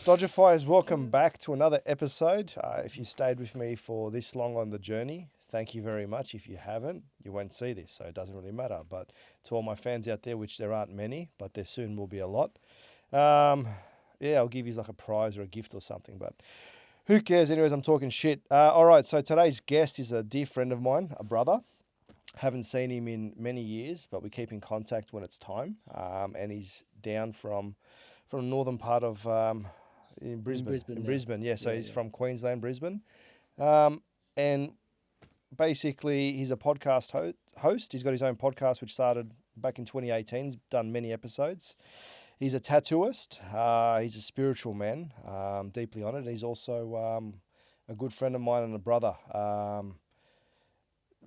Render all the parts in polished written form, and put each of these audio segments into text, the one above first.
Stodgifiers, welcome back to another episode. If you stayed with me for this long on the journey, thank you very much. If you haven't, you won't see this, so it doesn't really matter. But to all my fans out there, which there aren't many, but there soon will be a lot, I'll give you like a prize or a gift or something, but who cares? Anyways, I'm talking shit. All right, so today's guest is a dear friend of mine, a brother. Haven't seen him in many years, but we keep in contact when it's time. And he's down from the northern part of in Brisbane. Yeah, so he's from Queensland, Brisbane. And basically, he's a podcast host. He's got his own podcast, which started back in 2018. He's done many episodes. He's a tattooist. He's a spiritual man, deeply honoured. He's also a good friend of mine and a brother.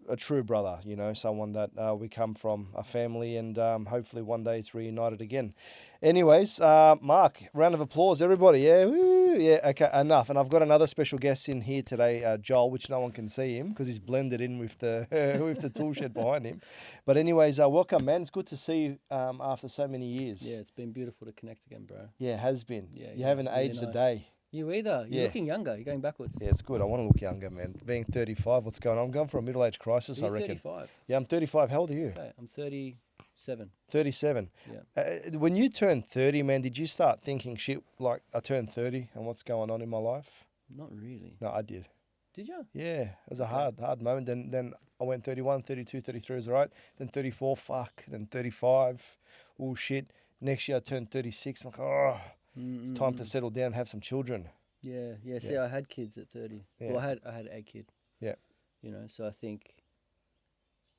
A true brother, you know, someone that we come from a family, and hopefully one day it's reunited again. Anyways, Mark, round of applause, everybody. Yeah, woo, yeah, okay, enough. And I've got another special guest in here today, Joel, which no one can see him because he's blended in with the with the tool shed behind him. But anyways, welcome, man. It's good to see you after so many years. Yeah, it's been beautiful to connect again, bro. Yeah, it has been. Yeah, you haven't really aged nice. a day. You either. You're looking younger. You're going backwards. Yeah, it's good. I want to look younger, man. Being 35, what's going on? I'm going for a middle-age crisis, I reckon. 35. Yeah, I'm 35. How old are you? Okay, I'm 37. 37. Yeah. When you turned 30, man, did you start thinking, shit, like I turned 30 and what's going on in my life? Not really. No, I did. Did you? Yeah, it was a hard moment. Then I went 31, 32, 33 was all right. Then 34, fuck. Then 35, oh shit. Next year I turned 36. I'm like, it's time to settle down and have some children. Yeah. See, I had kids at 30. Yeah. Well, I had a kid. Yeah. You know, so I think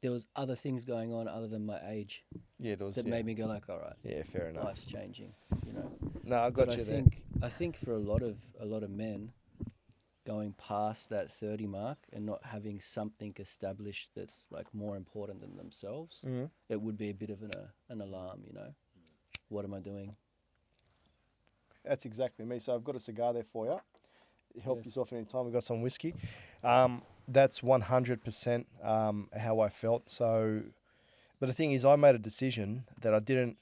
there was other things going on other than my age. Yeah, it was. That made me go like, all right. Yeah, fair enough. Life's changing. You know. No, I got you there. I think for a lot of men, going past that 30 mark and not having something established that's like more important than themselves, it would be a bit of an alarm. You know, what am I doing? That's exactly me. So I've got a cigar there for you. Help yourself any time. We've got some whiskey. That's 100% how I felt. So, but the thing is, I made a decision that I didn't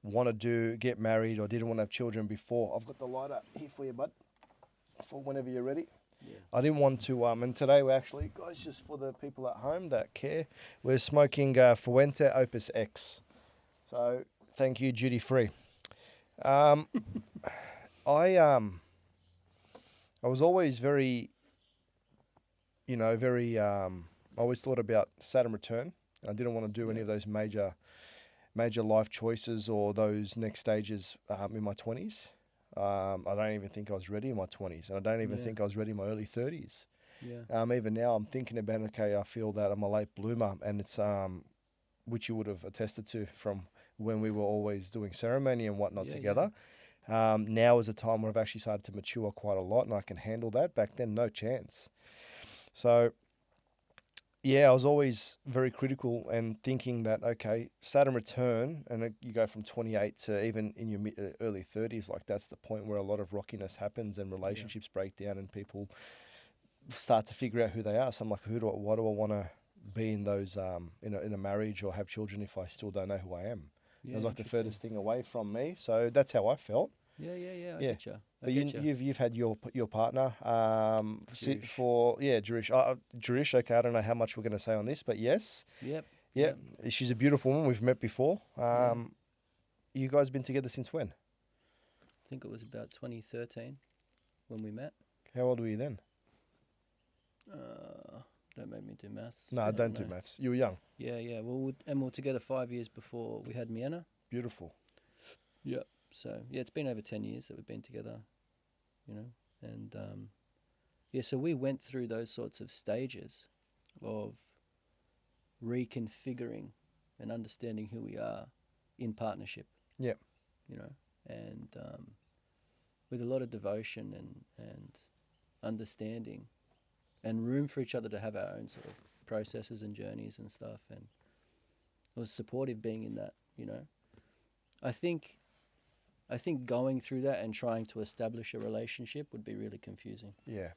want to get married or didn't want to have children before. I've got the lighter here for you, bud, for whenever you're ready. Yeah. I didn't want to, and today we're actually, guys, just for the people at home that care, we're smoking Fuente Opus X. So thank you, duty free. I was always very, I always thought about Saturn return. I didn't want to do any of those major life choices or those next stages in my 20s. I don't even think I was ready in my 20s, and I don't even think I was ready in my early 30s. Yeah. Even now, I'm thinking about, okay, I feel that I'm a late bloomer, and it's which you would have attested to from when we were always doing ceremony and whatnot together. Yeah. Now is a time where I've actually started to mature quite a lot, and I can handle that. Back then, no chance. So, yeah, I was always very critical and thinking that, okay, Saturn return, and you go from 28 to even in your early 30s, like that's the point where a lot of rockiness happens and relationships break down and people start to figure out who they are. So I'm like, why do I want to be in those in a marriage or have children if I still don't know who I am? It was like the furthest thing away from me. So that's how I felt. Yeah. I get you. But you've had your partner Jurish. Jurish. Okay, I don't know how much we're going to say on this, but yes. Yep. She's a beautiful woman. We've met before. You guys been together since when? I think it was about 2013 when we met. How old were you then? Don't make me do maths. No, don't do maths. You were young. Yeah. Well, we were together 5 years before we had Miena. Beautiful. Yeah. So, it's been over 10 years that we've been together, you know. And, so we went through those sorts of stages of reconfiguring and understanding who we are in partnership. Yeah. You know, and with a lot of devotion and understanding and room for each other to have our own sort of processes and journeys and stuff. And it was supportive being in that, you know. I think going through that and trying to establish a relationship would be really confusing. Yeah.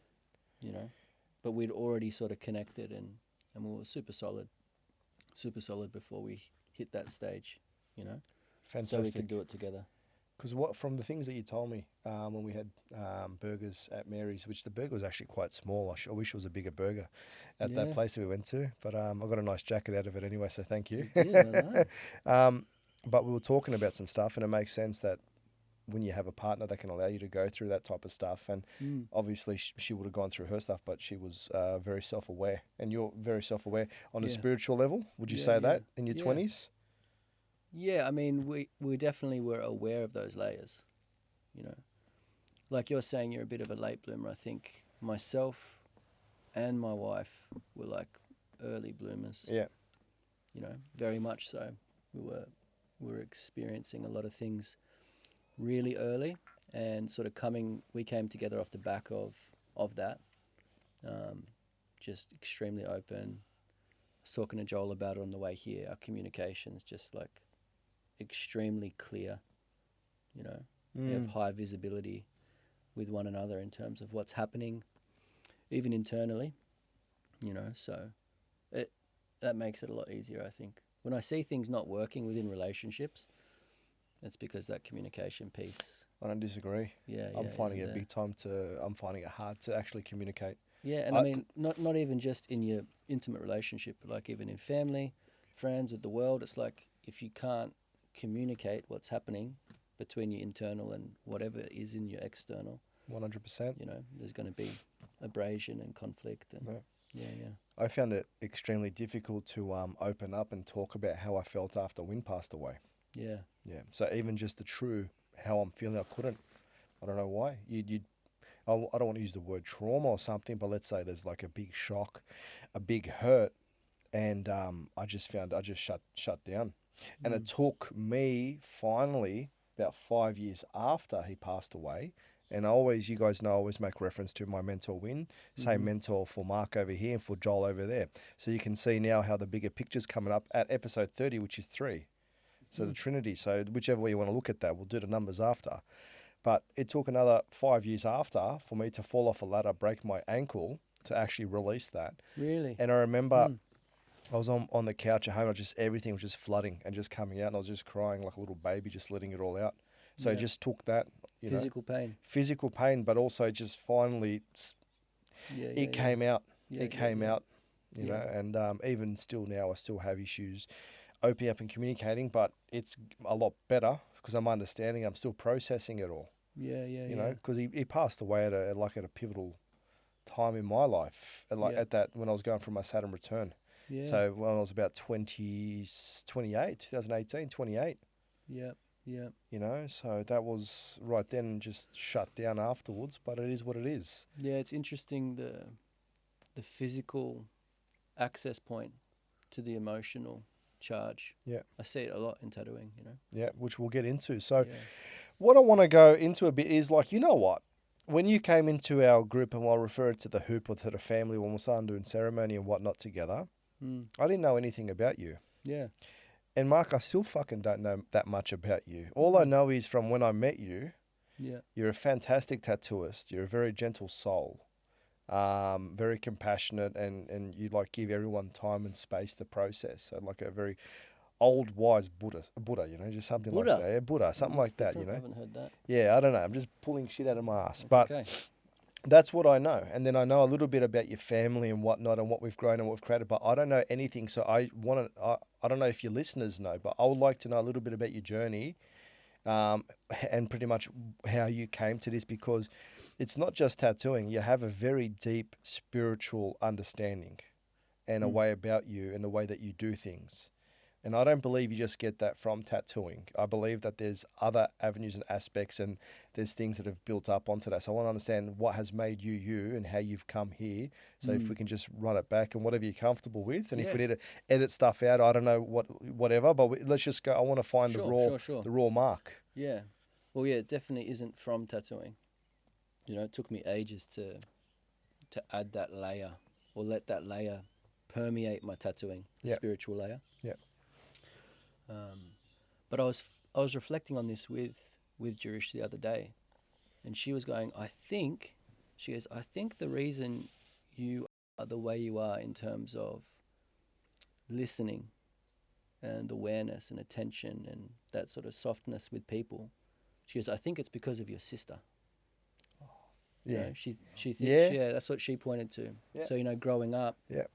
You know, but we'd already sort of connected and we were super solid before we hit that stage, you know. Fantastic. So we could do it together. Because what from the things that you told me when we had burgers at Mary's, which the burger was actually quite small. I wish it was a bigger burger at that Yeah. place that we went to. But I got a nice jacket out of it anyway, so thank you. You did, I know. But we were talking about some stuff, and it makes sense that when you have a partner that can allow you to go through that type of stuff, and obviously she would have gone through her stuff, but she was very self-aware, and you're very self-aware on a Yeah. spiritual level. Would you Yeah, say yeah. that in your Yeah. 20s? Yeah, I mean, we definitely were aware of those layers, you know. Like you're saying, you're a bit of a late bloomer. I think myself and my wife were like early bloomers. Yeah. You know, very much so. We were experiencing a lot of things really early, and sort of we came together off the back of that. Just extremely open. I was talking to Joel about it on the way here. Our communication's just like extremely clear, you know. We have high visibility with one another in terms of what's happening, even internally, you know. So that makes it a lot easier, I think. When I see things not working within relationships, it's because that communication piece. I don't disagree. Yeah, I'm finding isn't it there. big time I'm finding it hard to actually communicate. Yeah, and I mean, not even just in your intimate relationship, but like even in family, friends, with the world. It's like if you can't communicate what's happening between your internal and whatever is in your external, 100%. you know, there's going to be abrasion and conflict. And yeah. I found it extremely difficult to open up and talk about how I felt after Win passed away. Yeah. Yeah. So even just the true how I'm feeling, I couldn't. I don't know why. I don't want to use the word trauma or something, but let's say there's like a big shock, a big hurt, and I just shut down. And it took me finally about 5 years after he passed away. And you guys know, I always make reference to my mentor Win, same mentor for Mark over here and for Joel over there. So you can see now how the bigger picture's coming up at episode 30, which is 3. So the Trinity. So whichever way you want to look at that, we'll do the numbers after. But it took another 5 years after for me to fall off a ladder, break my ankle, to actually release that. Really? And I remember I was on the couch at home, everything was just flooding and just coming out, and I was just crying like a little baby, just letting it all out. So it just took that, physical pain, but also just finally, it came out. It came out, you know, and even still now, I still have issues opening up and communicating, but it's a lot better because I'm understanding, I'm still processing it all. You know, because he passed away at a pivotal time in my life, at that when I was going for my Saturn return. Yeah. So when I was about 2018, 28. Yeah. You know, so that was right then, and just shut down afterwards, but it is what it is. Yeah, it's interesting the physical access point to the emotional charge. Yeah. I see it a lot in tattooing, you know. Yeah, which we'll get into. So what I want to go into a bit is like, you know what? When you came into our group, and I'll refer to the hoop or to the family when we started doing ceremony and whatnot together, I didn't know anything about you. Yeah. And Mark, I still fucking don't know that much about you. All I know is from when I met you, you're a fantastic tattooist. You're a very gentle soul, very compassionate, and you like give everyone time and space to process. So like a very old wise Buddha, you know, just something like that. Yeah, Buddha, something like that, you know. I haven't heard that. Yeah, I don't know. I'm just pulling shit out of my ass. That's But okay. that's what I know. And then I know a little bit about your family and whatnot and what we've grown and what we've created, but I don't know anything. So I don't know if your listeners know, but I would like to know a little bit about your journey, and pretty much how you came to this, because it's not just tattooing. You have a very deep spiritual understanding and a way about you and the way that you do things. And I don't believe you just get that from tattooing. I believe that there's other avenues and aspects, and there's things that have built up onto that. So I want to understand what has made you you and how you've come here. So if we can just run it back and whatever you're comfortable with. And if we need to edit stuff out, I don't know whatever, but let's just go. I want to find the raw Mark. Yeah. Well, yeah, it definitely isn't from tattooing. You know, it took me ages to add that layer, or let that layer permeate my tattooing, the spiritual layer. Yeah. But I was reflecting on this with Jurish the other day, and she was going, I think the reason you are the way you are in terms of listening and awareness and attention and that sort of softness with people, She goes, I think it's because of your sister. You Yeah. know, she thinks, Yeah. yeah, that's what she pointed to. Yeah. So, you know, growing up, Yeah.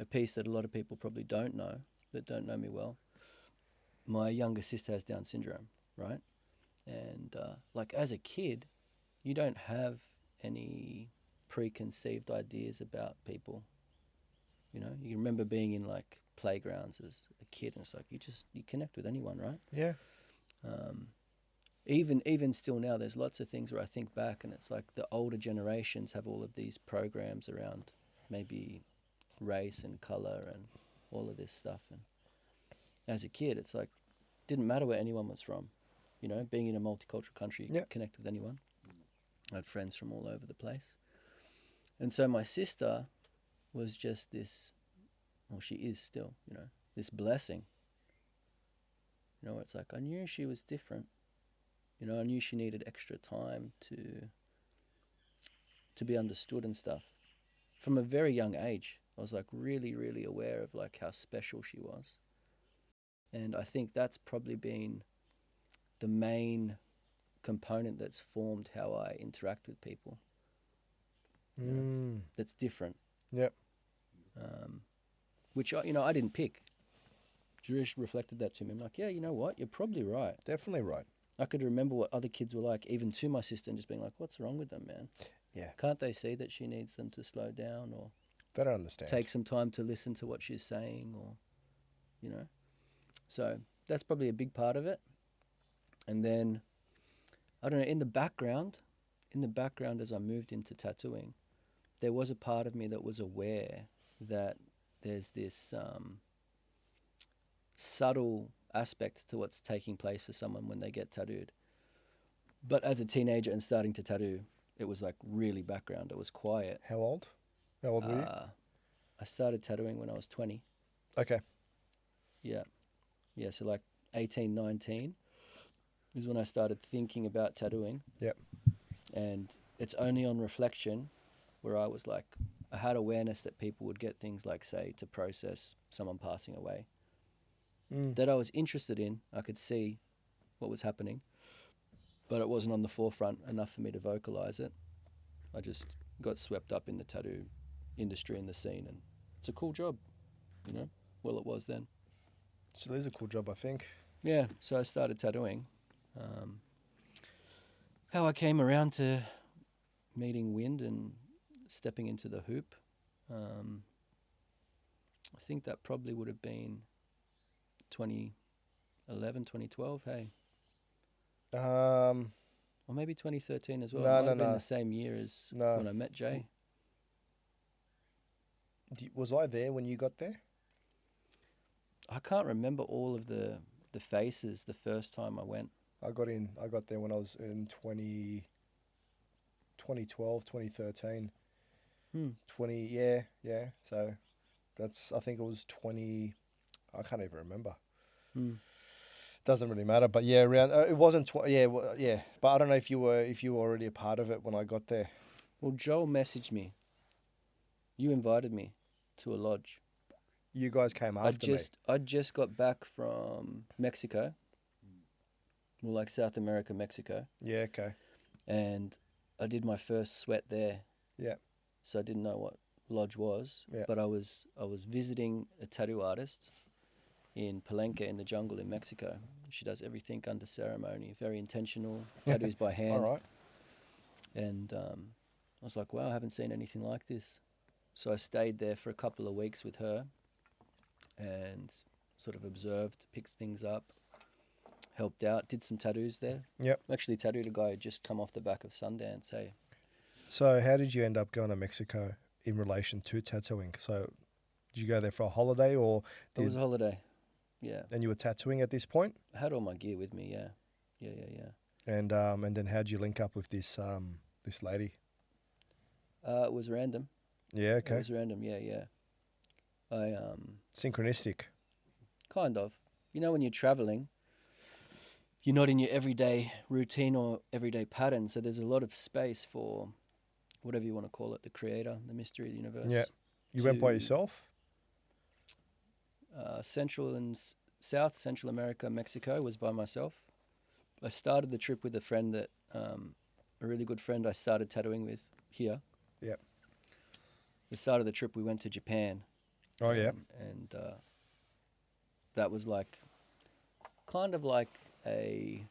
a piece that a lot of people probably don't know, that don't know me well, my younger sister has Down syndrome, right? And like as a kid, you don't have any preconceived ideas about people. You know, you remember being in like playgrounds as a kid, and it's like you connect with anyone, right? Yeah. Even still now, there's lots of things where I think back, and it's like the older generations have all of these programs around maybe race and color and all of this stuff. And as a kid, it's like didn't matter where anyone was from. You know, being in a multicultural country, you could connect with anyone. I had friends from all over the place. And so my sister was just this, well, she is still, you know, this blessing. You know, it's like I knew she was different. You know, I knew she needed extra time to be understood and stuff. From a very young age, I was like really, really aware of like how special she was. And I think that's probably been the main component that's formed how I interact with people. You know, that's different. Yep. Which I didn't pick. Jurish reflected that to me. I'm like, yeah, you know what? You're probably right. Definitely right. I could remember what other kids were like, even to my sister, and just being like, what's wrong with them, man? Yeah. Can't they see that she needs them to slow down or They don't understand. take some time to listen to what she's saying, or, you know? So that's probably a big part of it. And then, I don't know, in the background as I moved into tattooing, there was a part of me that was aware that there's this subtle aspect to what's taking place for someone when they get tattooed. But as a teenager and starting to tattoo, it was like really background. It was quiet. How old? How old were you? I started tattooing when I was 20. Okay. Yeah. Yeah, so like 18, 19 is when I started thinking about tattooing. Yep. And it's only on reflection where I was like, I had awareness that people would get things like, say, to process someone passing away. That I was interested in. I could see what was happening, but it wasn't on the forefront enough for me to vocalize it. I just got swept up in the tattoo industry and the scene, and it's a cool job, you know? Well, it was then. Still is a cool job, I think. Yeah, so I started tattooing. How I came around to meeting Wind and stepping into the hoop, I think that probably would have been 2011, 2012, hey? Or maybe 2013 as well. It might have been the same year as when I met Jay. Was I there when you got there? I can't remember all of the faces the first time I went. I got there when I was in 2012, 2013. 20, yeah. So that's, I think it was 20, I can't even remember. Doesn't really matter, but yeah, around it wasn't yeah. But I don't know if you were already a part of it when I got there. Well, Joel messaged me. You invited me to a lodge. You guys came after me. I just got back from Mexico. Well, like South America, Mexico. Yeah, okay. And I did my first sweat there. Yeah. So I didn't know what lodge was. Yeah. But I was visiting a tattoo artist in Palenque in the jungle in Mexico. She does everything under ceremony, very intentional, tattoos by hand. All right. And I was like, wow, I haven't seen anything like this. So I stayed there for a couple of weeks with her and sort of observed, picked things up, helped out, did some tattoos there. Yep. Actually tattooed a guy who just come off the back of Sundance, hey. So how did you end up going to Mexico in relation to tattooing? So did you go there for a holiday or? It was a holiday, yeah. And you were tattooing at this point? I had all my gear with me, yeah. Yeah. And then how'd you link up with this this lady? It was random. Yeah, okay. It was random, yeah. I Synchronistic. kind of. You know, when you're traveling, you're not in your everyday routine or everyday pattern, so there's a lot of space for whatever you want to call it, the creator, the mystery of the universe. Yeah. You went by yourself? Central and South Central America, Mexico was by myself. I started the trip with a friend that, a really good friend I started tattooing with here. Yep. The start of the trip, we went to Japan. Oh, yeah. And that was like, kind of like an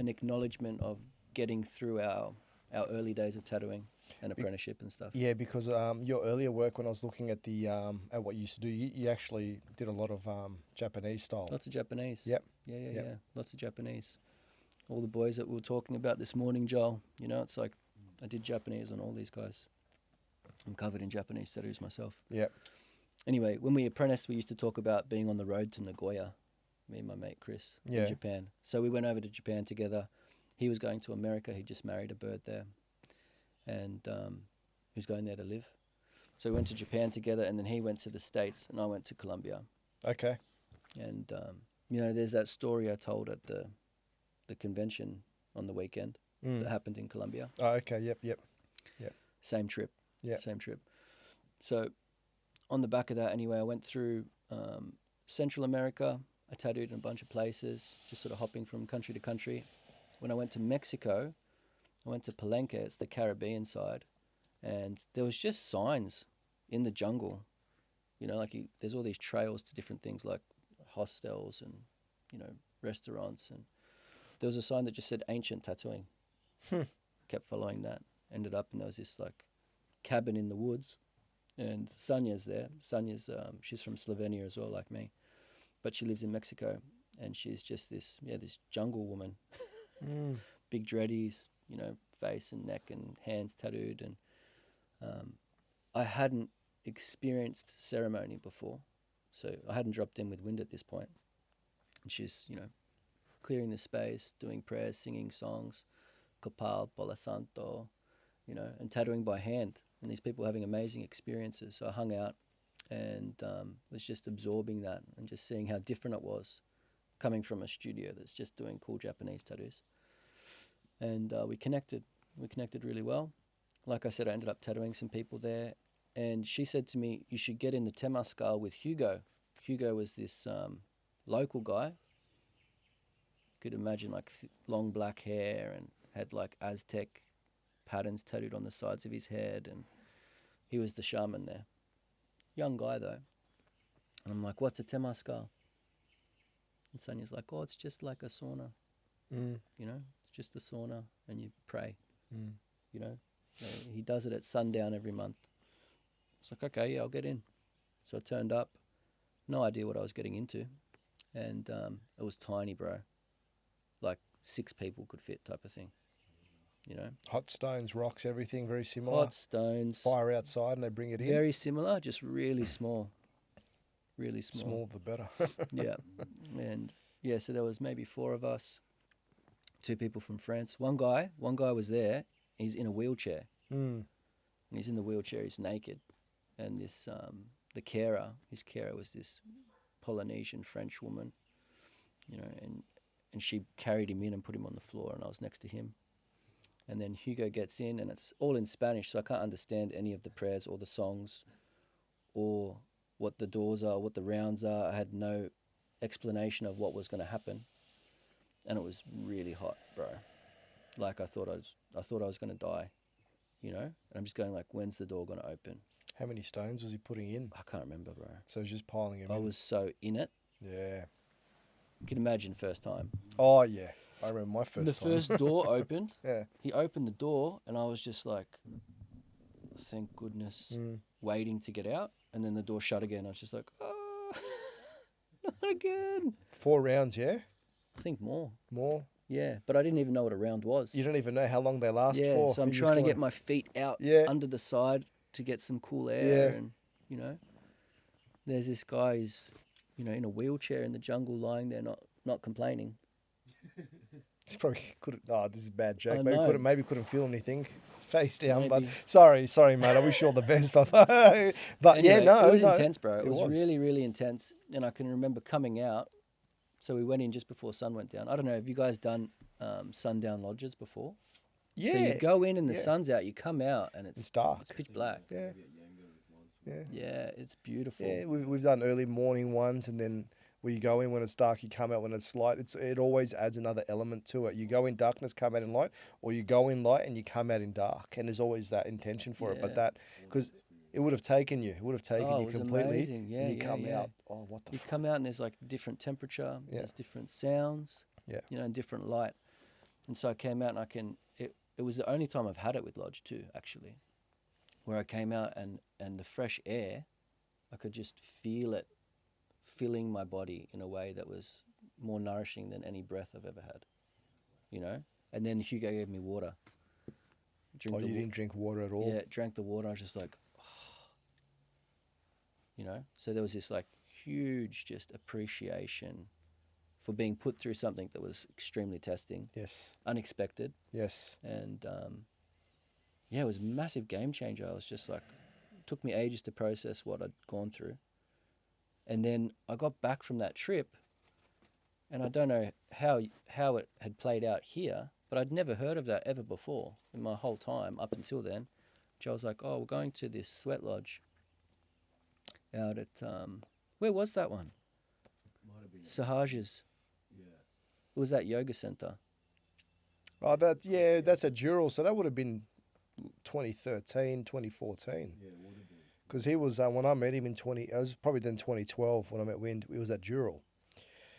acknowledgement of getting through our early days of tattooing and apprenticeship and stuff. Yeah, because your earlier work, when I was looking at the at what you used to do, you actually did a lot of Japanese style. Lots of Japanese. Yep. Yeah. Lots of Japanese. All the boys that we were talking about this morning, Joel, you know, it's like I did Japanese on all these guys. I'm covered in Japanese tattoos myself. Yep. Anyway, when we apprenticed, we used to talk about being on the road to Nagoya, me and my mate Chris, Yeah. in Japan. So we went over to Japan together. He was going to America. He just married a bird there. And he was going there to live. So we went to Japan together, and then he went to the States, and I went to Colombia. Okay. And, you know, there's that story I told at the convention on the weekend that happened in Colombia. Oh, okay. Yep. Same trip. Yeah. Same trip. So on the back of that, anyway, I went through Central America. I tattooed in a bunch of places, just sort of hopping from country to country. When I went to Mexico, I went to Palenque, it's the Caribbean side, and there was just signs in the jungle. You know, like there's all these trails to different things like hostels and, you know, restaurants. And there was a sign that just said ancient tattooing. Kept following that. Ended up, and there was this like cabin in the woods, and Sanya's there. Sanya's she's from Slovenia as well, like me, but she lives in Mexico, and she's just this jungle woman, big dreadies, you know, face and neck and hands tattooed, and I hadn't experienced ceremony before, so I hadn't dropped in with wind at this point, and she's, you know, clearing the space, doing prayers, singing songs, Kopal, Palo Santo, you know, and tattooing by hand. And these people having amazing experiences. So I hung out and was just absorbing that and just seeing how different it was coming from a studio that's just doing cool Japanese tattoos. And we connected. We connected really well. Like I said, I ended up tattooing some people there. And she said to me, you should get in the Temazcal with Hugo. Hugo was this local guy. Could imagine like long black hair and had like Aztec patterns tattooed on the sides of his head, and he was the shaman there. Young guy though. And I'm like, what's a Temazcal? And Sonya's like, oh, it's just like a sauna. You know, it's just a sauna and you pray. You know, he does it at sundown every month. It's like, okay, yeah, I'll get in. So I turned up, no idea what I was getting into. And it was tiny, bro. Like 6 people could fit type of thing. You know, Hot stones, rocks, everything very similar. hot stones, Fire outside and they bring it in. very similar, just really small, really small. Small the better. Yeah, and yeah, so there was maybe 4 of us, 2 people from France. One guy was there. He's in a wheelchair, and he's in the wheelchair. He's naked, and this his carer was this Polynesian French woman, you know, and she carried him in and put him on the floor, and I was next to him. And then Hugo gets in, and it's all in Spanish, so I can't understand any of the prayers or the songs or what the doors are, what the rounds are. I had no explanation of what was going to happen. And it was really hot, bro. Like I thought I was going to die, you know? And I'm just going like, when's the door going to open? How many stones was he putting in? I can't remember, bro. So he's just piling them I in. was so in it. Yeah. You can imagine first time. Oh, yeah. I remember my first The time. first door opened. Yeah. He opened the door, and I was just like, thank goodness, waiting to get out. And then the door shut again. I was just like, oh, not again. 4 rounds, yeah? I think more. More? Yeah, but I didn't even know what a round was. You don't even know how long they last yeah, for. so I'm You just trying to gotta- get my feet out under the side to get some cool air. Yeah. And, you know, there's this guy who's, you know, in a wheelchair in the jungle lying there not complaining. He's probably couldn't. Oh, this is a bad joke. I Maybe know. couldn't feel anything, face down. But Maybe. sorry, mate. I wish you all the best. But yeah, Anyway, no, it was no, intense, bro. It was was. really, really intense. And I can remember coming out. So we went in just before sun went down. I don't know. Have you guys done sundown lodges before? Yeah. So you go in and the yeah. sun's out. You come out and It's dark. It's pitch black. Yeah. Yeah. Yeah, it's beautiful. Yeah, we've done early morning ones, and then where you go in when it's dark, you come out when it's light. It always adds another element to it. You go in darkness, come out in light, or you go in light and you come out in dark. And there's always that intention for it. But Yeah. because it would have taken you. It would have taken Oh, you it was completely. amazing. Yeah, and you yeah, come yeah. out, oh, what the You fuck? come out and there's like different temperature, Yeah. there's different sounds, Yeah. you know, and different light. And so I came out and it was the only time I've had it with Lodge too, actually, where I came out and the fresh air, I could just feel it filling my body in a way that was more nourishing than any breath I've ever had, you know? And then Hugo gave me water. You didn't drink water at all? Yeah, drank the water. I was just like, you know? So there was this like huge just appreciation for being put through something that was extremely testing. Yes. Unexpected. Yes. And yeah, it was a massive game changer. I was just like, it took me ages to process what I'd gone through. And then I got back from that trip, and I don't know how it had played out here, but I'd never heard of that ever before in my whole time up until then. Joe was like, oh, we're going to this sweat lodge out at, where was that one? Sahajas. Yeah. It was that yoga center. Oh, that's a Dural. So that would have been 2013, 2014. Yeah, would have been. Because he was, when I met him it was probably then 2012 when I met Wind, he was at Dural.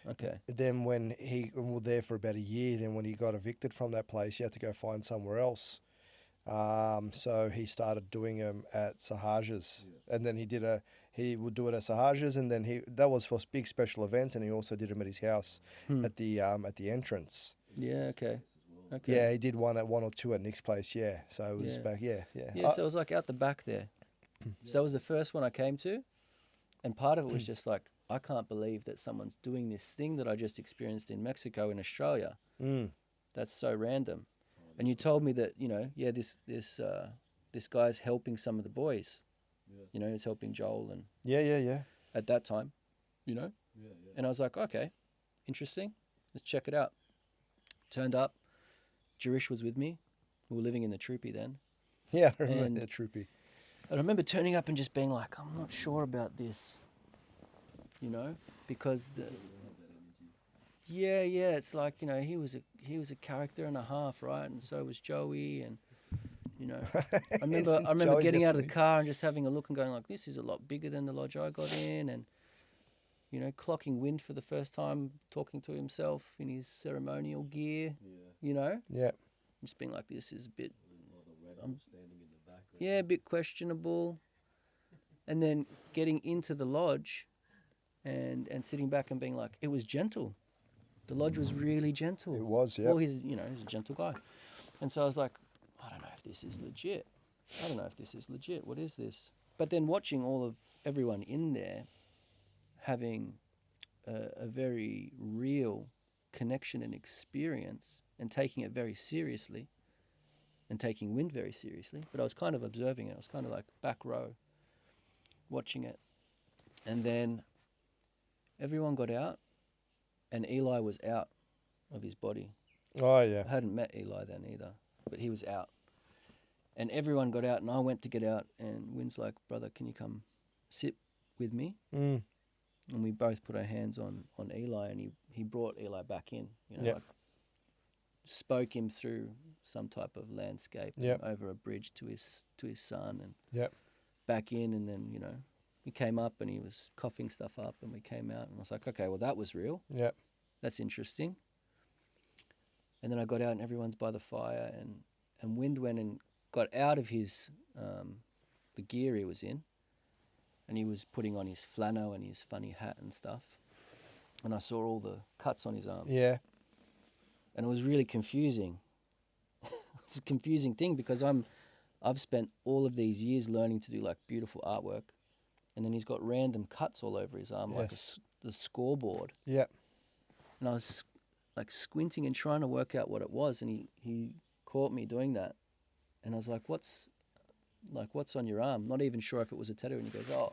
Okay. Then when we were there for about a year, then when he got evicted from that place, he had to go find somewhere else. So he started doing them at Sahajas, and then he would do it at Sahajas, and then that was for big special events, and he also did them at his house at the entrance. Yeah. Okay. Okay. Yeah, he did one or two at Nick's place. Yeah, so it was back. Yeah. Yeah, so it was like out the back there. So that was the first one I came to, and part of it was just like, I can't believe that someone's doing this thing that I just experienced in Mexico and Australia. That's so random. And you told me that, you know, yeah, this guy's helping some of the boys. Yeah. You know, he's helping Joel and Yeah. at that time, you know. Yeah. And I was like, okay, interesting. Let's check it out. Turned up. Jerish was with me. We were living in the Troopy then. Yeah, I remember And- that Troopy. And I remember turning up and just being like, I'm not sure about this, you know, because yeah, it's like, you know, he was a character and a half, right? And so was Joey, and you know, I remember Joey getting out of the definitely. car and just having a look and going like, this is a lot bigger than the lodge I got in, and you know, clocking Wind for the first time, talking to himself in his ceremonial gear, you know, Yeah. just being like, this is a bit. Standing in the background. Yeah, a bit questionable. And then getting into the lodge and sitting back and being like, it was gentle. The lodge was really gentle. It was, yeah. Well, he's a gentle guy. And so I was like, I don't know if this is legit. What is this? But then watching all of everyone in there having a very real connection and experience and taking it very seriously, and taking Wind very seriously, but I was kind of observing it. I was kind of like back row, watching it. And then everyone got out, and Eli was out of his body. Oh, yeah. I hadn't met Eli then either, but he was out. And everyone got out, and I went to get out, and Wind's like, brother, can you come sit with me? Mm. And we both put our hands on Eli, and he brought Eli back in, you know, Yep. like spoke him through some type of landscape and Yep. over a bridge to his son, and Yep. back in, and then, you know, he came up and he was coughing stuff up, and we came out, and I was like, okay, well, that was real. Yep. That's interesting. And then I got out, and everyone's by the fire, and Wind went and got out of his the gear he was in, and he was putting on his flannel and his funny hat and stuff, and I saw all the cuts on his arm. Yeah. And it was really confusing. It's a confusing thing because I've spent all of these years learning to do like beautiful artwork, and then he's got random cuts all over his arm, like Yes. the scoreboard. Yeah. And I was like squinting and trying to work out what it was, and he caught me doing that, and I was like, what's on your arm? Not even sure if it was a tattoo. And he goes, oh,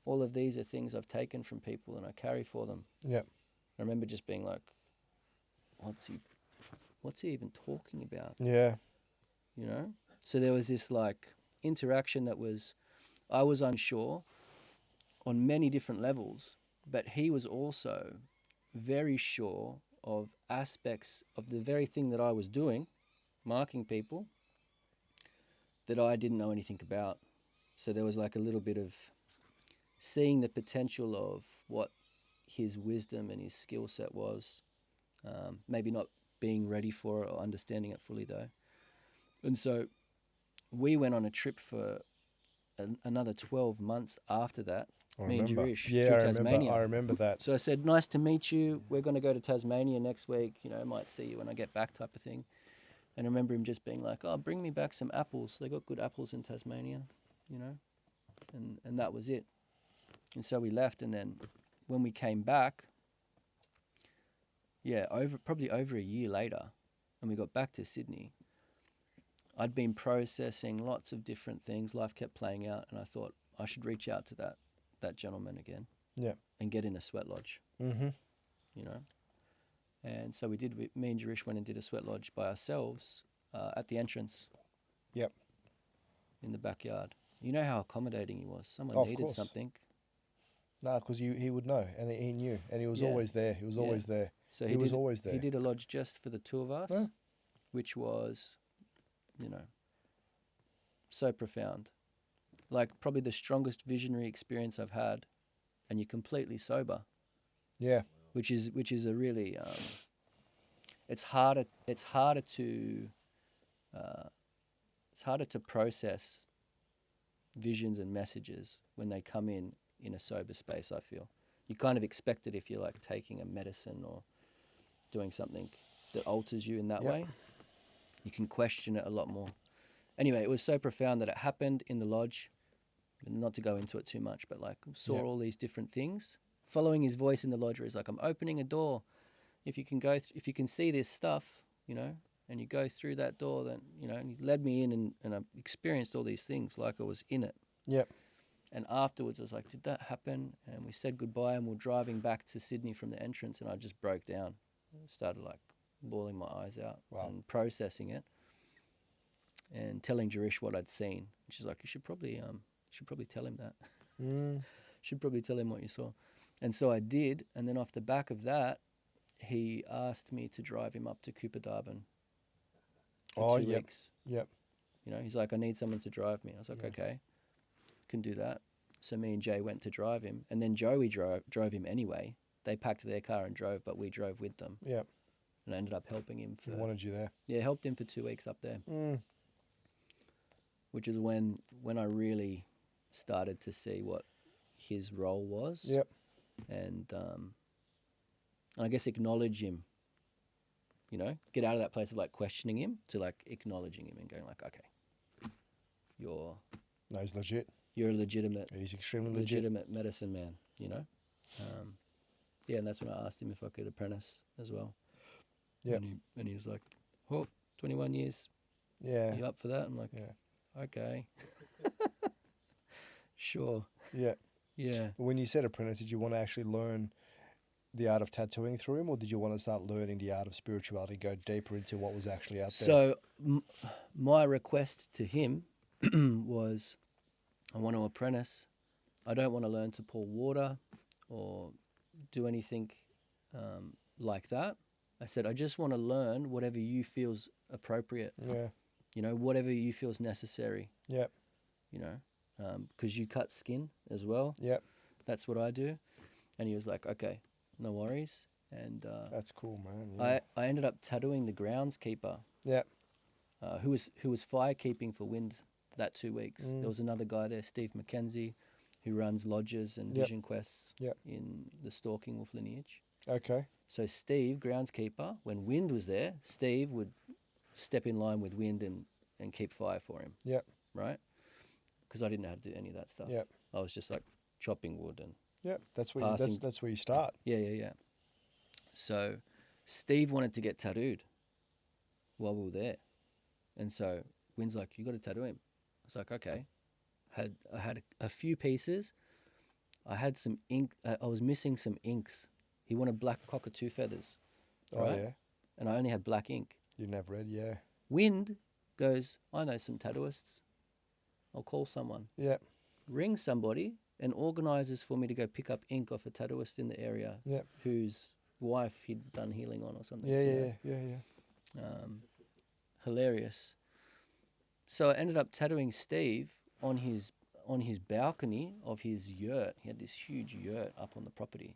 all of these are things I've taken from people and I carry for them. Yeah. I remember just being like, what's he even talking about? Yeah. You know? So there was this like interaction I was unsure on many different levels, but he was also very sure of aspects of the very thing that I was doing, marking people, that I didn't know anything about. So there was like a little bit of seeing the potential of what his wisdom and his skill set was, maybe not being ready for it or understanding it fully though. And so we went on a trip for another 12 months after that, me and Jarish, Yeah, to Tasmania. I remember that. So I said, nice to meet you. We're going to go to Tasmania next week. You know, I might see you when I get back type of thing. And I remember him just being like, oh, bring me back some apples. They got good apples in Tasmania, you know. And that was it. And so we left. And then when we came back, probably over a year later, and we got back to Sydney, I'd been processing lots of different things. Life kept playing out. And I thought I should reach out to that gentleman again. Yeah. And get in a sweat lodge. Mm-hmm. You know. And so we did. Me and Jarish went and did a sweat lodge by ourselves at the entrance. Yep. In the backyard. You know how accommodating he was. Someone Of needed course. something. No, because he would know, and he knew, and he was Yeah. always there. He was always there. So He was always there. He did a lodge just for the two of us, Yeah. which was, you know, so profound. Like probably the strongest visionary experience I've had, and you're completely sober. Yeah. Which is a really it's harder to process visions and messages when they come in a sober space. I feel you kind of expect it if you're like taking a medicine or doing something that alters you in that Yep. way. You can question it a lot more. Anyway, it was so profound that it happened in the lodge. Not to go into it too much, but like saw Yep. all these different things. Following his voice in the lodge, where he's like, "I'm opening a door. If you can if you can see this stuff, you know, and you go through that door, then you know." And he led me in, and I experienced all these things like I was in it. Yep. And afterwards, I was like, "Did that happen?" And we said goodbye, and we're driving back to Sydney from the entrance, and I just broke down, started like bawling my eyes out Wow. and processing it, and telling Jarish what I'd seen. She's like, "You should probably tell him that." Mm. Should probably tell him what you saw. And so I did, and then off the back of that, he asked me to drive him up to Cooper Darwin for 2 yep. weeks. Yep. You know, he's like, "I need someone to drive me." I was like, Yeah. "Okay, can do that." So me and Jay went to drive him, and then Joey drove him anyway. They packed their car and drove, but we drove with them. Yep. And I ended up helping him He wanted you there. helped him for 2 weeks up there, Mm. which is when I really started to see what his role was. Yep. And I guess acknowledge him, you know, get out of that place of like questioning him to like acknowledging him and going like, okay, you're No, he's legit. a legitimate He's extremely legit. medicine man, you know. Yeah, and that's when I asked him if I could apprentice as well. Yep. And he was like, "Oh, 21 years, Yeah. you up for that?" I'm like, Yeah. "Okay, sure, Yeah. yeah." When you said apprentice, did you want to actually learn the art of tattooing through him, or did you want to start learning the art of spirituality, go deeper into what was actually out there? So my request to him was, I want to apprentice. I don't want to learn to pour water or do anything like that. I said, I just want to learn whatever you feels appropriate, Yeah. you know, whatever you feels necessary, Yep. you know, because you cut skin as well. Yep. That's what I do. And he was like, okay, no worries. And That's cool, man. Yeah. I ended up tattooing the groundskeeper, Yep. who was firekeeping for Wind that 2 weeks. Mm. There was another guy there, Steve McKenzie, who runs lodges and Yep. vision quests Yep. in the Stalking Wolf lineage. Okay. So Steve, groundskeeper, when Wind was there, Steve would step in line with Wind and keep fire for him. Yep. Right? Because I didn't know how to do any of that stuff. Yep. I was just like chopping wood and Yep. That's where you, that's where you start. yeah. So Steve wanted to get tattooed while we were there. And so Wind's like, "You got to tattoo him." I was like, "Okay." I had a few pieces. I had some ink. I was missing some inks. He wanted black cockatoo feathers. Oh, Right? yeah. And I only had black ink. You didn't have red, yeah. Wind goes, "I know some tattooists. I'll call someone." Yep. Rings somebody and organises for me to go pick up ink off a tattooist in the area Yeah. whose wife he'd done healing on or something. Yeah, you yeah, know. yeah, yeah, yeah. Hilarious. So I ended up tattooing Steve on his balcony of his yurt. He had this huge yurt up on the property,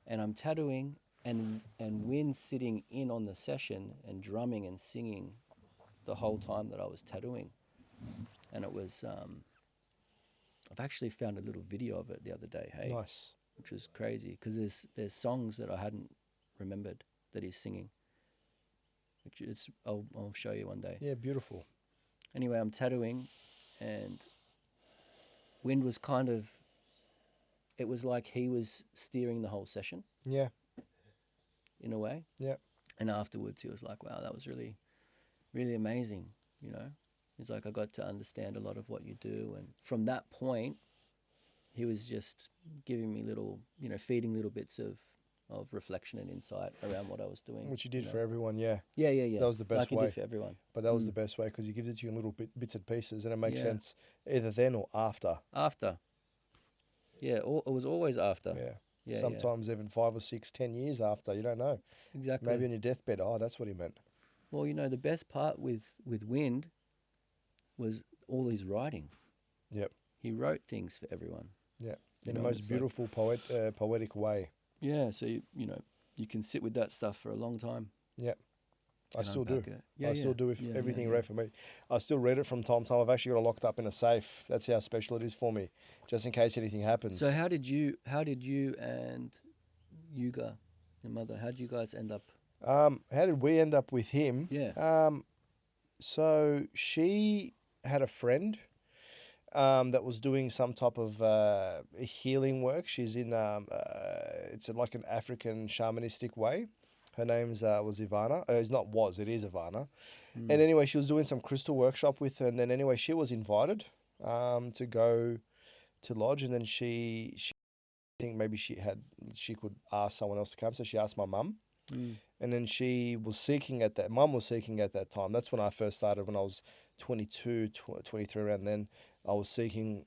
and I'm tattooing, and Wynn's sitting in on the session and drumming and singing the whole time that I was tattooing, and it was. I've actually found a little video of it the other day. Hey, Nice. which was crazy because there's songs that I hadn't remembered that he's singing. Which is I'll show you one day. Yeah, beautiful. Anyway, I'm tattooing, and Wind was kind of. It was like he was steering the whole session Yeah, in a way. yeah. And afterwards, he was like, "Wow, that was really, really amazing." You know, he's like, "I got to understand a lot of what you do," and from that point, he was just giving me little, feeding little bits of reflection and insight around what I was doing. Which you did know. for everyone, yeah. Yeah. That was the best like he way. did for everyone. But that was the best way because he gives it to you in little bits and pieces, and it makes sense either then or after. After. Yeah, it was always after. Yeah. Yeah. Sometimes even 5 or 6, 10 years after. You don't know. Exactly. Maybe on your deathbed. Oh, that's what he meant. Well, the best part with Wind was all his writing. Yep. He wrote things for everyone. Yeah. You In the know, most it's like- beautiful poetic way. Yeah, so you can sit with that stuff for a long time. Yeah. I and still do. unpack it. Yeah, I still do if Yeah, everything yeah. read for me. I still read it from time to time. I've actually got it locked up in a safe. That's how special it is for me, just in case anything happens. So how did you and Yuga, your mother, how did you guys end up? How did we end up with him? Yeah. So she had a friend that was doing some type of healing work. She's in it's like an African shamanistic way. Her name's was Ivana. It is Ivana. And anyway, she was doing some crystal workshop with her. And then anyway, she was invited to go to lodge. And then she I think maybe she could ask someone else to come. So she asked my mum. And then mum was seeking at that time. That's when I first started, when I was 22, 23, around then. I was seeking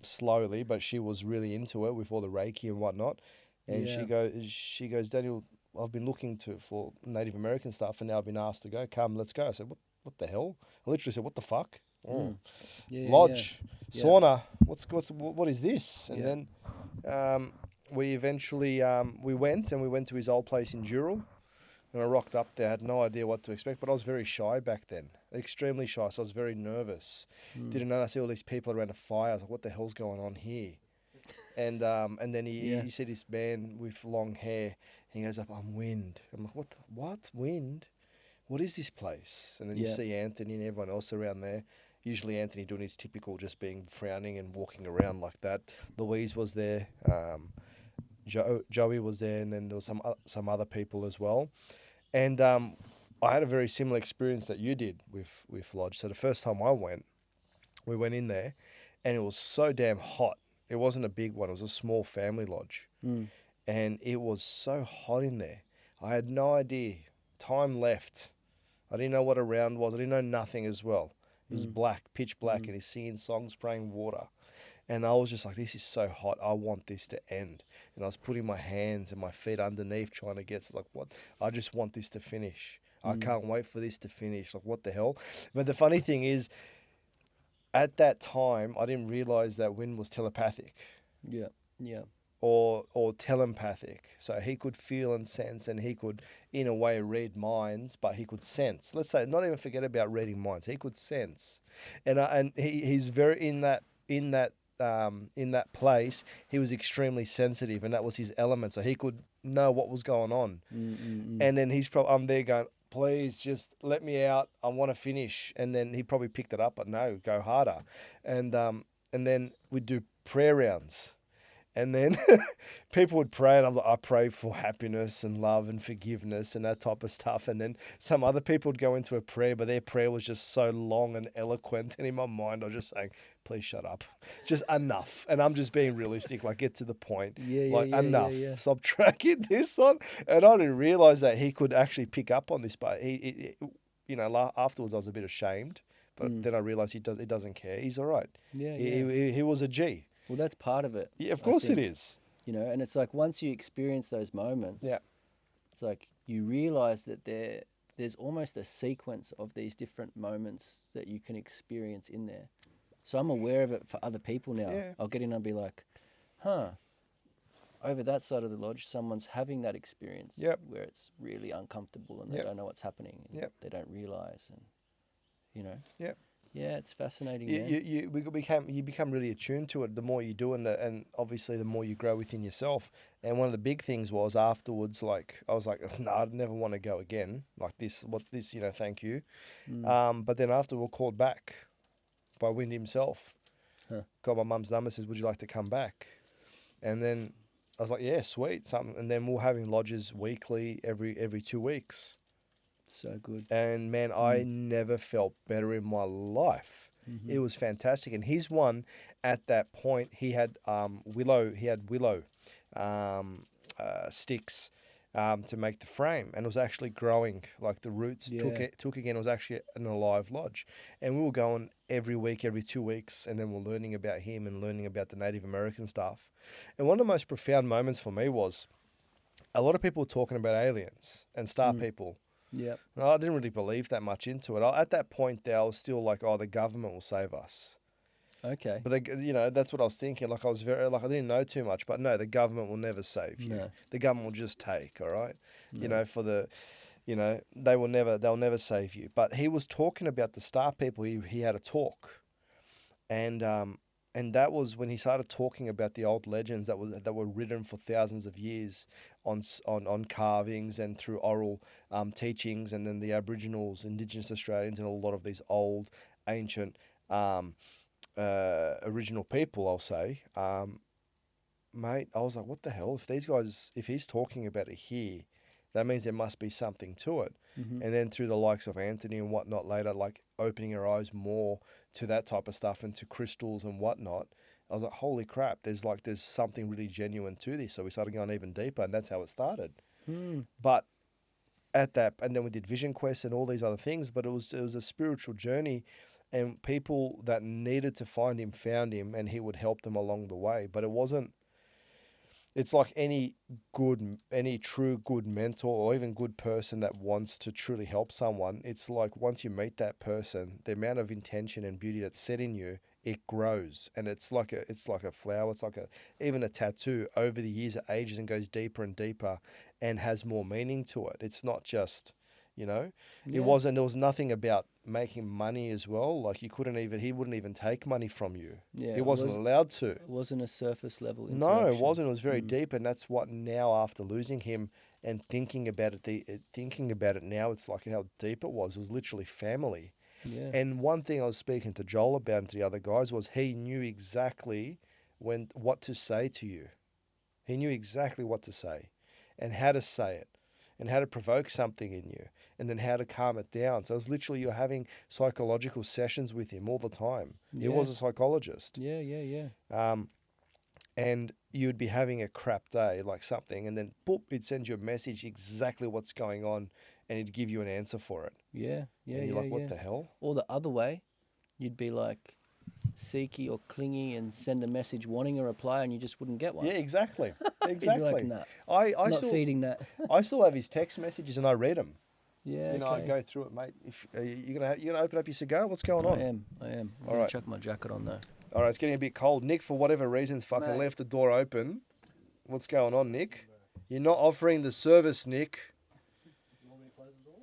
slowly, but she was really into it with all the Reiki and whatnot. And Yeah. she goes, Daniel, I've been looking for Native American stuff, and now I've been asked to go. Come, let's go. I said, what the hell? I literally said, what the fuck? Oh. Yeah, Lodge, yeah. sauna. What is this? And Yeah. then we eventually we went to his old place in Dural. And I rocked up there. I had no idea what to expect, but I was very shy back then, extremely shy. So I was very nervous. Didn't know. I see all these people around a fire. I was like, "What the hell's going on here?" And then he said, this man with long hair. He goes up, "I'm Wind." I'm like, "What? Wind? What is this place?" And then you see Anthony and everyone else around there. Usually Anthony doing his typical, just being frowning and walking around like that. Louise was there. Joey was there, and then there was some other people as well. And I had a very similar experience that you did with Lodge. So the first time we went in there, and it was so damn hot. It wasn't a big one. It was a small family lodge. And it was so hot in there. I had no idea. Time left. I didn't know what a round was. I didn't know nothing as well. It was black, pitch black, and he's singing songs, spraying water. And I was just like, this is so hot. I want this to end. And I was putting my hands and my feet underneath trying to get, so like, what? I just want this to finish. I can't wait for this to finish. Like, what the hell? But the funny thing is, at that time, I didn't realize that Win was telepathic. Yeah. Or telepathic. So he could feel and sense, and he could, in a way, read minds, but he could sense. Let's say, not even forget about reading minds. He could sense. And he's very, in that place, he was extremely sensitive, and that was his element. So he could know what was going on. And then I'm there going, please just let me out. I want to finish. And then he probably picked it up, but no, go harder. And then we'd do prayer rounds. And then people would pray, and I'm like, I pray for happiness and love and forgiveness and that type of stuff. And then some other people would go into a prayer, but their prayer was just so long and eloquent. And in my mind, I was just saying, please shut up. Just enough. And I'm just being realistic, like, get to the point. Enough. Yeah. Stop tracking this on. And I didn't realize that he could actually pick up on this. But afterwards, I was a bit ashamed. But then I realized he doesn't care. He's all right. Yeah. He was a G. Well, that's part of it. Yeah, of I course it think, is. You know, and it's like once you experience those moments, Yeah. it's like you realize that there's almost a sequence of these different moments that you can experience in there. So I'm aware of it for other people now. Yeah. I'll get in and be like, huh, over that side of the lodge, someone's having that experience Yep. where it's really uncomfortable and they Yep. don't know what's happening and Yep. they don't realize. And, you know, Yep. yeah, it's fascinating, You, man. you become really attuned to it the more you do, and obviously the more you grow within yourself. And one of the big things was afterwards, like I was like, no, I'd never want to go again. Like this, thank you. But then after we were called back by Wind himself. Huh. Got my mum's number, says, would you like to come back? And then I was like, yeah, sweet, something. And then we're having lodges weekly, every 2 weeks. So good. And man, I never felt better in my life. Mm-hmm. It was fantastic. And he's one at that point. He had willow sticks to make the frame, and it was actually growing. Like the roots took again. It was actually an alive lodge, and we were going every week, every 2 weeks, and then we're learning about him and learning about the Native American stuff. And one of the most profound moments for me was a lot of people were talking about aliens and star people. Yeah. And I didn't really believe that much into it. At that point, I was still like, "Oh, the government will save us." Okay. But that's what I was thinking. Like I didn't know too much, but no, the government will never save you. No. The government will just take. All right, No. they'll never save you. But he was talking about the star people. He had a talk, and that was when he started talking about the old legends that were written for thousands of years on carvings and through oral teachings, and then the Aboriginals, Indigenous Australians, and a lot of these old, ancient, original people, I'll say. Mate, I was like, what the hell? If he's talking about it here, that means there must be something to it. Mm-hmm. And then through the likes of Anthony and whatnot later, like opening our eyes more to that type of stuff and to crystals and whatnot, I was like, holy crap, there's something really genuine to this. So we started going even deeper, and that's how it started. But and then we did Vision Quest and all these other things, but it was a spiritual journey, and people that needed to find him found him, and he would help them along the way. But it's like any true good mentor or even good person that wants to truly help someone. It's like once you meet that person, the amount of intention and beauty that's set in you, it grows, and it's like a flower. It's like even a tattoo. Over the years, it ages and goes deeper and deeper, and has more meaning to it. It's not just, there was nothing about making money as well. Like he wouldn't even take money from you. Yeah, he wasn't allowed to. It wasn't a surface level No, it interaction. wasn't. It was very deep, and that's what now, after losing him and thinking about it now, it's like how deep it was. It was literally family. Yeah. And one thing I was speaking to Joel about and to the other guys was he knew exactly what to say to you. He knew exactly what to say and how to say it and how to provoke something in you and then how to calm it down. So it was literally you're having psychological sessions with him all the time. He Yeah. was a psychologist. Yeah. And you'd be having a crap day, like something, and then boop, it'd send you a message exactly what's going on, and it'd give you an answer for it. Yeah. And you're like, what the hell? Or the other way, you'd be like seeky or clingy and send a message wanting a reply, and you just wouldn't get one. Yeah, exactly. You'd be like, nah, I not still feeding that. I still have his text messages and I read them. Yeah. I okay. go through it, mate. If you're gonna open up your cigar, what's going on? I am. I'm All gonna right. chuck my jacket on though. All right, it's getting a bit cold. Nick, for whatever reasons, fucking Mate. left the door open. What's going on, Nick? You're not offering the service, Nick.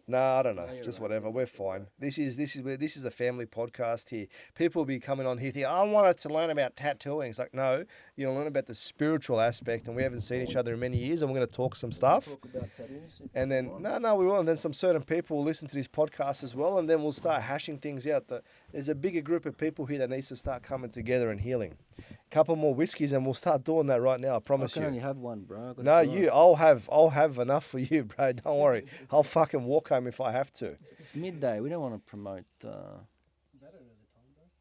No, I don't know. No, you're Just right. whatever. We're fine. This is a family podcast here. People will be coming on here thinking, I wanted to learn about tattooing. It's like, no, you're gonna learn about the spiritual aspect, and we haven't seen each other in many years, and we're gonna talk some stuff. Talk about tattoos. And then we will. And then some certain people will listen to this podcast as well, and then we'll start hashing things out. There's a bigger group of people here that needs to start coming together and healing. A couple more whiskeys, and we'll start doing that right now. I I promise can you. only have one, bro. I've got No, to drive. I'll have enough for you, bro. Don't worry. I'll fucking walk home if I have to. It's midday. We don't want to promote.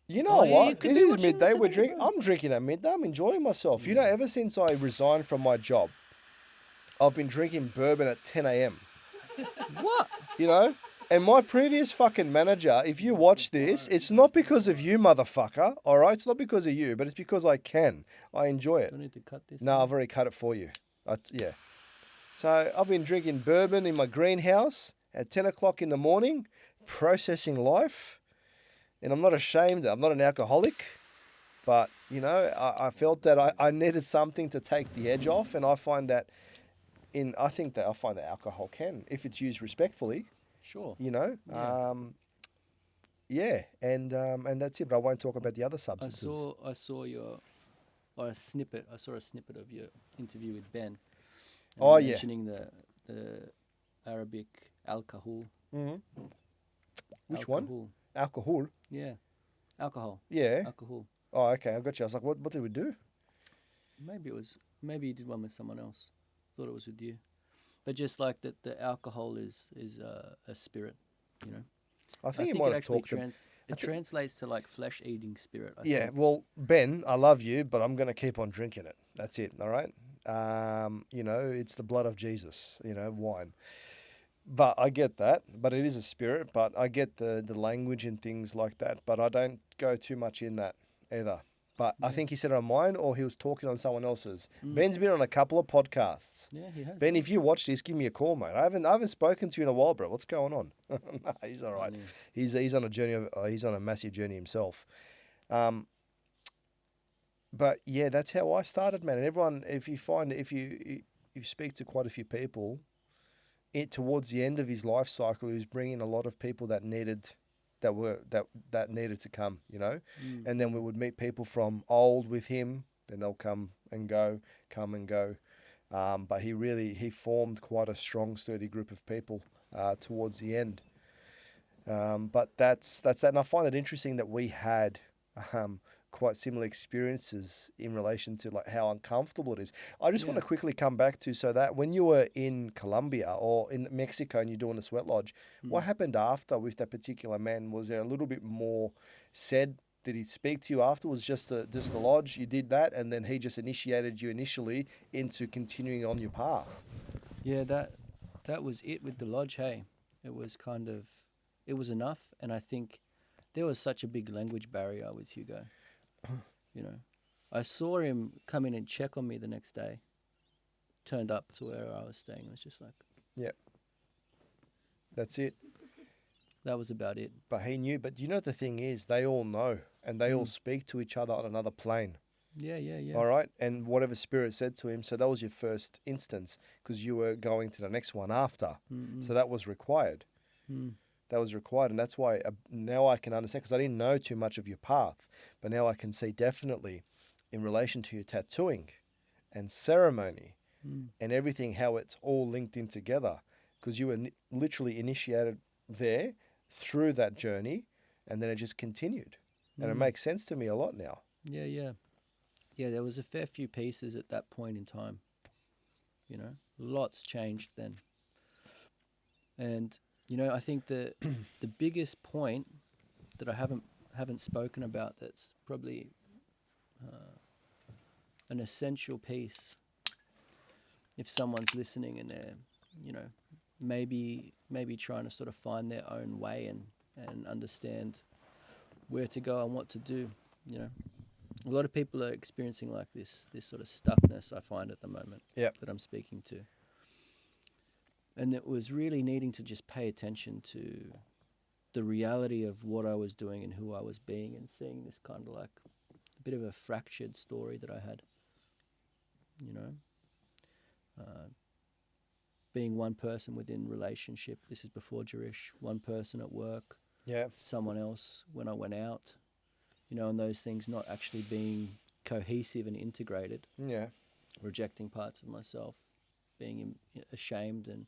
You know Oh, yeah, you what? could It be is watching midday. this We're at drinking. midday. I'm drinking at midday. I'm enjoying myself. You know, ever since I resigned from my job, I've been drinking bourbon at 10 a.m. What? You know, And my previous fucking manager, if you watch this, it's not because of you, motherfucker. All right, it's not because of you, but it's because I can. I enjoy it. Do I need to cut this? No, out? I've already cut it for you. Yeah. So I've been drinking bourbon in my greenhouse at 10 o'clock in the morning, processing life. And I'm not ashamed. I'm not an alcoholic. But, you know, I felt that I needed something to take the edge off. And I find that I find that alcohol can, if it's used respectfully, Sure. you know. Yeah. And that's it. But I won't talk about the other I substances. saw a snippet of your interview with Ben. And Oh, you yeah. mentioning the Arabic alcohol. Mm-hmm. Which one? Alcohol. Alcohol. Yeah. Alcohol. Yeah. Alcohol. Oh, okay. I got you. I was like, what did we do? Maybe you did one with someone else. Thought it was with you. But just like that, the alcohol is a spirit, you know. I think you it might have actually talked about. translates to like flesh eating spirit. I Yeah, think. well, Ben, I love you, but I'm going to keep on drinking it. That's it, all right? You know, it's the blood of Jesus, you know, wine. But I get that, but it is a spirit, but I get the language and things like that, but I don't go too much in that either. But I Yeah. think he said it on mine or he was talking on someone else's. Mm. Ben's been on a couple of podcasts. Yeah, he has. Ben, if you watch this, give me a call, mate. I haven't spoken to you in a while, bro. What's going on? Nah, he's all right. Yeah. He's on a journey. He's on a massive journey himself. But yeah, that's how I started, man. And everyone, if you speak to quite a few people, towards the end of his life cycle, he was bringing a lot of people that needed to come, you know. Mm. And then we would meet people from old with him, then they'll come and go. But he formed quite a strong, sturdy group of people towards the end. But that's that. And I find it interesting that we had quite similar experiences in relation to like how uncomfortable it is. I just want Yeah. to quickly come back to so that when you were in Colombia or in Mexico and you're doing a sweat lodge, what happened after with that particular man? Was there a little bit more said? Did he speak to you after? Was just the lodge? You did that, and then he just initiated you initially into continuing on your path. Yeah, that was it with the lodge. Hey, it was enough, and I think there was such a big language barrier with Hugo. You know, I saw him come in and check on me the next day. Turned up to where I was staying. It was just like, That's it. that was about it. But he knew. But you know the thing is, they all know, and they all speak to each other on another plane. Yeah. All right, and whatever spirit said to him. So that was your first instance, because you were going to the next one after. So that was required. That was required, and that's why now I can understand, because I didn't know too much of your path, but now I can see definitely in relation to your tattooing and ceremony and everything, how it's all linked in together, because you were literally initiated there through that journey, and then it just continued, and it makes sense to me a lot now. Yeah. There was a fair few pieces at that point in time. You know, lots changed then, and you know, I think the biggest point that I haven't spoken about, that's probably an essential piece, if someone's listening and they're, you know, maybe trying to sort of find their own way and understand where to go and what to do. You know, a lot of people are experiencing like this sort of stuckness, I find, at the moment. Yep. That I'm speaking to. And it was really needing to just pay attention to the reality of what I was doing and who I was being, and seeing this kind of like a bit of a fractured story that I had, you know. Being one person within relationship, this is before Jerish, one person at work, Yeah. someone else when I went out, you know, and those things not actually being cohesive and integrated, Yeah. rejecting parts of myself, being ashamed and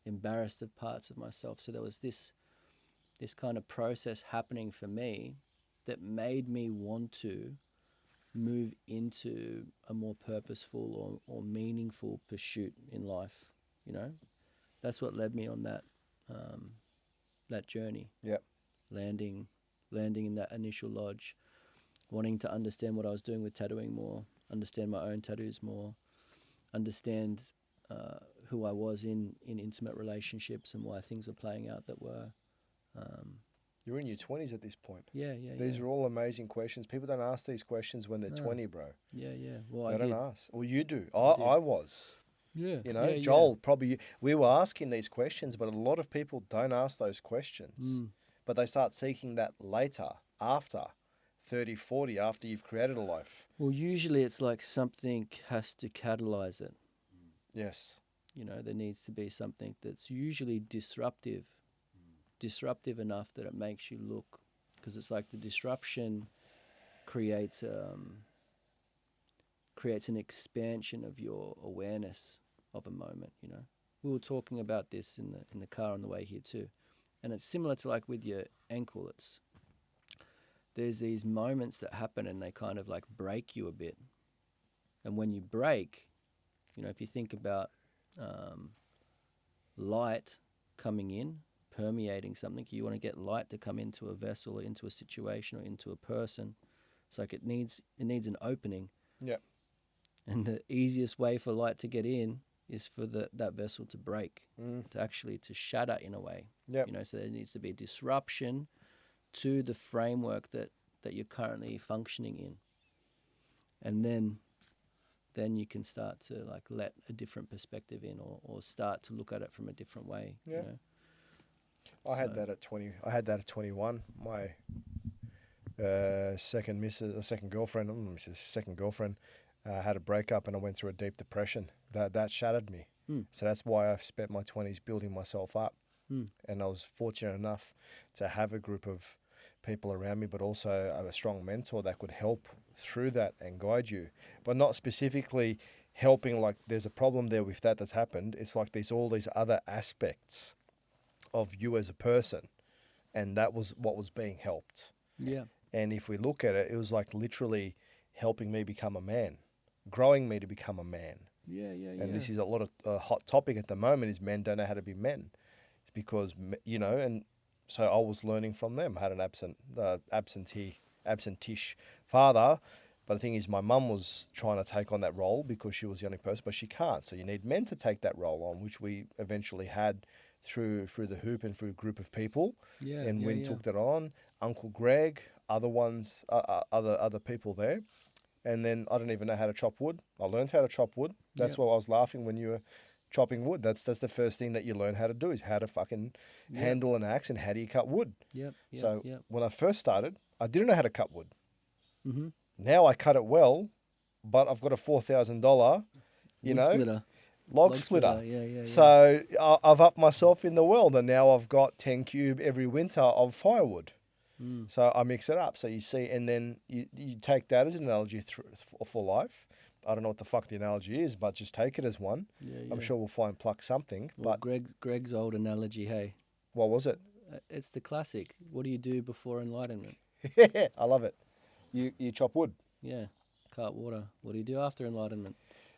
embarrassed of parts of myself. So there was this kind of process happening for me that made me want to move into a more purposeful or meaningful pursuit in life. You know, that's what led me on that journey. Yep. Landing in that initial lodge, wanting to understand what I was doing with tattooing more, understand my own tattoos more, understand who I was in intimate relationships and why things were playing out that were You're in your 20s at this point. Yeah, yeah, These yeah. are all amazing questions. People don't ask these questions when they're No. 20, bro. Yeah, yeah. Well, They I don't did. ask. Well, you do. did. I was. Yeah, You know, yeah, Joel, probably we were asking these questions, but a lot of people don't ask those questions. But they start seeking that later, after 30, 40, after you've created a life. Well, usually it's like something has to catalyze it. Yes. You know, there needs to be something that's usually disruptive enough that it makes you look, because it's like the disruption creates an expansion of your awareness of a moment. You know, we were talking about this in the car on the way here too, and it's similar to like with your ankle. There's these moments that happen and they kind of like break you a bit, and when you break, you know, if you think about light coming in, permeating something, you want to get light to come into a vessel or into a situation or into a person. It's like it needs an opening. Yep. And the easiest way for light to get in is for that vessel to break, to shatter in a way. Yep. You know, so there needs to be disruption to the framework that you're currently functioning in. And then you can start to like let a different perspective in, or start to look at it from a different way. Yeah. You know? I had that at 20. I had that at 21. My second girlfriend had a breakup, and I went through a deep depression. That shattered me. So that's why I spent my 20s building myself up. And I was fortunate enough to have a group of people around me, but also a strong mentor that could help through that and guide you, but not specifically helping like there's a problem there with that's happened. It's like there's all these other aspects of you as a person, and that was what was being helped. Yeah. And if we look at it, it was like literally helping me become a man, growing me to become a man. Yeah, yeah, yeah. And this is a lot of hot topic at the moment is men don't know how to be men. It's because, you know, and so I was learning from them. I had an absentish father. But the thing is, my mum was trying to take on that role because she was the only person, but she can't. So you need men to take that role on, which we eventually had through the hoop and through a group of people. Yeah, And yeah, Wynn yeah. took that on. Uncle Greg, other ones, other people there. And then I don't even know how to chop wood. I learned how to chop wood. That's why I was laughing when you were chopping wood. That's the first thing that you learn how to do is how to fucking handle an axe and how do you cut wood. Yep. So when I first started, I didn't know how to cut wood. Mm-hmm. Now I cut it well, but I've got a $4,000, log splitter. Yeah. So I've upped myself in the world, and now I've got 10 cube every winter of firewood. So I mix it up. So you see, and then you take that as an analogy for life. I don't know what the fuck the analogy is, but just take it as one. Yeah. I'm sure we'll pluck something. Well, But Greg's old analogy, hey, what was it? it's the classic. What do you do before enlightenment? I love it. You chop wood. Yeah, cut water. What do you do after enlightenment?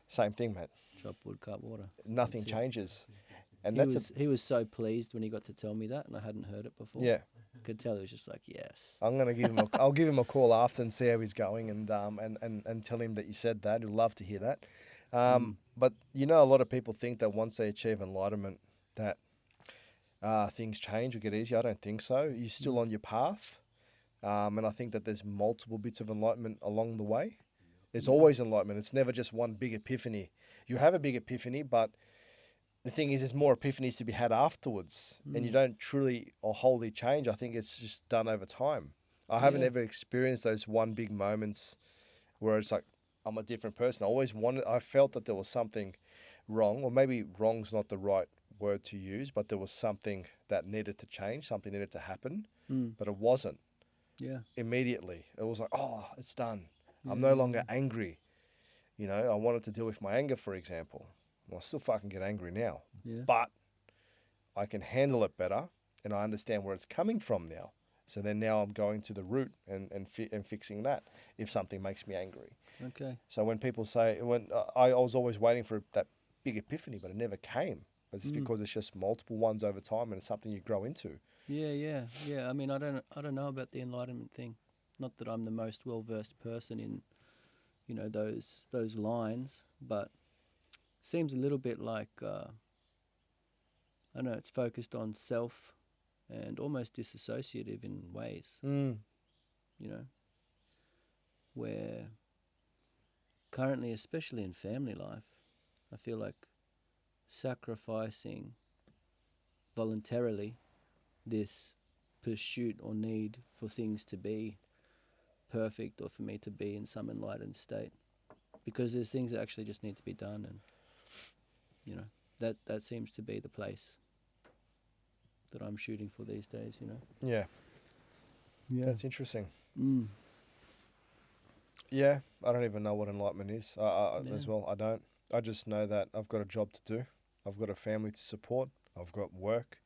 Same thing, mate. Chop wood, cut water. Nothing That's it. changes. And He was so pleased when he got to tell me that, and I hadn't heard it before. Yeah. Could tell he was just like, yes. I'm gonna give him. I'll give him a call after and see how he's going, and tell him that you said that. He'll love to hear that. But you know, a lot of people think that once they achieve enlightenment, that things change or get easier. I don't think so. You're still on your path, and I think that there's multiple bits of enlightenment along the way. There's always enlightenment. It's never just one big epiphany. You have a big epiphany, but the thing is, there's more epiphanies to be had afterwards, and you don't truly or wholly change. I think it's just done over time. I haven't ever experienced those one big moments where it's like, I'm a different person. I felt that there was something wrong, or maybe wrong's not the right word to use, but there was something that needed to change, something needed to happen, but it wasn't. Yeah. Immediately. It was like, oh, it's done. I'm no longer angry. You know, I wanted to deal with my anger, for example. Well, I still fucking get angry now. Yeah. But I can handle it better, and I understand where it's coming from now. So then now I'm going to the root and fixing that if something makes me angry. Okay. So when people say, I was always waiting for that big epiphany, but it never came. But it's because it's just multiple ones over time, and it's something you grow into. Yeah. I mean, I don't know about the enlightenment thing. Not that I'm the most well-versed person in, you know, those lines, but seems a little bit like, I don't know, it's focused on self and almost disassociative in ways, Mm. you know, where currently, especially in family life, I feel like sacrificing voluntarily this pursuit or need for things to be perfect or for me to be in some enlightened state, because there's things that actually just need to be done, and you know that seems to be the place that I'm shooting for these days, you know. Yeah. That's interesting. Mm. Yeah, I don't even know what enlightenment is as Yeah. well. I don't. I just know that I've got a job to do. I've got a family to support. I've got work.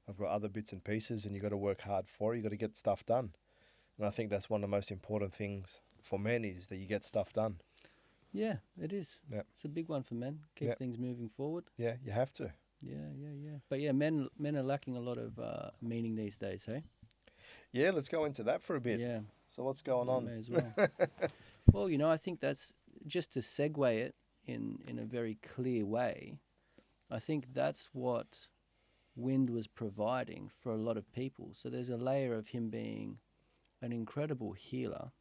I've got other bits and pieces, and you got to work hard for it. You got to get stuff done. And I think that's one of the most important things for men is that you get stuff done. Yeah, it is. Yeah. It's a big one for men. Keep Yeah. things moving forward. Yeah, you have to. Yeah. But yeah, men are lacking a lot of meaning these days, hey? Yeah, let's go into that for a bit. Yeah. So what's going Yeah, on? may as well. Well, you know, I think that's just to segue it in a very clear way. I think that's what Wind was providing for a lot of people. So there's a layer of him being an incredible healer,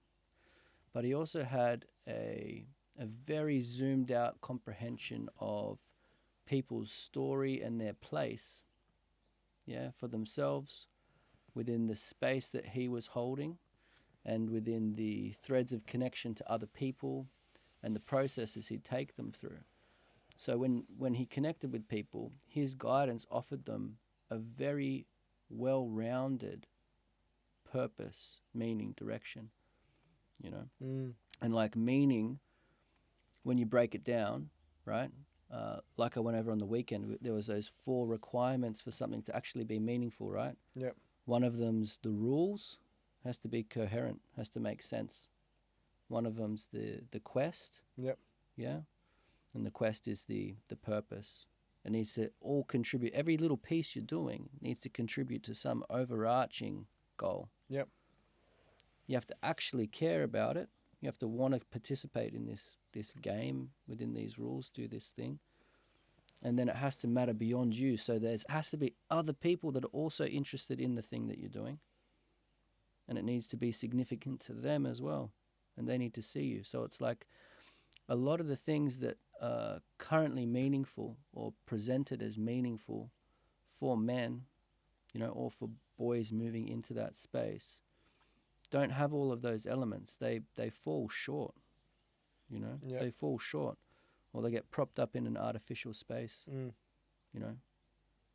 but he also had a very zoomed out comprehension of people's story and their place, yeah, for themselves within the space that he was holding and within the threads of connection to other people and the processes he'd take them through. So when he connected with people, his guidance offered them a very well-rounded purpose, meaning, direction, you know. Mm. And like meaning, when you break it down, right? Like I went over on the weekend, there was those 4 requirements for something to actually be meaningful, right? Yep. One of them's the rules, has to be coherent, has to make sense. One of them's the quest. Yep. Yeah. And the quest is the purpose. It needs to all contribute. Every little piece you're doing needs to contribute to some overarching goal. Yep. You have to actually care about it. You have to want to participate in this game within these rules, do this thing. And then it has to matter beyond you. So there has to be other people that are also interested in the thing that you're doing. And it needs to be significant to them as well. And they need to see you. So it's like a lot of the things that are currently meaningful or presented as meaningful for men, you know, or for boys moving into that space, don't have all of those elements. They fall short, you know. Yep. They fall short, or they get propped up in an artificial space, Mm. you know.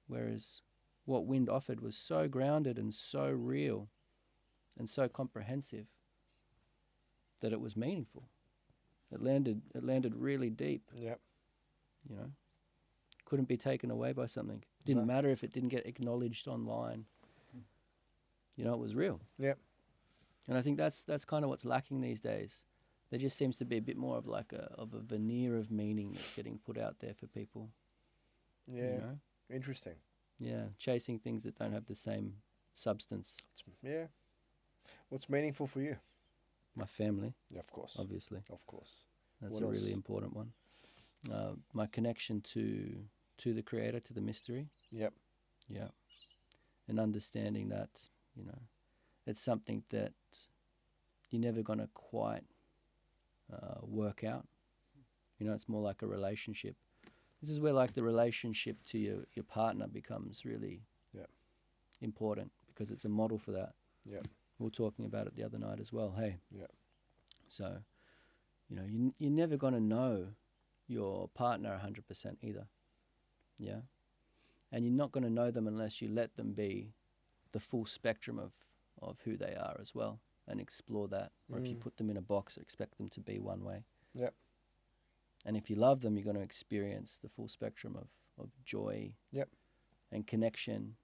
Whereas what Wind offered was so grounded and so real and so comprehensive that it was meaningful. It landed really deep, Yep. you know. Couldn't be taken away by something. Didn't No. matter if it didn't get acknowledged online. You know, it was real. Yep. And I think that's kind of what's lacking these days. There just seems to be a bit more of like a veneer of meaning that's getting put out there for people. Yeah. You know? Interesting. Yeah, chasing things that don't have the same substance. Yeah. What's meaningful for you? My family, Yeah, of course. obviously. Of course. That's What a else? really important one. My connection to the Creator, to the mystery. Yep. Yeah. And understanding that, you know, it's something that you're never going to quite work out. You know, it's more like a relationship. This is where like the relationship to your partner becomes really important, because it's a model for that. Yep. We were talking about it the other night as well, hey? Yeah. So, you know, you're never going to know your partner 100% either. Yeah. And you're not going to know them unless you let them be the full spectrum of who they are as well, and explore that. Or if you put them in a box, expect them to be one way. Yep. And if you love them, you're going to experience the full spectrum of joy. Yep. And connection,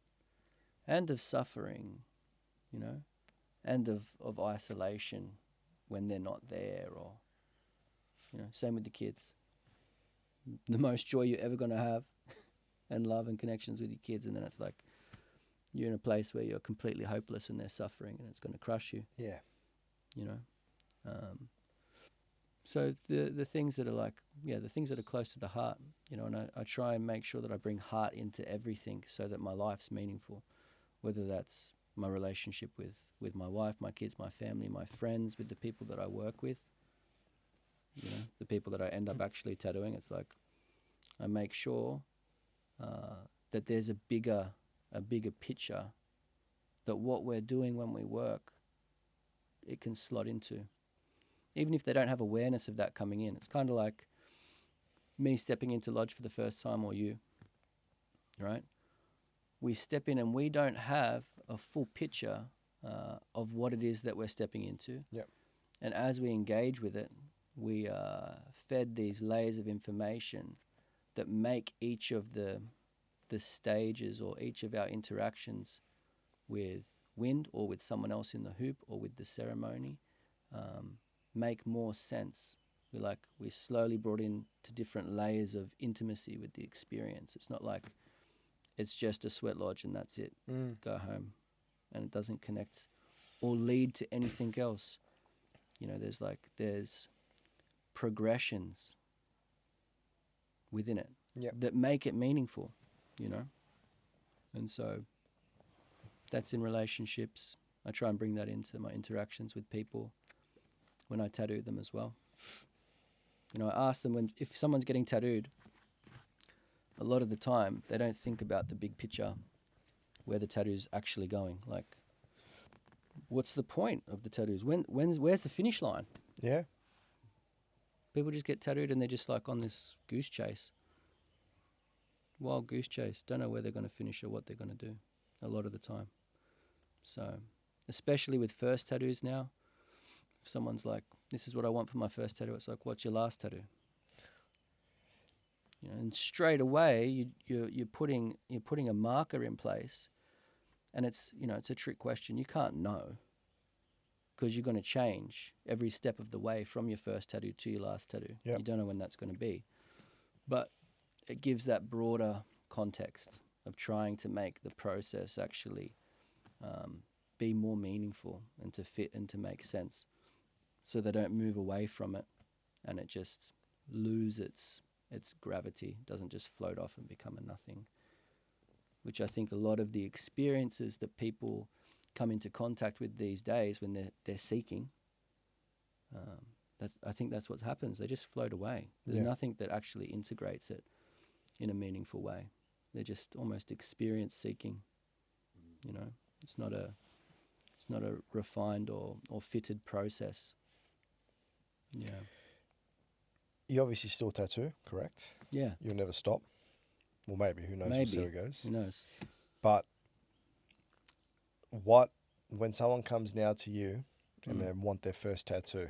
and of suffering, you know, and of isolation when they're not there, or, you know, same with the kids. The most joy you're ever going to have and love and connections with your kids, and then it's like you're in a place where you're completely hopeless and they're suffering and it's going to crush you, Yeah. you know. So the things that are like, the things that are close to the heart, you know, and I try and make sure that I bring heart into everything so that my life's meaningful. whether that's my relationship with my wife, my kids, my family, my friends, with the people that I work with, you know, the people that I end up actually tattooing. It's like I make sure that there's a bigger picture, that what we're doing when we work, it can slot into. Even if they don't have awareness of that coming in. It's kind of like me stepping into lodge for the first time, or you, right? We step in and we don't have a full picture of what it is that we're stepping into. Yep. And as we engage with it, we are fed these layers of information that make each of the stages or each of our interactions with wind or with someone else in the hoop or with the ceremony make more sense. We're slowly brought in to different layers of intimacy with the experience. It's not like it's just a sweat lodge and that's it. Go home. And it doesn't connect or lead to anything else. You know, there's progressions within it that make it meaningful, you know? And so that's in relationships. I try and bring that into my interactions with people when I tattoo them as well. You know, I ask them if someone's getting tattooed, a lot of the time they don't think about the big picture, where the tattoo's actually going. Like, what's the point of the tattoos? Where's the finish line? Yeah. People just get tattooed and they're just like on this goose chase. Wild goose chase. Don't know where they're going to finish or what they're going to do a lot of the time. So, especially with first tattoos now, if someone's like, this is what I want for my first tattoo, it's like, what's your last tattoo? You know, and straight away you're putting a marker in place, and it's, you know, it's a trick question. You can't know, because you're going to change every step of the way from your first tattoo to your last tattoo. Yep. You don't know when that's going to be, but it gives that broader context of trying to make the process actually be more meaningful and to fit and to make sense, so they don't move away from it and it just lose its gravity, doesn't just float off and become a nothing, which I think a lot of the experiences that people come into contact with these days when they're seeking, I think that's what happens. They just float away. There's nothing that actually integrates it in a meaningful way. They're just almost experience seeking. You know, it's not a refined or fitted process. Yeah. You obviously still tattoo, correct? Yeah. You'll never stop. Well, maybe. Who knows? Maybe. We'll see how it goes. Who knows? But when someone comes now to you and they want their first tattoo,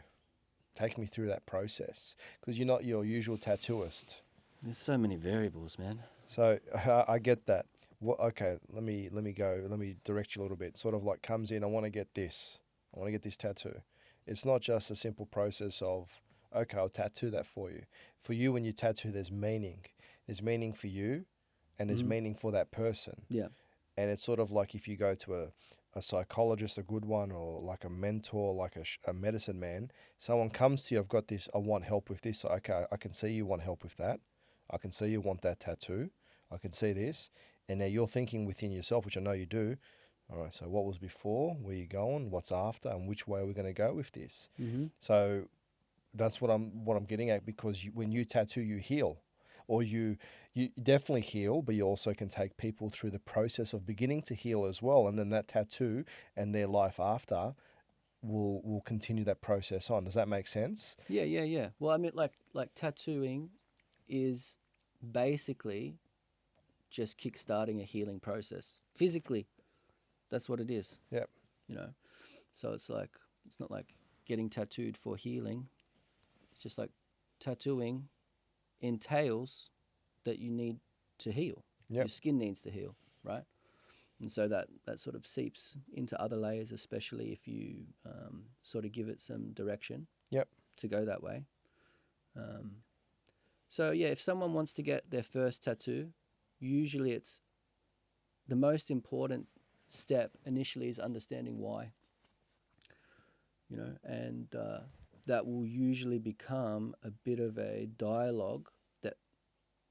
take me through that process, because you're not your usual tattooist. There's so many variables, man. So I get that. Well, okay, let me direct you a little bit. Sort of like comes in, I want to get this tattoo. It's not just a simple process of, okay, I'll tattoo that for you. For you, when you tattoo, there's meaning. There's meaning for you, and there's meaning for that person. Yeah. And it's sort of like if you go to a psychologist, a good one, or like a mentor, like a medicine man, someone comes to you, I've got this, I want help with this. So, okay, I can see you want help with that. I can see you want that tattoo. I can see this. And now you're thinking within yourself, which I know you do. All right, so what was before? Where you going? What's after? And which way are we going to go with this? Mm-hmm. So that's what I'm getting at, because when you tattoo, you heal. Or you definitely heal, but you also can take people through the process of beginning to heal as well. And then that tattoo and their life after will continue that process on. Does that make sense? Yeah. Well, I mean, like tattooing is basically just kickstarting a healing process physically. That's what it is. Yep. You know, so it's not like getting tattooed for healing. It's just like tattooing entails that you need to heal. Yep. Your skin needs to heal, right? And so that sort of seeps into other layers, especially if you sort of give it some direction. Yep. To go that way. So yeah, if someone wants to get their first tattoo, usually it's the most important step initially is understanding why. You know, and that will usually become a bit of a dialogue that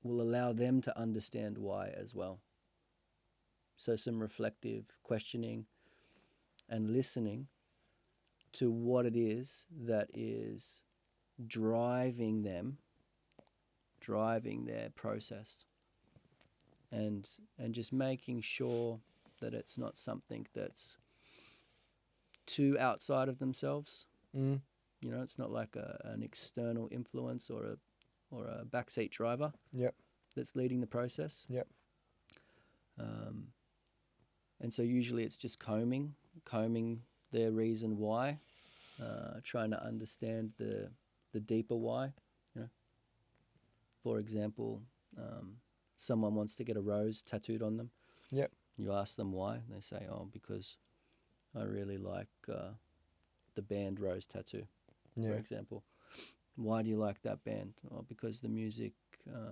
will allow them to understand why as well. So some reflective questioning and listening to what it is that is driving their process, and just making sure that it's not something that's too outside of themselves. Mm. You know, it's not like an external influence or a backseat driver. Yep. That's leading the process. Yep. And so usually it's just combing their reason why, trying to understand the deeper why. You know, for example, someone wants to get a rose tattooed on them. Yep. You ask them why, they say, "Oh, because I really like the band Rose Tattoo." Yeah. For example, why do you like that band? Oh, because the music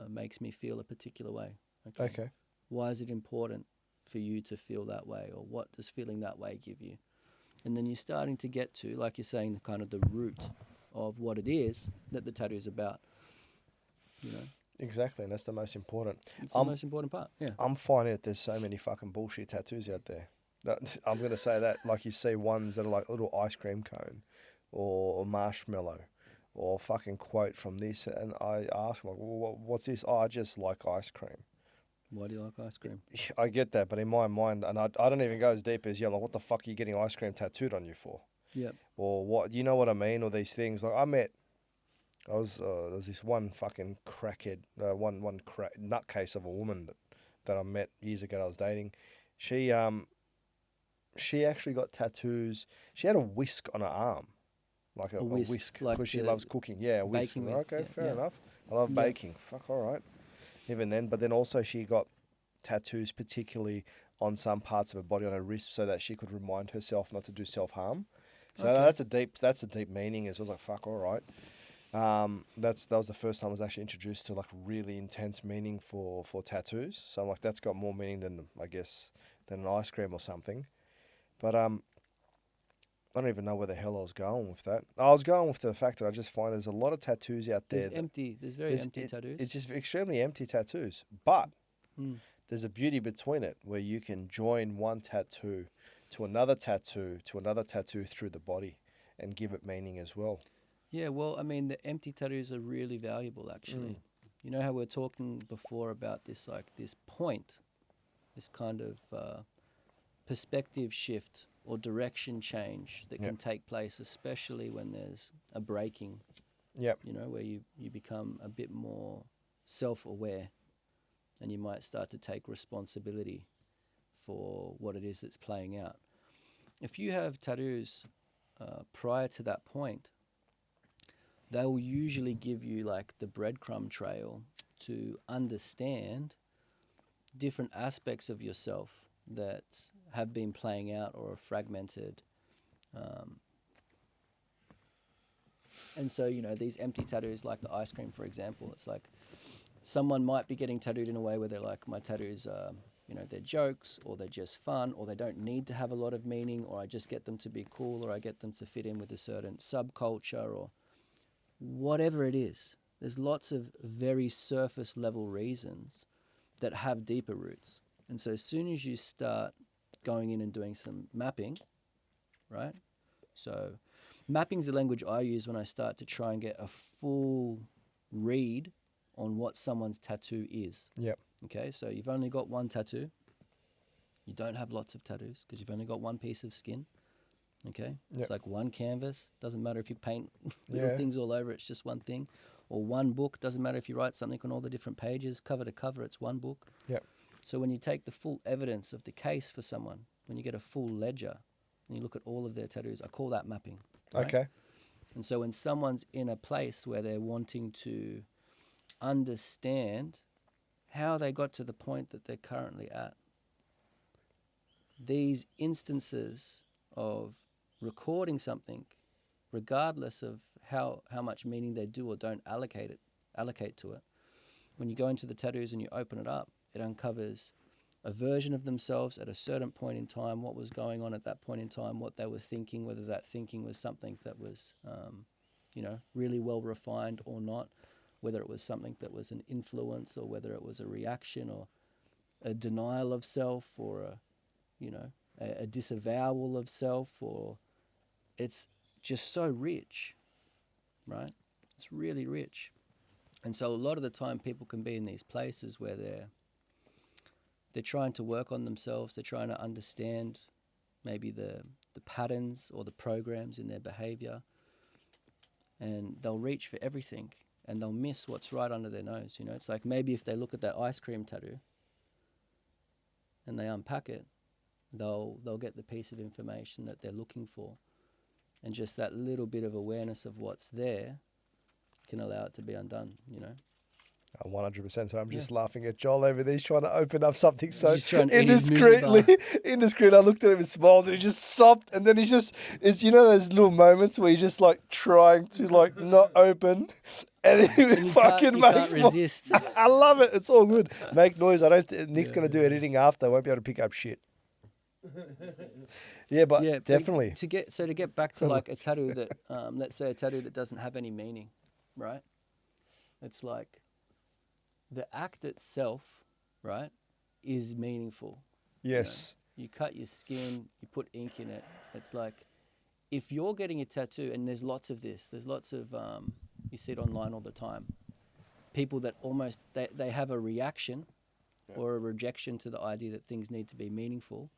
makes me feel a particular way. Okay. Why is it important for you to feel that way, or what does feeling that way give you? And then you're starting to get to, like you're saying, kind of the root of what it is that the tattoo is about. You know, Exactly, and that's the most important. it's the most important part. Yeah. I'm finding that there's so many fucking bullshit tattoos out there. I'm going to say that. Like, you see ones that are like a little ice cream cone or marshmallow or fucking quote from this. And I ask them, like, well, what's this? Oh, I just like ice cream. Why do you like ice cream? I get that, but in my mind, and I don't even go as deep as, like, what the fuck are you getting ice cream tattooed on you for? Yep. Or what, you know what I mean? Or these things. Like, there was this one fucking crackhead, nutcase of a woman that I met years ago that I was dating. She actually got tattoos. She had a whisk on her arm, like a whisk, like because she loves cooking. Yeah, a whisk. baking with, Okay, yeah, fair yeah. enough. I love Yeah. baking. Fuck, all right. Even then, but then also she got tattoos, particularly on some parts of her body, on her wrist, so that she could remind herself not to do self-harm. So Okay. that's a deep meaning. As I was like, fuck, all right. That was the first time I was actually introduced to like really intense meaning for tattoos. So I'm like, that's got more meaning than, I guess, than an ice cream or something. But I don't even know where the hell I was going with that. I was going with the fact that I just find there's a lot of tattoos out there. There's very empty tattoos. It's just extremely empty tattoos. But Mm. there's a beauty between it where you can join one tattoo to another tattoo to another tattoo through the body and give it meaning as well. Yeah, well, I mean, the empty tattoos are really valuable, actually. You know how we were talking before about this, like, this point, this kind of perspective shift or direction change that can take place, especially when there's a breaking, Yep. you know, where you become a bit more self-aware and you might start to take responsibility for what it is that's playing out. If you have tattoos prior to that point, they will usually give you like the breadcrumb trail to understand different aspects of yourself that have been playing out or are fragmented. And so, you know, these empty tattoos, like the ice cream, for example, it's like someone might be getting tattooed in a way where they're like, my tattoos are, you know, they're jokes, or they're just fun, or they don't need to have a lot of meaning, or I just get them to be cool, or I get them to fit in with a certain subculture, or whatever it is. There's lots of very surface level reasons that have deeper roots. And so as soon as you start going in and doing some mapping, right? So mapping's the language I use when I start to try and get a full read on what someone's tattoo is. Yep. Okay, so you've only got one tattoo. You don't have lots of tattoos because you've only got one piece of skin. Okay, it's like one canvas. Doesn't matter if you paint little things all over. It's just one thing. Or one book. Doesn't matter if you write something on all the different pages, cover to cover. It's one book. Yep. So when you take the full evidence of the case for someone, when you get a full ledger, and you look at all of their tattoos, I call that mapping. Right? Okay. And so when someone's in a place where they're wanting to understand how they got to the point that they're currently at, these instances of recording something, regardless of how much meaning they do or don't allocate to it, when you go into the tattoos and you open it up, it uncovers a version of themselves at a certain point in time, what was going on at that point in time, what they were thinking, whether that thinking was something that was, really well refined or not, whether it was something that was an influence or whether it was a reaction, or a denial of self, or a disavowal of self, or it's just so rich, right? It's really rich. And so a lot of the time people can be in these places where they're trying to work on themselves, they're trying to understand maybe the patterns or the programs in their behavior, and they'll reach for everything and they'll miss what's right under their nose. It's like maybe if they look at that ice cream tattoo and they unpack it, they'll get the piece of information that they're looking for. And just that little bit of awareness of what's there can allow it to be undone, 100%. So I'm just laughing at Joel over there. He's trying to open up something so He's trying to eat his muesli indiscreetly. Indiscreet. I looked at him and smiled, and he just stopped. And then it's those little moments where you're just like trying to like not open, and he and fucking you makes can't resist. I love it. It's all good. Make noise. Nick's gonna do editing after. I won't be able to pick up shit. Yeah, but definitely. To get back to like a tattoo that, let's say a tattoo that doesn't have any meaning, right? It's like the act itself, right, is meaningful. Yes. You cut your skin, you put ink in it. It's like if you're getting a tattoo, and there's lots of this, there's lots of, you see it online all the time, people that almost, they have a reaction or a rejection to the idea that things need to be meaningful,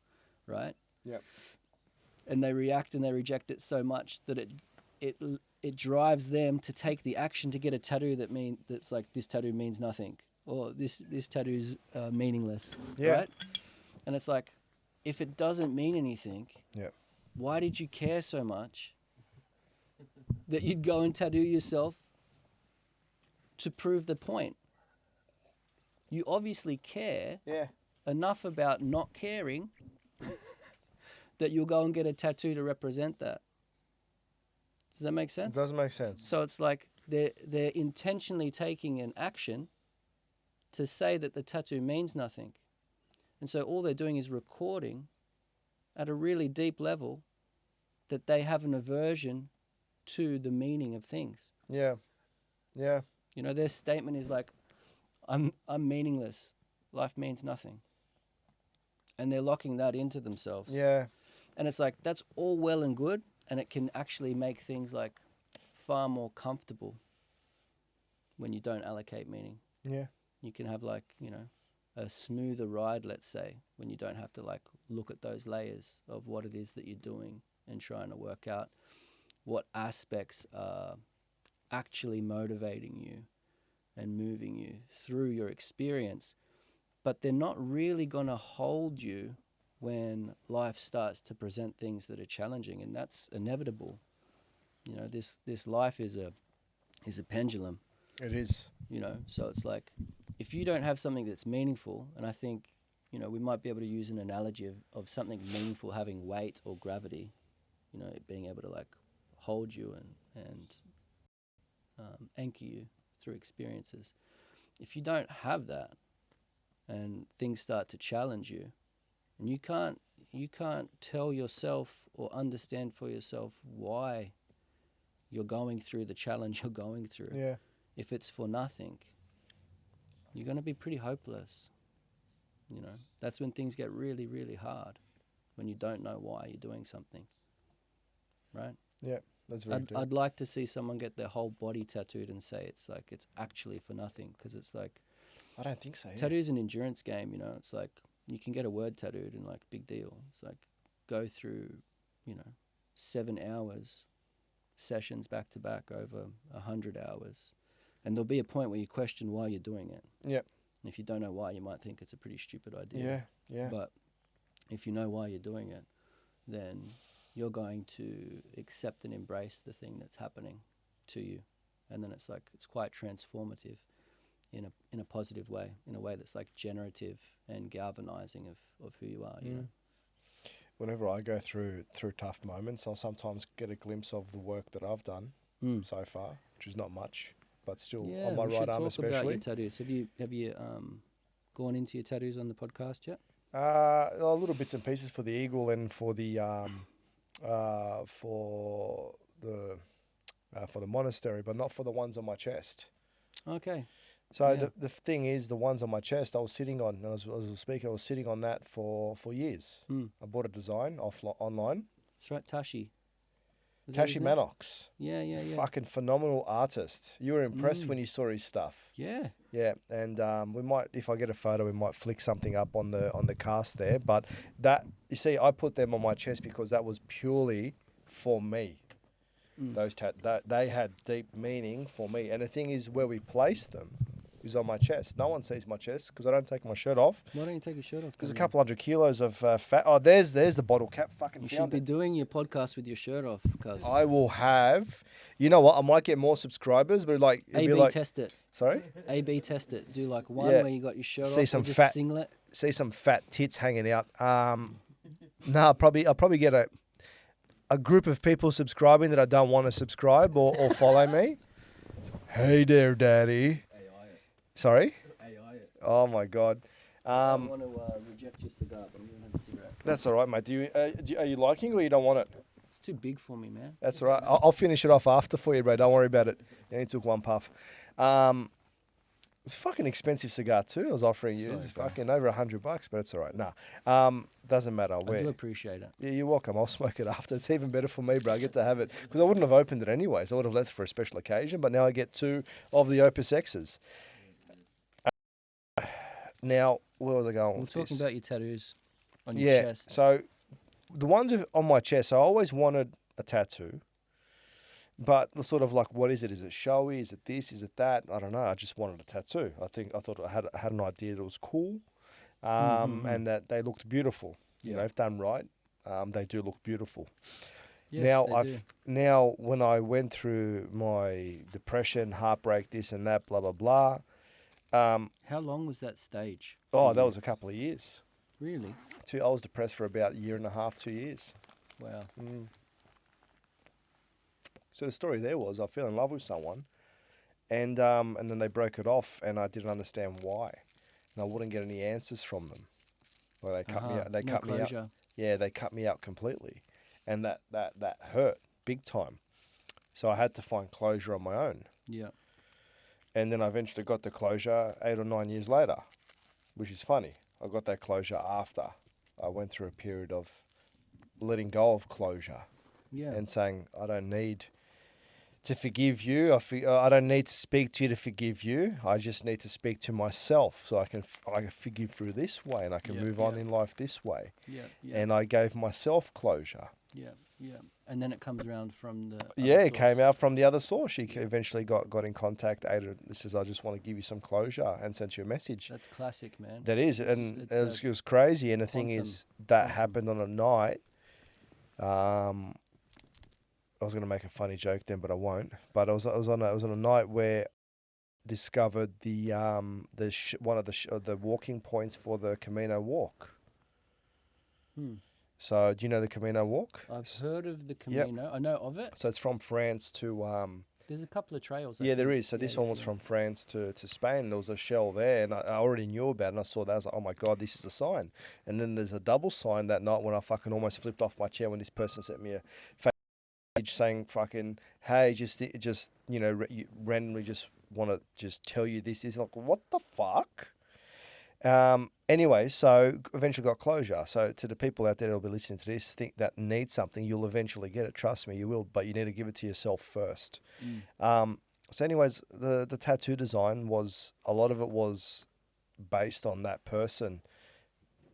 right? Yep. And they react and they reject it so much that it drives them to take the action to get a tattoo that's like, this tattoo means nothing, or this tattoo's meaningless, right? And it's like, if it doesn't mean anything, why did you care so much that you'd go and tattoo yourself to prove the point? You obviously care enough about not caring that you'll go and get a tattoo to represent that. Does that make sense? It does make sense. So it's like they're intentionally taking an action to say that the tattoo means nothing. And so all they're doing is recording at a really deep level that they have an aversion to the meaning of things. Yeah. Yeah. Their statement is like, I'm meaningless. Life means nothing. And they're locking that into themselves. Yeah. And it's like, that's all well and good, and it can actually make things like far more comfortable when you don't allocate meaning. Yeah. You can have like, a smoother ride, let's say, when you don't have to like look at those layers of what it is that you're doing and trying to work out what aspects are actually motivating you and moving you through your experience. But they're not really going to hold you when life starts to present things that are challenging, and that's inevitable. This life is a pendulum. It is. So it's like, if you don't have something that's meaningful, and I think, we might be able to use an analogy of something meaningful having weight or gravity, it being able to like hold you and anchor you through experiences. If you don't have that, and things start to challenge you, and you can't tell yourself or understand for yourself why you're going through the challenge you're going through. Yeah. If it's for nothing, you're going to be pretty hopeless. That's when things get really, really hard, when you don't know why you're doing something, right? Yeah, that's very true. I'd like to see someone get their whole body tattooed and say it's like, it's actually for nothing, because it's like, I don't think so. Yeah. tattoo's an endurance game, It's like, you can get a word tattooed and like, big deal. It's like, go through, 7 hours, sessions back to back over 100 hours. And there'll be a point where you question why you're doing it. Yeah. And if you don't know why, you might think it's a pretty stupid idea. Yeah, yeah. But if you know why you're doing it, then you're going to accept and embrace the thing that's happening to you. And then it's like, it's quite transformative in a positive way, in a way that's like generative and galvanizing of who you are, Whenever I go through tough moments, I'll sometimes get a glimpse of the work that I've done so far, which is not much, but still on my right arm especially. About your tattoos. Have you gone into your tattoos on the podcast yet? Little bits and pieces for the eagle and for the monastery, but not for the ones on my chest. Okay. So Yeah. the thing is, the ones on my chest, I was sitting on, and as I was speaking, I was sitting on that for years. Mm. I bought a design online. That's right, Tashi. Was that his Tashi name? Manox, Yeah, yeah, yeah. fucking phenomenal artist. You were impressed Mm. when you saw his stuff. Yeah. Yeah, and we might, if I get a photo, we might flick something up on the cast there. But that, you see, I put them on my chest because that was purely for me. Mm. That they had deep meaning for me. And the thing is, where we place them is on my chest. No one sees my chest because I don't take my shirt off. Why don't you take your shirt off? There's a then? couple 100 kilos of fat. Oh, there's the bottle cap. Fucking You found should be it. doing your podcast with your shirt off, cuz. I will have. You know what? I might get more subscribers, but like it'd be A/B like. test it. Sorry. A/B test it. Do like one Yeah. where you got your shirt See off, some or just fat- singlet. See some fat tits hanging out. No, I'll probably get a group of people subscribing that I don't want to subscribe or follow me. Hey there, daddy. AI it. Sorry. AI it. Oh my god. I don't want to reject your cigar, but I'm gonna have a cigarette. That's all right, mate. Are you liking it or you don't want it? It's too big for me, man. That's all right. I'll finish it off after for you, bro. Don't worry about it. You only took one puff. It's a fucking expensive cigar too. I was offering you. Sorry, It's bro. fucking over $100, but it's all right. Nah. Doesn't matter. I do appreciate it. Yeah, you're welcome. I'll smoke it after. It's even better for me, bro. I get to have it because I wouldn't have opened it anyways. I would have left it for a special occasion, but now I get 2 of the Opus X's. Now, where was I going We're with talking this? about your tattoos on your Yeah. chest. So the ones on my chest, I always wanted a tattoo, but the sort of like, what is it? Is it showy? Is it this? Is it that? I don't know. I just wanted a tattoo. I thought I had an idea that it was cool, and that they looked beautiful. You Yeah. know, if done right, they do look beautiful. Yes, now they do. now when I went through my depression, heartbreak, this and that, blah blah blah. How long was that stage? Oh, for that you? was a couple of years. Really? I was depressed for about a year and a half, 2 years. Wow. So the story there was I fell in love with someone, and then they broke it off, and I didn't understand why, and I wouldn't get any answers from them. Well, they cut me out. They no cut me out. closure. Yeah, they cut me out completely, and that hurt big time. So I had to find closure on my own, Yeah. and then I eventually got the closure 8 or 9 years later, which is funny. I got that closure after I went through a period of letting go of closure Yeah. and saying, I don't need to forgive you. I don't need to speak to you to forgive you. I just need to speak to myself so I can forgive through this way, and I can Yeah, move on yeah. in life this way. Yeah. Yeah. And I gave myself closure. Yeah. Yeah. And then it comes around from the. Yeah, it came out from the other source. She eventually got in contact. Ada says, I just want to give you some closure, and sent you a message. That's classic, man. That is, and it's it was crazy. And the thing quantum- is, that quantum. happened on a night. I was going to make a funny joke then, but I won't. But it was on a night where I discovered one of the walking points for the Camino walk. Hmm. So do you know the Camino walk? I've heard of the Camino. I know of it. So it's from France to There's a couple of trails. I yeah, there think. is. So this Yeah, one was from France to Spain. There was a shell there, and I already knew about it. And I saw that. I was like, oh my God, this is a sign. And then there's a double sign that night when I fucking almost flipped off my chair when this person sent me a message saying fucking, hey, just randomly just want to just tell you this. Is like, what the fuck? Anyway, so eventually got closure. So to the people out there that'll be listening to this, think that need something, you'll eventually get it. Trust me, you will. But you need to give it to yourself first. So anyways, the tattoo design a lot of it was based on that person.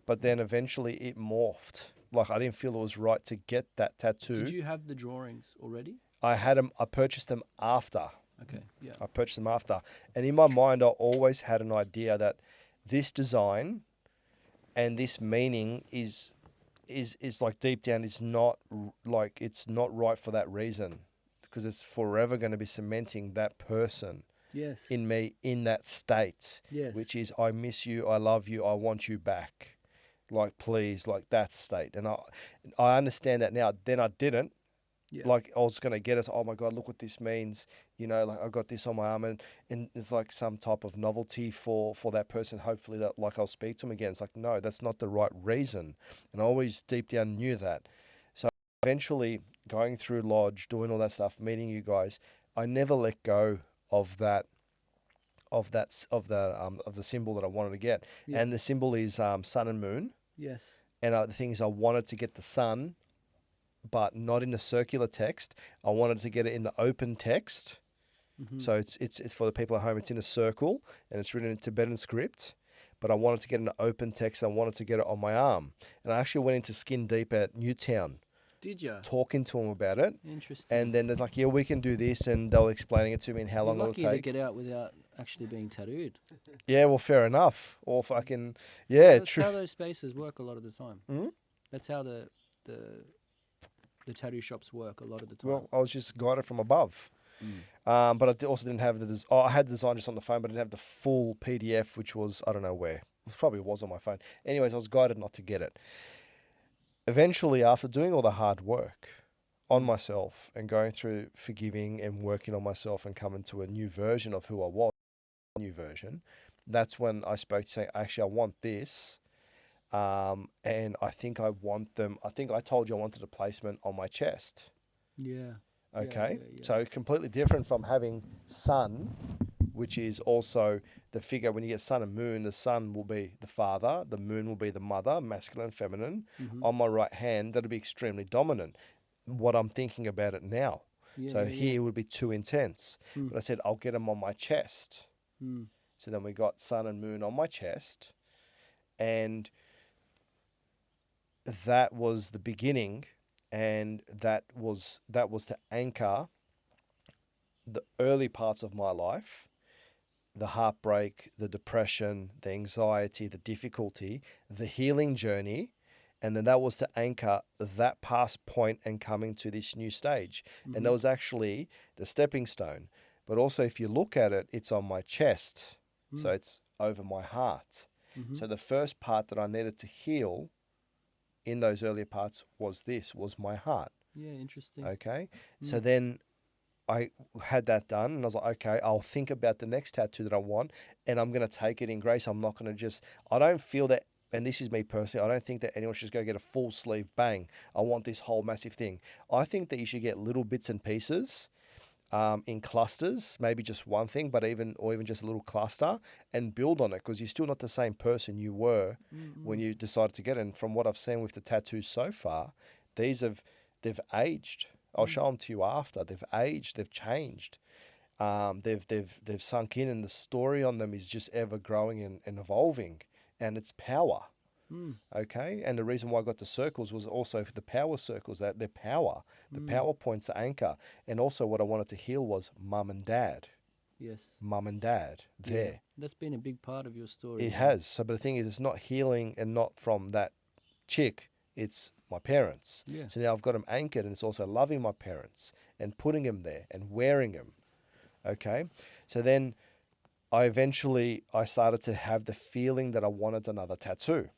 But then eventually it morphed. Like I didn't feel it was right to get that tattoo. Did you have the drawings already? I had them. I purchased them after. Okay. Yeah. I purchased them after. And in my mind, I always had an idea that this design and this meaning is like deep down it's not right for that reason, because it's forever going to be cementing that person Yes. in me in that state, Yes. which is I miss you, I love you, I want you back, like please, like that state. And I understand that now. Then I didn't. Yeah. Like I was gonna get us. Oh my God, look what this means. You know, like I got this on my arm, and it's like some type of novelty for that person. Hopefully, that like I'll speak to him again. It's like no, that's not the right reason. And I always deep down knew that. So eventually, going through Lodge, doing all that stuff, meeting you guys, I never let go of that of the symbol that I wanted to get, Yeah. and the symbol is sun and moon. Yes. And the thing is, I wanted to get the sun, but not in a circular text. I wanted to get it in the open text. Mm-hmm. So it's for the people at home. It's in a circle and it's written in Tibetan script. But I wanted to get an open text. I wanted to get it on my arm. And I actually went into skin deep at Newtown, Did you? talking to them about it. Interesting. And then they're like, yeah, we can do this. And they were explaining it to me and how You're long it'll lucky to take. get out without actually being tattooed. Yeah, well, fair enough. Or fucking, yeah, Well, that's true. how those spaces work a lot of the time. Mhm. That's how the tattoo shops work a lot of the time. Well, I was just guided from above. But I also didn't have I had the design just on the phone, but I didn't have the full PDF, which was, I don't know where. It probably was on my phone. Anyways, I was guided not to get it. Eventually, after doing all the hard work on myself and going through forgiving and working on myself and coming to a new version of who I was, that's when I spoke to saying, actually, I want this. And I think I want them. I think I told you I wanted a placement on my chest. Yeah. Okay. Yeah. So completely different from having sun, which is also the figure. When you get sun and moon, the sun will be the father, the moon will be the mother, masculine, feminine. Mm-hmm. On my right hand, that'll be extremely dominant. What I'm thinking about it now. So here would be too intense. But I said, I'll get them on my chest. So then we got sun and moon on my chest. And that was the beginning. And that was to anchor the early parts of my life, the heartbreak, the depression, the anxiety, the difficulty, the healing journey. And then that was to anchor that past point and coming to this new stage. And that was actually the stepping stone. But also, if you look at it, it's on my chest. So it's over my heart. So the first part that I needed to heal in those earlier parts was my heart. Yeah, interesting. Okay. So then I had that done and I was like, okay, I'll think about the next tattoo that I want and I'm going to take it in grace. I'm not going to I don't feel that, and this is me personally, I don't think that anyone should just go get a full sleeve bang. I want this whole massive thing. I think that you should get little bits and pieces in clusters, maybe just one thing, but even just a little cluster, and build on it, because you're still not the same person you were when you decided to get it. And from what I've seen with the tattoos so far, they've aged. I'll show them to you after. They've aged. They've changed. They've sunk in, and the story on them is just ever growing and evolving, and it's power. Okay, and the reason why I got the circles was also for the power circles, that they're power. The power points to anchor. And also what I wanted to heal was mum and dad. Yes. Mum and dad there. Yeah. That's been a big part of your story. It has. So, but the thing is, it's not healing and not from that chick. It's my parents. Yeah. So now I've got them anchored, and it's also loving my parents and putting them there and wearing them. Okay. So then I started to have the feeling that I wanted another tattoo.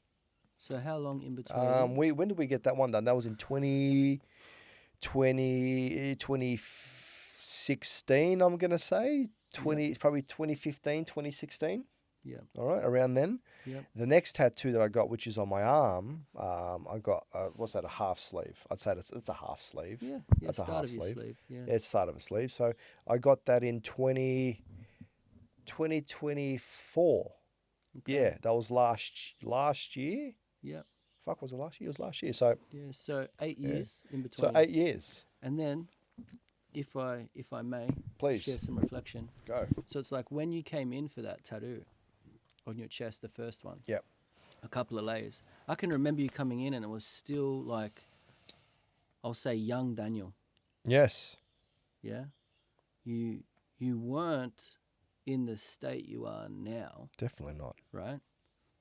So how long in between? When did we get that one done? That was in 2016, I'm going to say. Probably 2015, 2016. Yeah. All right, around then. Yeah. The next tattoo that I got, which is on my arm, I got, what's that, a half sleeve? I'd say it's a half sleeve. Yeah. That's a start half of your sleeve. sleeve. Yeah. Yeah, it's the start of a sleeve. So I got that in 2024. Okay. Yeah, that was last year. Yeah. Fuck, was it last year? It was last year. So Yeah. So 8 years in between. So 8 years. And then, if I may, Please. share some reflection. Go. So it's like when you came in for that tattoo on your chest, the first one. Yep. A couple of layers. I can remember you coming in and it was still like, I'll say young Daniel. Yes. Yeah. You weren't in the state you are now, Definitely not. right?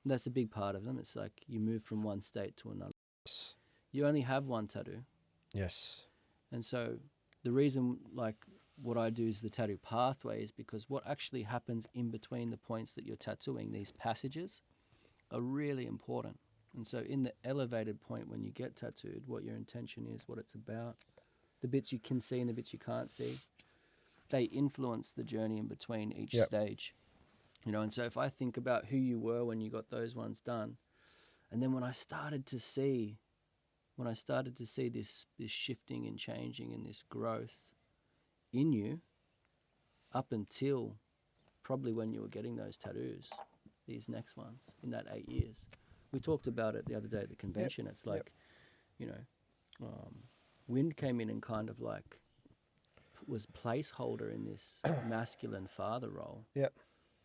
That's a big part of them. It's like you move from one state to another. Yes. You only have one tattoo. Yes. And so the reason, like, what I do is the tattoo pathway is because what actually happens in between the points that you're tattooing, these passages, are really important. And so in the elevated point when you get tattooed, what your intention is, what it's about, the bits you can see and the bits you can't see, they influence the journey in between each stage. You know, and so if I think about who you were when you got those ones done, and then when I started to see this shifting and changing and this growth in you, up until probably when you were getting those tattoos, these next ones, in that 8 years. We talked about it the other day at the convention. It's like, you know, Wind came in and kind of like was placeholder in this masculine father role. Yep.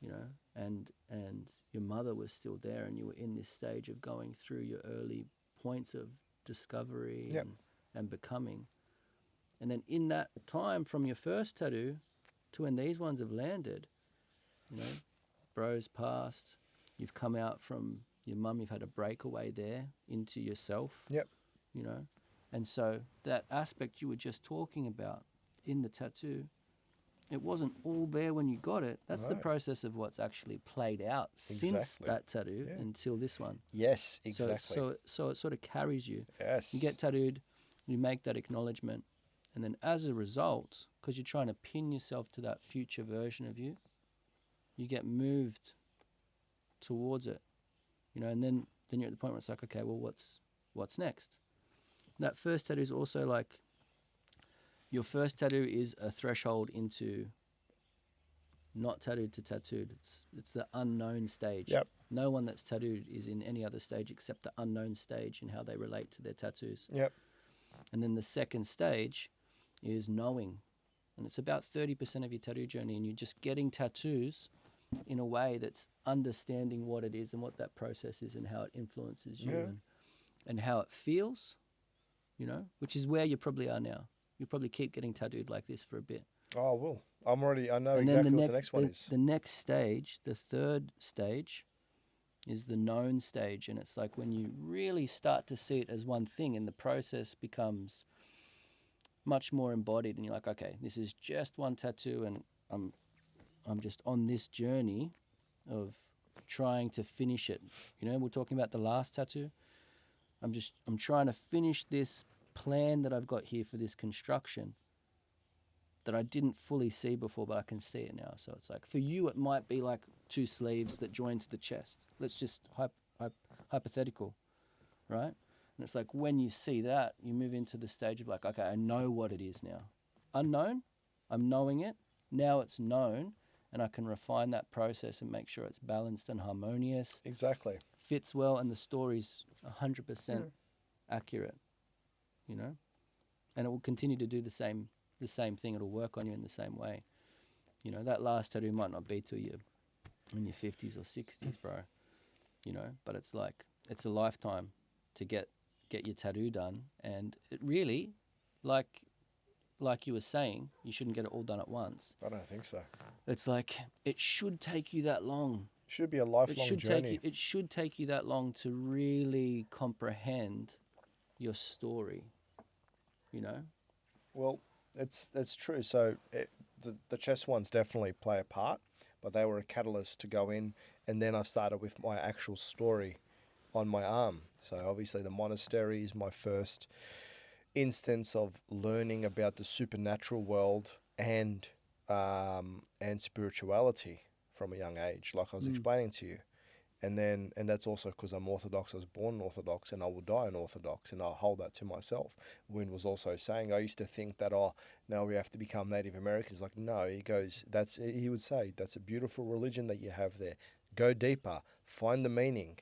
You know, and your mother was still there, and you were in this stage of going through your early points of discovery and becoming. And then in that time from your first tattoo to when these ones have landed, you know, bro's passed, you've come out from your mum, you've had a breakaway there into yourself. Yep. You know, and so that aspect you were just talking about in the tattoo, it wasn't all there when you got it. That's the process of what's actually played out since that tattoo until this one. Yes, exactly. So it sort of carries you. Yes. You get tattooed, you make that acknowledgement, and then as a result, because you're trying to pin yourself to that future version of you, you get moved towards it. You know, and then you're at the point where it's like, okay, well, what's next? That first tattoo is also like, your first tattoo is a threshold into not tattooed to tattooed. It's the unknown stage. Yep. No one that's tattooed is in any other stage except the unknown stage in how they relate to their tattoos. Yep. And then the second stage is knowing. And it's about 30% of your tattoo journey, and you're just getting tattoos in a way that's understanding what it is and what that process is and how it influences you and how it feels, you know, which is where you probably are now. You'll probably keep getting tattooed like this for a bit. Oh, I will. I know And exactly then what the next one is. The next stage, the third stage, is the known stage. And it's like when you really start to see it as one thing and the process becomes much more embodied. And you're like, okay, this is just one tattoo, and I'm just on this journey of trying to finish it. You know, we're talking about the last tattoo. I'm trying to finish this plan that I've got here for this construction that I didn't fully see before, but I can see it now. So it's like, for you, it might be like 2 sleeves that join to the chest. Let's just hypothetical, right? And it's like, when you see that, you move into the stage of like, okay, I know what it is now. Unknown, I'm knowing it. Now it's known, and I can refine that process and make sure it's balanced and harmonious. Exactly. Fits well, and the story's 100% accurate. You know, and it will continue to do the same thing. It'll work on you in the same way. You know, that last tattoo might not be till you're in your 50s or 60s, bro. You know, but it's like, it's a lifetime to get your tattoo done. And it really, like you were saying, you shouldn't get it all done at once. I don't think so. It's like, it should take you that long. Should be a lifelong journey. It should take you that long to really comprehend your story. You know? Well, that's true. So the chess ones definitely play a part, but they were a catalyst to go in, and then I started with my actual story on my arm. So obviously the monastery is my first instance of learning about the supernatural world and spirituality from a young age, like I was explaining to you. And that's also because I'm Orthodox. I was born Orthodox, and I will die an Orthodox, and I'll hold that to myself. Wynn was also saying, I used to think that, now we have to become Native Americans. Like, no, he would say, that's a beautiful religion that you have there. Go deeper, find the meaning.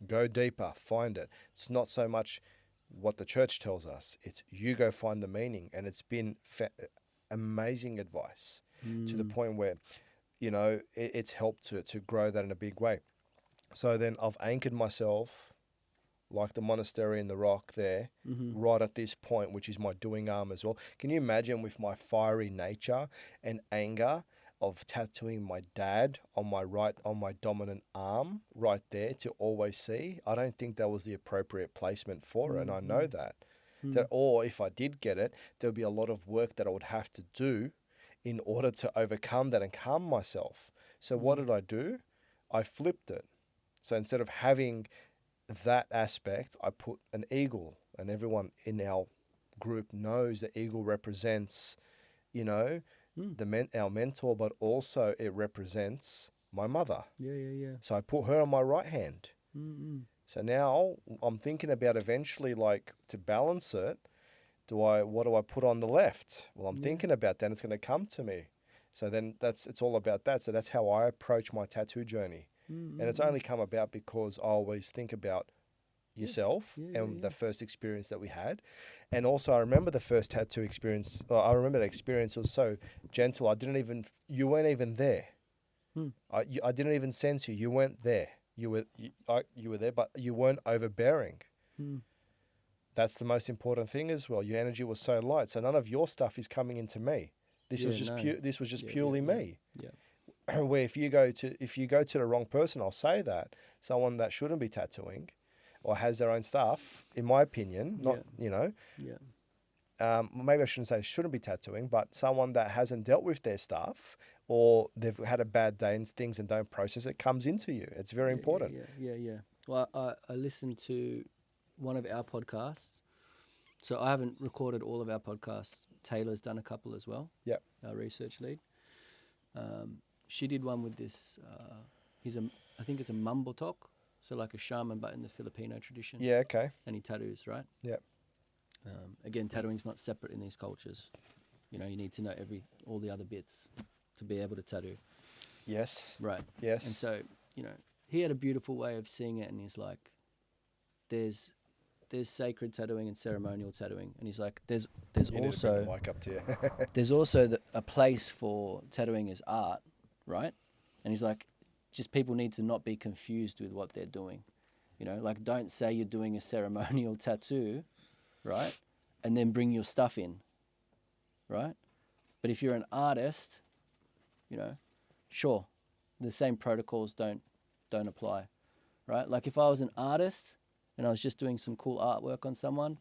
Go deeper, find it. It's not so much what the church tells us. It's you go find the meaning. And it's been amazing advice to the point where, you know, it's helped to grow that in a big way. So then I've anchored myself, like the monastery in the rock there, right at this point, which is my doing arm as well. Can you imagine, with my fiery nature and anger, of tattooing my dad on my dominant arm right there to always see? I don't think that was the appropriate placement for it, and I know that. Or if I did get it, there'll be a lot of work that I would have to do in order to overcome that and calm myself. So what did I do? I flipped it. So instead of having that aspect, I put an eagle, and everyone in our group knows the eagle represents, you know, our mentor, but also it represents my mother. Yeah. So I put her on my right hand. So now I'm thinking about eventually, like, to balance it, what do I put on the left? Well, I'm thinking about that, and it's going to come to me. So then it's all about that. So that's how I approach my tattoo journey. And it's only come about because I always think about yourself and the first experience that we had. And also I remember the first tattoo experience. I remember the experience was so gentle. You weren't even there. I didn't even sense you. You weren't there. You were there, but you weren't overbearing. That's the most important thing as well. Your energy was so light. So none of your stuff is coming into me. This was just purely me. Yeah. Where if you go to the wrong person, I'll say that someone that shouldn't be tattooing or has their own stuff, in my opinion, maybe I shouldn't say shouldn't be tattooing, but someone that hasn't dealt with their stuff or they've had a bad day and things and don't process it comes into you. It's very important. Yeah. Well, I listened to one of our podcasts. So I haven't recorded all of our podcasts. Taylor's done a couple as well. Yep. Our research lead. She did one with this. I think it's a mumble talk. So like a shaman, but in the Filipino tradition. Yeah. Okay. And he tattoos, right? Yep. Again, tattooing's not separate in these cultures. You need to know all the other bits to be able to tattoo. Yes. Right. Yes. And so, he had a beautiful way of seeing it, and he's like, there's sacred tattooing and ceremonial tattooing, and he's like, there's you also need to bring the mic up to you. there's also a place for tattooing as art, right? And he's like, just people need to not be confused with what they're doing, like don't say you're doing a ceremonial tattoo, right, and then bring your stuff in, right? But if you're an artist, sure, the same protocols don't apply, right? Like if I was an artist and I was just doing some cool artwork on someone,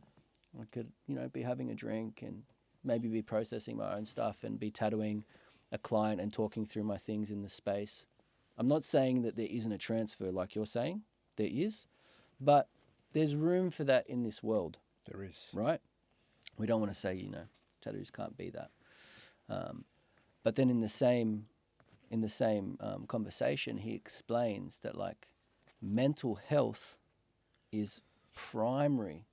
I could, be having a drink and maybe be processing my own stuff and be tattooing a client and talking through my things in the space. I'm not saying that there isn't a transfer like you're saying. There is. But there's room for that in this world. There is. Right? We don't want to say, tattoos can't be that. But then in the same conversation, he explains that like mental health is primary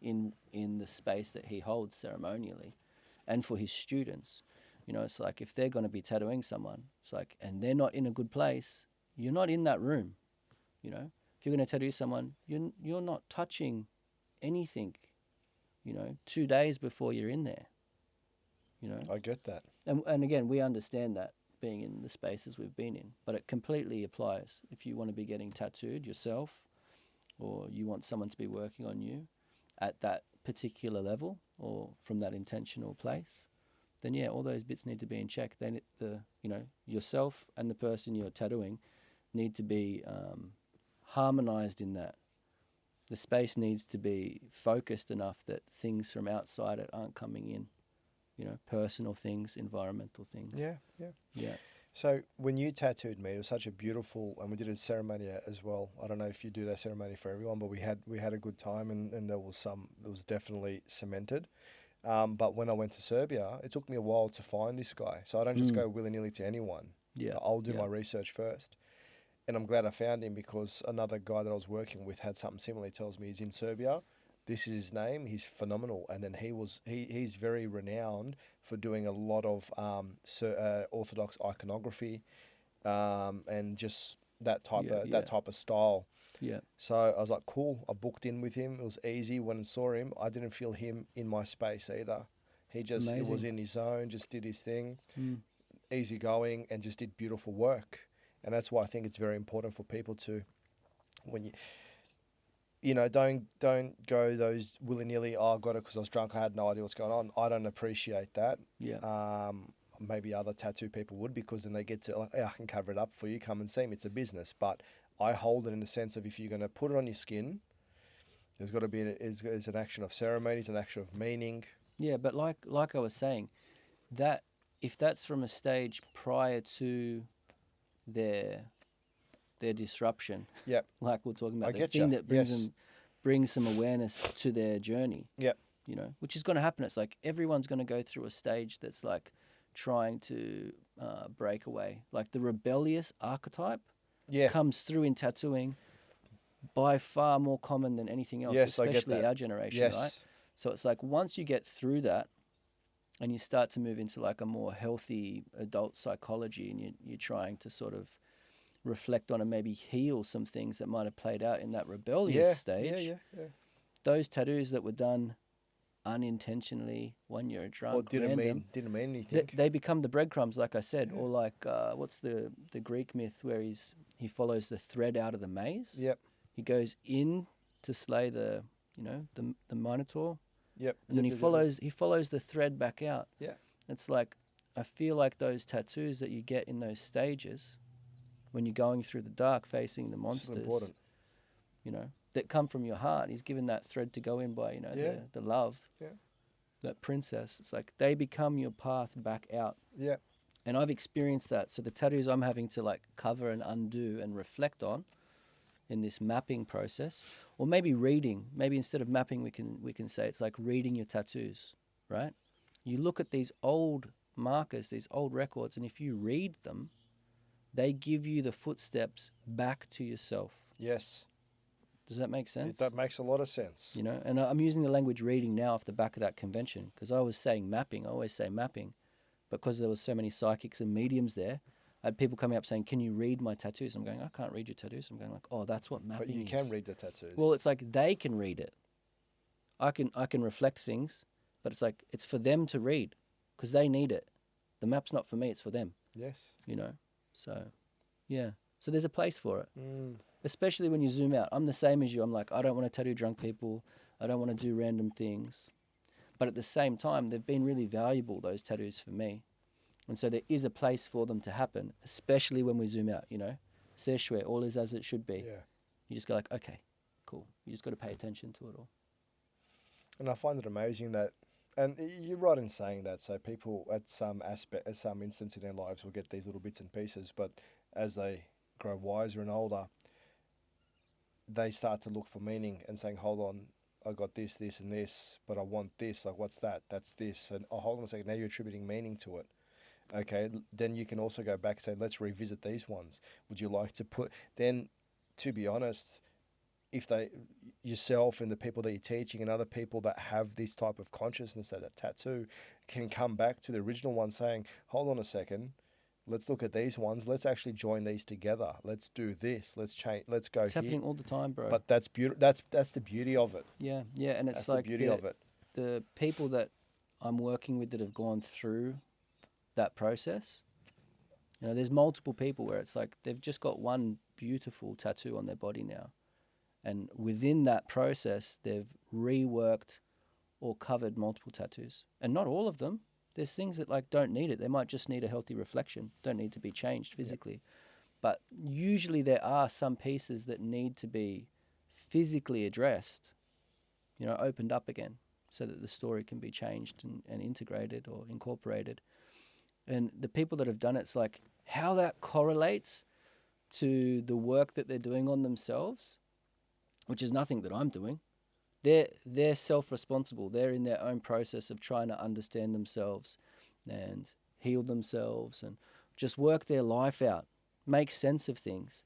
in the space that he holds ceremonially, and for his students. It's like if they're going to be tattooing someone, it's like, and they're not in a good place, you're not in that room. If you're going to tattoo someone, you're not touching anything, 2 days before you're in there. I get that. And again, we understand that being in the spaces we've been in, but it completely applies if you want to be getting tattooed yourself, or you want someone to be working on you at that particular level or from that intentional place. Then all those bits need to be in check. Then yourself and the person you're tattooing need to be harmonized in that. The space needs to be focused enough that things from outside it aren't coming in. Personal things, environmental things. Yeah. So when you tattooed me, it was such a beautiful, and we did a ceremony as well. I don't know if you do that ceremony for everyone, but we had a good time, and there was definitely cemented. But when I went to Serbia, it took me a while to find this guy. So I don't just go willy-nilly to anyone. Yeah. I'll do my research first. And I'm glad I found him because another guy that I was working with had something similar. He tells me he's in Serbia. This is his name. He's phenomenal. And then he's very renowned for doing a lot of Orthodox iconography and just that type of style. Yeah. So I was like, cool. I booked in with him. It was easy. When I saw him, I didn't feel him in my space either. He just it was in his zone, just did his thing, easy going, and just did beautiful work. And that's why I think it's very important for people to, when don't go those willy-nilly, I got it because I was drunk, I had no idea what's going on. I don't appreciate that. Yeah. Maybe other tattoo people would, because then they get to, like, I can cover it up for you, come and see me. It's a business. But I hold it in the sense of if you're going to put it on your skin, there's got to be is an action of ceremony, it's an action of meaning. Yeah, but like I was saying, that if that's from a stage prior to their disruption, Yep. like we're talking about, I the get thing ya. that brings some awareness to their journey. Yep. Which is going to happen. It's like everyone's going to go through a stage that's like trying to break away. Like the rebellious archetype comes through in tattooing by far more common than anything else, Yes, I get especially that. our generation, Yes. right? So it's like once you get through that and you start to move into like a more healthy adult psychology, and you're trying to sort of reflect on and maybe heal some things that might have played out in that rebellious stage. Those tattoos that were done unintentionally when you're drunk, Or didn't mean anything. they become the breadcrumbs, like I said. Or like what's the Greek myth where he follows the thread out of the maze? Yep. He goes in to slay the Minotaur. Yep. And then he follows the thread back out. Yeah. It's like, I feel like those tattoos that you get in those stages when you're going through the dark, facing the monsters, important. That come from your heart. He's given that thread to go in by, the love, that princess. It's like they become your path back out. Yeah. And I've experienced that. So the tattoos I'm having to like cover and undo and reflect on in this mapping process, or maybe reading. Maybe instead of mapping, we can say it's like reading your tattoos, right? You look at these old markers, these old records, and if you read them, they give you the footsteps back to yourself. Yes. Does that make sense? That makes a lot of sense. And I'm using the language reading now off the back of that convention, because I was saying mapping. I always say mapping, because there was so many psychics and mediums there. I had people coming up saying, "Can you read my tattoos?" I'm going, "I can't read your tattoos." I'm going like, "Oh, that's what mapping is." But you can read the tattoos. Well, it's like they can read it. I can reflect things, but it's like it's for them to read, because they need it. The map's not for me; it's for them. Yes. So, yeah. So there's a place for it. Mm. Especially when you zoom out. I'm the same as you. I'm like, I don't want to tattoo drunk people. I don't want to do random things. But at the same time, they've been really valuable, those tattoos, for me. And so there is a place for them to happen, especially when we zoom out, Seshwe, all is as it should be. Yeah. You just go like, okay, cool. You just got to pay attention to it all. And I find it amazing that, and you're right in saying that, so people at some instance in their lives will get these little bits and pieces, but as they grow wiser and older, they start to look for meaning and saying, hold on, I got this, this, and this, but I want this. Like, what's that? That's this. And oh, hold on a second. Now you're attributing meaning to it. Okay. Then you can also go back and say, let's revisit these ones. Would you like to put? Then, to be honest, if yourself and the people that you're teaching and other people that have this type of consciousness, that tattoo, can come back to the original one saying, hold on a second. Let's look at these ones. Let's actually join these together. Let's do this. Let's change. Let's go. It's happening all the time, bro. But that's that's the beauty of it. Yeah, and it's That's like the beauty of it. The people that I'm working with that have gone through that process. There's multiple people where it's like they've just got one beautiful tattoo on their body now, and within that process, they've reworked or covered multiple tattoos, and not all of them. There's things that like don't need it. They might just need a healthy reflection, don't need to be changed physically. Yep. But usually there are some pieces that need to be physically addressed, opened up again, so that the story can be changed and integrated or incorporated. And the people that have done it's like how that correlates to the work that they're doing on themselves, which is nothing that I'm doing. They're self-responsible. They're in their own process of trying to understand themselves and heal themselves and just work their life out, make sense of things.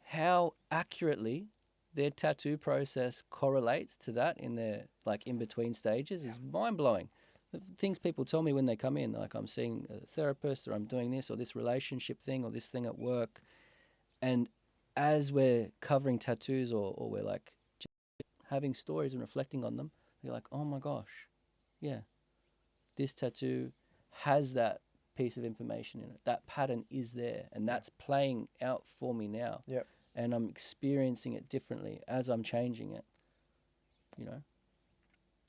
How accurately their tattoo process correlates to that in their like in-between stages is mind-blowing. The things people tell me when they come in, like I'm seeing a therapist or I'm doing this or this relationship thing or this thing at work. And as we're covering tattoos or we're like having stories and reflecting on them, you're like, oh my gosh, yeah, this tattoo has that piece of information in it. That pattern is there, and that's playing out for me now. Yep. And I'm experiencing it differently as I'm changing it,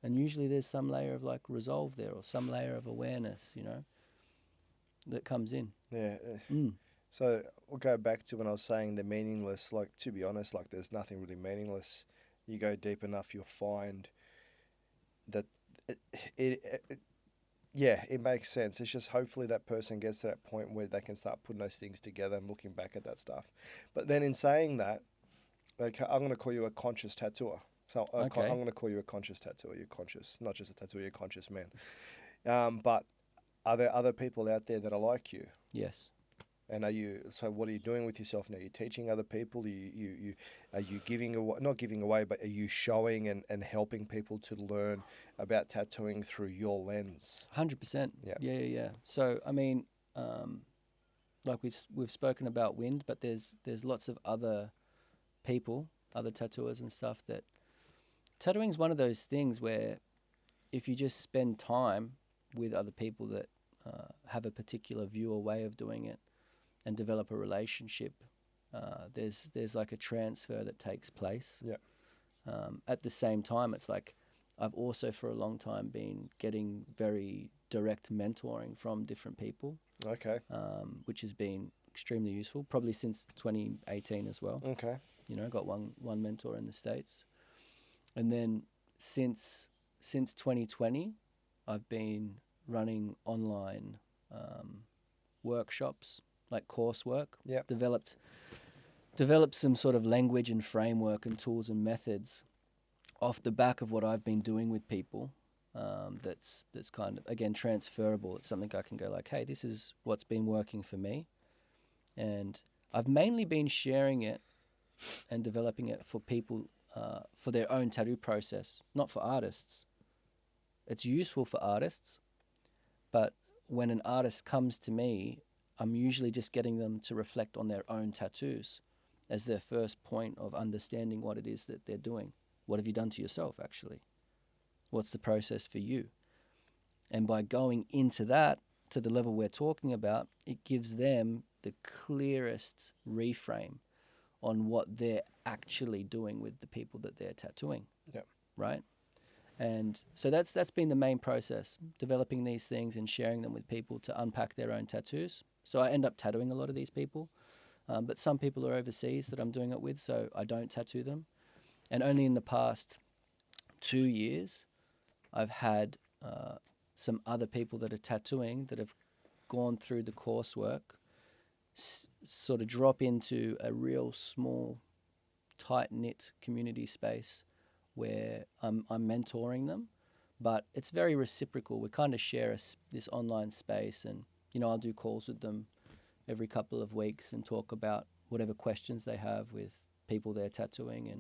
And usually there's some layer of like resolve there or some layer of awareness, that comes in. Yeah. So we'll go back to when I was saying the meaningless, like, to be honest, like there's nothing really meaningless. You go deep enough, you'll find that it makes sense. It's just hopefully that person gets to that point where they can start putting those things together and looking back at that stuff. But then in saying that, like, I'm going to call you a conscious tattooer. So Okay. I'm going to call you a conscious tattooer. You're conscious, not just a tattooer, you're a conscious man. But are there other people out there that are like you? Yes. And so what are you doing with yourself now? You're teaching other people. Are you giving away, not giving away, but are you showing and helping people to learn about tattooing through your lens? 100%. Yeah. Yeah. So I mean, like we've spoken about wind, but there's lots of other people, other tattooers and stuff that tattooing is one of those things where if you just spend time with other people that have a particular view or way of doing it and develop a relationship, there's like a transfer that takes place. Yeah. At the same time, it's like I've also for a long time been getting very direct mentoring from different people, Okay. which has been extremely useful, probably since 2018 as well. Okay. You know, got one mentor in the States. And then since 2020, I've been running online workshops, like coursework. Yep. Developed some sort of language and framework and tools and methods off the back of what I've been doing with people. That's kind of, again, transferable. It's something I can go like, hey, this is what's been working for me. And I've mainly been sharing it and developing it for people for their own tattoo process, not for artists. It's useful for artists, but when an artist comes to me, I'm usually just getting them to reflect on their own tattoos as their first point of understanding what it is that they're doing. What have you done to yourself, actually? What's the process for you? And by going into that, to the level we're talking about, it gives them the clearest reframe on what they're actually doing with the people that they're tattooing. Yep. Right? And so that's been the main process, developing these things and sharing them with people to unpack their own tattoos. So I end up tattooing a lot of these people, but some people are overseas that I'm doing it with, so I don't tattoo them. And only in the past 2 years, I've had some other people that are tattooing that have gone through the coursework, sort of drop into a real small, tight-knit community space where I'm mentoring them, but it's very reciprocal. We kind of share this online space, and I'll do calls with them every couple of weeks and talk about whatever questions they have with people they're tattooing,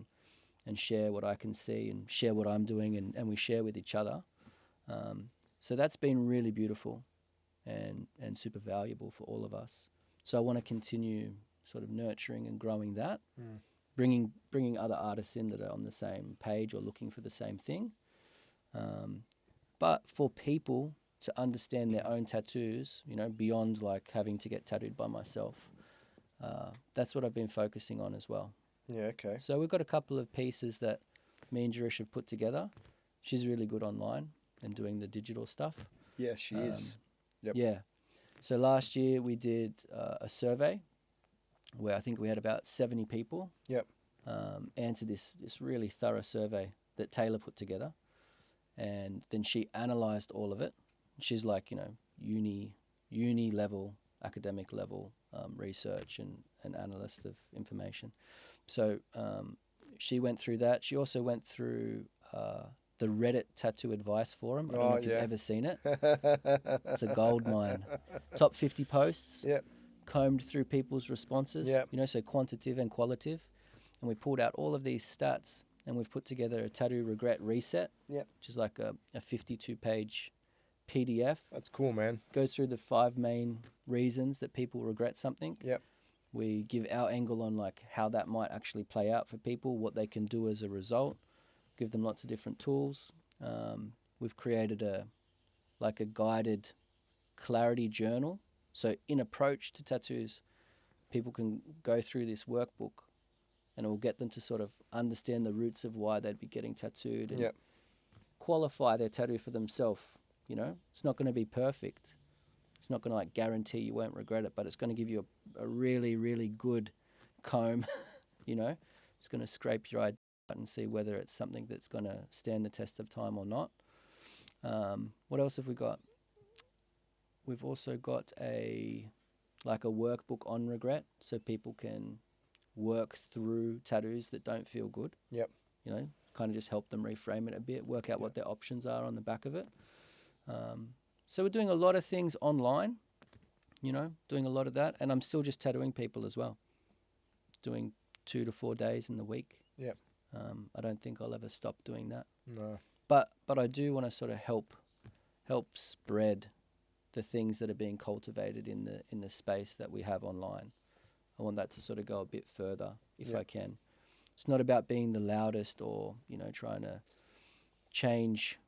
and share what I can see and share what I'm doing, and we share with each other. So that's been really beautiful and super valuable for all of us. So I want to continue sort of nurturing and growing that. Bringing other artists in that are on the same page or looking for the same thing. But for people to understand their own tattoos, beyond like having to get tattooed by myself, that's what I've been focusing on as well. Yeah, okay. So we've got a couple of pieces that me and Jarish have put together. She's really good online and doing the digital stuff. Yeah, she is. Yep. Yeah. So last year we did a survey where I think we had about 70 people answer this really thorough survey that Taylor put together. And then she analysed all of it. She's like, uni level, academic level research and analyst of information. So she went through that. She also went through the Reddit Tattoo Advice Forum. I don't know if you've ever seen it. It's a gold mine. Top 50 posts. Yep. Combed through people's responses. Yep. So quantitative and qualitative. And we pulled out all of these stats and we've put together a tattoo regret reset. Yep. Which is like a 52-page PDF. That's cool, man. Goes through the 5 main reasons that people regret something. Yep. We give our angle on like how that might actually play out for people, what they can do as a result. Give them lots of different tools. We've created a guided clarity journal. So in approach to tattoos, people can go through this workbook and it will get them to sort of understand the roots of why they'd be getting tattooed and qualify their tattoo for themselves. It's not going to be perfect. It's not going to like guarantee you won't regret it, but it's going to give you a really, really good comb. It's going to scrape your eye and see whether it's something that's going to stand the test of time or not. What else have we got? We've also got a workbook on regret, so people can work through tattoos that don't feel good. Yep. Kind of just help them reframe it a bit, work out what their options are on the back of it. So we're doing a lot of things online, you know, doing a lot of that. And I'm still just tattooing people as well, doing 2 to 4 days in the week. Yep. I don't think I'll ever stop doing that. No. But I do want to sort of help spread the things that are being cultivated in the space that we have online. I want that to sort of go a bit further if I can. It's not about being the loudest or, you know, trying to change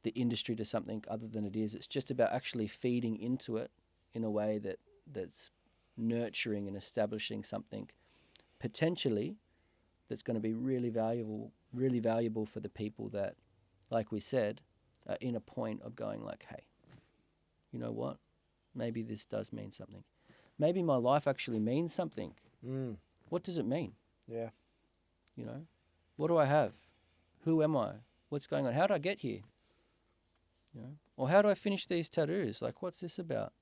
the industry to something other than it is. It's just about actually feeding into it in a way that's nurturing and establishing something potentially that's going to be really valuable for the people that, like we said, are in a point of going like, hey, you know what? Maybe this does mean something. Maybe my life actually means something. What does it mean? Yeah. You know, what do I have? Who am I? What's going on? How did I get here? You know, or how do I finish these tattoos? Like, what's this about?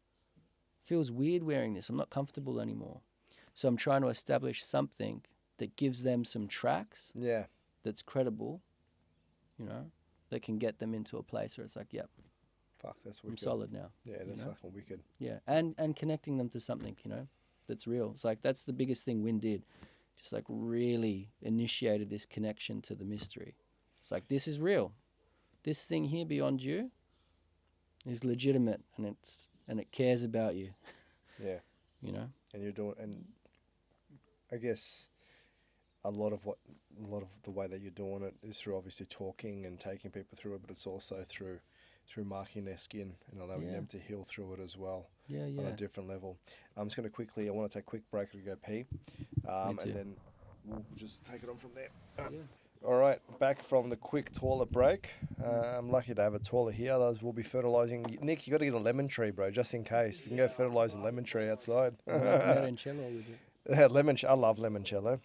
Feels weird wearing this. I'm not comfortable anymore. So I'm trying to establish something that gives them some tracks. Yeah. That's credible. You know, that can get them into a place where it's like, yep, Fuck, that's I'm wicked. solid now. Yeah, that's you know? fucking wicked. Yeah, and connecting them to something, you know, that's real. It's like that's the biggest thing Win did. Just like really initiated this connection to the mystery. It's like, this is real. This thing here beyond you is legitimate, and it cares about you. Yeah. You know? And you're doing, and I guess a lot of the way that you're doing it is through obviously talking and taking people through it, but it's also through marking their skin and allowing them to heal through it as well. Yeah, yeah. On a different level. I'm just going to I want to take a quick break to go pee, and then we'll just take it on from there. Yeah. All right, back from the quick toilet break. I'm lucky to have a toilet here, otherwise we'll be fertilising. Nick, you got to get a lemon tree, bro, just in case. You can go fertilise a lemon tree outside. Limoncello with it. Yeah, I love limoncello.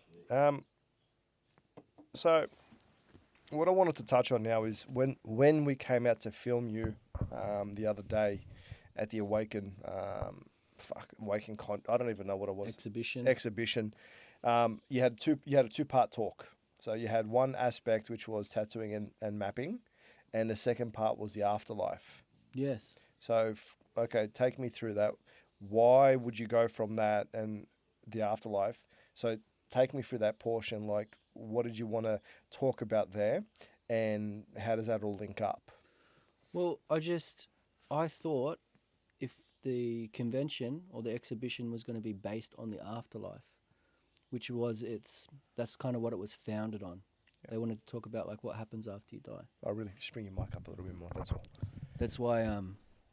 So what I wanted to touch on now is when we came out to film you the other day at the Awaken, I don't even know what it was. Exhibition. You had a 2-part talk. So you had one aspect which was tattooing and mapping, and the second part was the afterlife. Yes. So okay, take me through that. Why would you go from that and the afterlife? So take me through that portion. Like, what did you want to talk about there, and how does that all link up? Well, I thought if the convention or the exhibition was going to be based on the afterlife, which was that's kind of what it was founded on. Yeah. They wanted to talk about like what happens after you die. Oh, really? Just bring your mic up a little bit more. That's all. That's why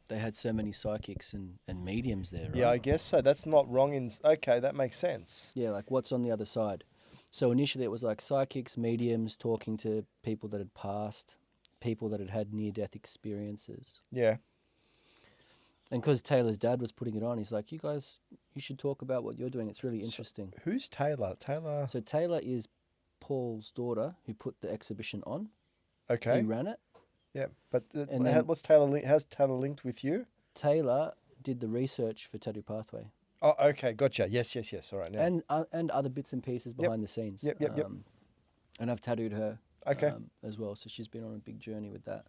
they had so many psychics and mediums there, right? Yeah, I guess so. That's not wrong. Okay, that makes sense. Yeah, like what's on the other side. So initially it was like psychics, mediums, talking to people that had passed, people that had had near-death experiences. Yeah. And because Taylor's dad was putting it on, he's like, you guys, you should talk about what you're doing. It's really interesting. So who's Taylor? So Taylor is Paul's daughter who put the exhibition on. Okay. He ran it. Yeah, but how's Taylor linked with you? Taylor did the research for Tattoo Pathway. Oh, okay, gotcha. Yes. All right, now. And other bits and pieces behind the scenes. Yep. And I've tattooed her as well, so she's been on a big journey with that.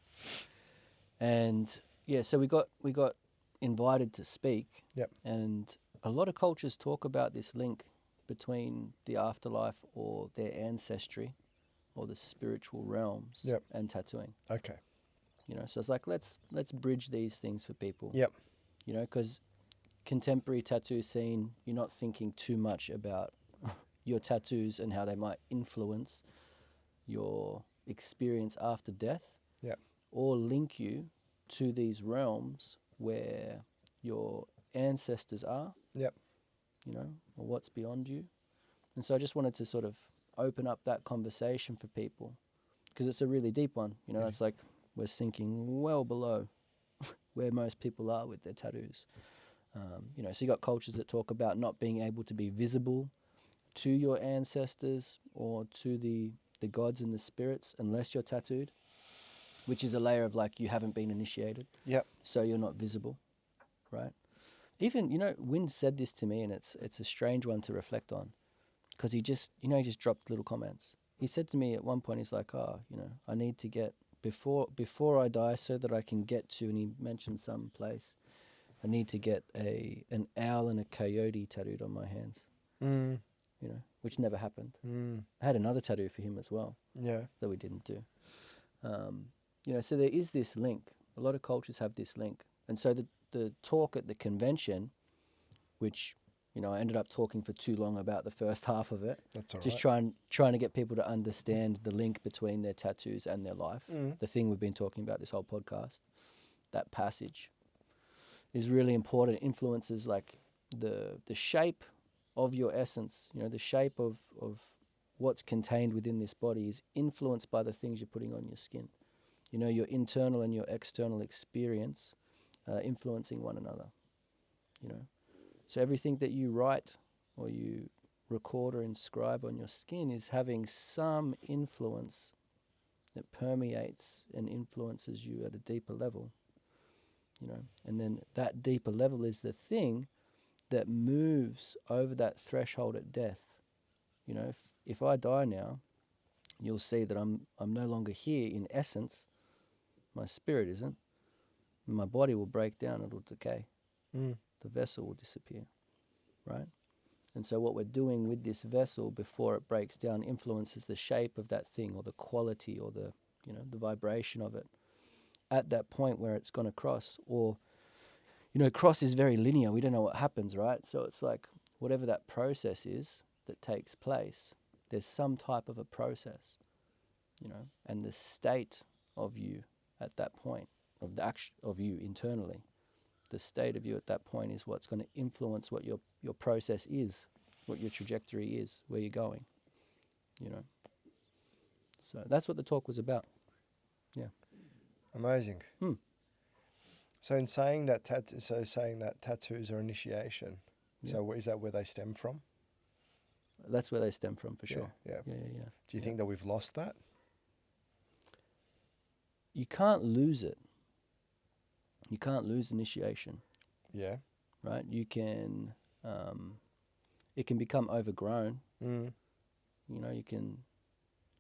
And yeah, so we got invited to speak. Yep. And a lot of cultures talk about this link between the afterlife or their ancestry or the spiritual realms and tattooing. Okay. You know, so it's like let's bridge these things for people. Yep. You know, because contemporary tattoo scene, you're not thinking too much about your tattoos and how they might influence your experience after death. Yep. Or link you to these realms where your ancestors are. Yep. You know, or what's beyond you. And so I just wanted to sort of open up that conversation for people because it's a really deep one. You know, it's like we're sinking well below where most people are with their tattoos. You know, so you got cultures that talk about not being able to be visible to your ancestors or to the gods and the spirits unless you're tattooed, which is a layer of like you haven't been initiated. Yep. So you're not visible, right? Even, you know, Wynn said this to me, and it's a strange one to reflect on because he just dropped little comments. He said to me at one point, he's like, oh, you know, I need to get before I die so that I can get to, and he mentioned some place I need to get an owl and a coyote tattooed on my hands, Mm. you know, which never happened. Mm. I had another tattoo for him as well Yeah. that we didn't do. You know, so there is this link. A lot of cultures have this link. And so the talk at the convention, which, you know, I ended up talking for too long about the first half of it, That's all just right. trying to get people to understand the link between their tattoos and their life. Mm. The thing we've been talking about this whole podcast, that passage is really important. It influences like the shape of your essence, you know, the shape of what's contained within this body is influenced by the things you're putting on your skin. You know, your internal and your external experience influencing one another, you know. So everything that you write or you record or inscribe on your skin is having some influence that permeates and influences you at a deeper level, you know. And then that deeper level is the thing that moves over that threshold at death. You know, if I die now, you'll see that I'm no longer here in essence. My spirit isn't. My body will break down, it'll decay. Mm. The vessel will disappear, right? And so what we're doing with this vessel before it breaks down influences the shape of that thing or the quality or the, you know, the vibration of it at that point where it's going to cross. Or, you know, cross is very linear. We don't know what happens, right? So it's like whatever that process is that takes place, there's some type of a process, you know, and the state of you at that point, of the action of you internally, the state of you at that point is what's going to influence what your process is, what your trajectory is, where you're going, you know. So that's what the talk was about. Yeah. Amazing. Hmm. So in saying that tattoos are initiation, Yeah. so is that where they stem from? That's where they stem from for sure. Yeah. Yeah. Do you think that we've lost that? You can't lose it. You can't lose initiation, Yeah. right? You can, it can become overgrown. Mm. You know, you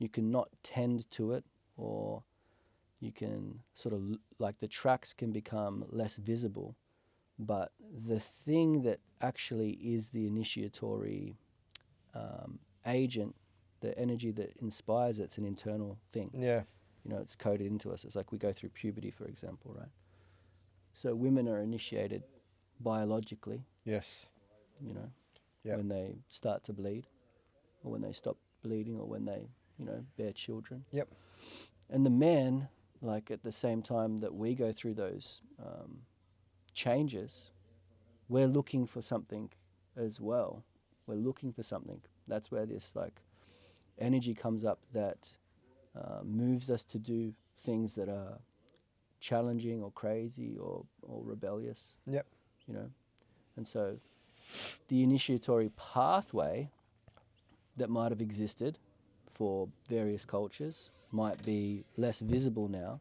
can not tend to it, or you can sort of like the tracks can become less visible, but the thing that actually is the initiatory agent, the energy that inspires it's an internal thing. Yeah. You know, it's coded into us. It's like we go through puberty, for example, right? So women are initiated biologically, Yes. you know, Yep. when they start to bleed, or when they stop bleeding, or when they, you know, bear children. Yep. And the men, like at the same time that we go through those changes, we're looking for something as well. We're looking for something. That's where this like energy comes up that moves us to do things that are challenging or crazy or rebellious. Yep. You know, and so the initiatory pathway that might have existed for various cultures might be less visible now,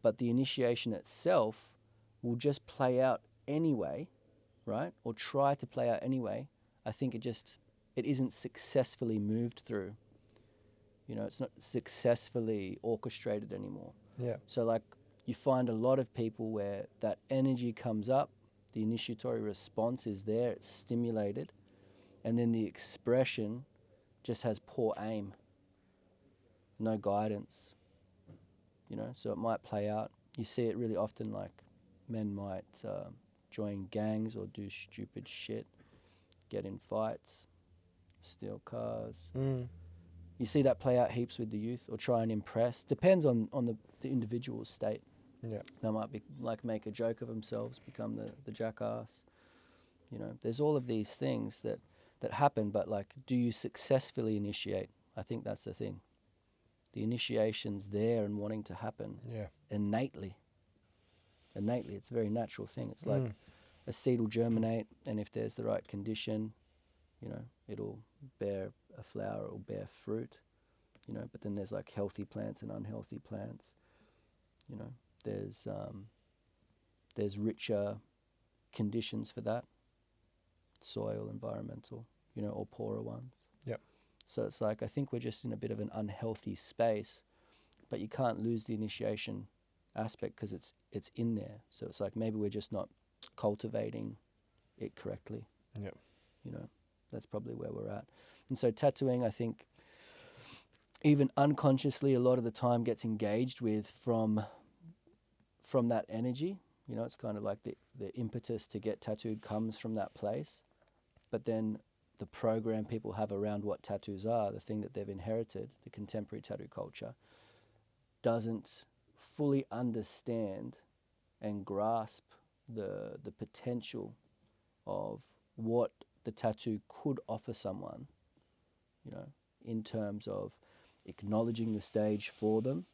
but the initiation itself will just play out anyway, right? Or try to play out anyway. I think it isn't successfully moved through. You know, it's not successfully orchestrated anymore. Yeah. So like you find a lot of people where that energy comes up, the initiatory response is there, it's stimulated, and then the expression just has poor aim, no guidance, you know. So it might play out. You see it really often, like men might join gangs or do stupid shit, get in fights, steal cars. Mm. You see that play out heaps with the youth, or try and impress. Depends on the individual's state. Yeah. They might be like make a joke of themselves, become the jackass. You know, there's all of these things that happen, but like, do you successfully initiate? I think that's the thing. The initiation's there and wanting to happen Yeah. innately. It's a very natural thing. It's like Mm. a seed will germinate, and if there's the right condition, you know, it'll bear a flower, it'll bear fruit, you know. But then there's like healthy plants and unhealthy plants, you know. There's richer conditions for that, soil, environmental, you know, or poorer ones. Yep. So it's like, I think we're just in a bit of an unhealthy space, but you can't lose the initiation aspect because it's in there. So it's like maybe we're just not cultivating it correctly. Yeah. You know, that's probably where we're at. And so tattooing, I think, even unconsciously, a lot of the time gets engaged with from that energy. You know, it's kind of like the impetus to get tattooed comes from that place. But then the program people have around what tattoos are, the thing that they've inherited, the contemporary tattoo culture, doesn't fully understand and grasp the potential of what the tattoo could offer someone, you know, in terms of acknowledging the stage for them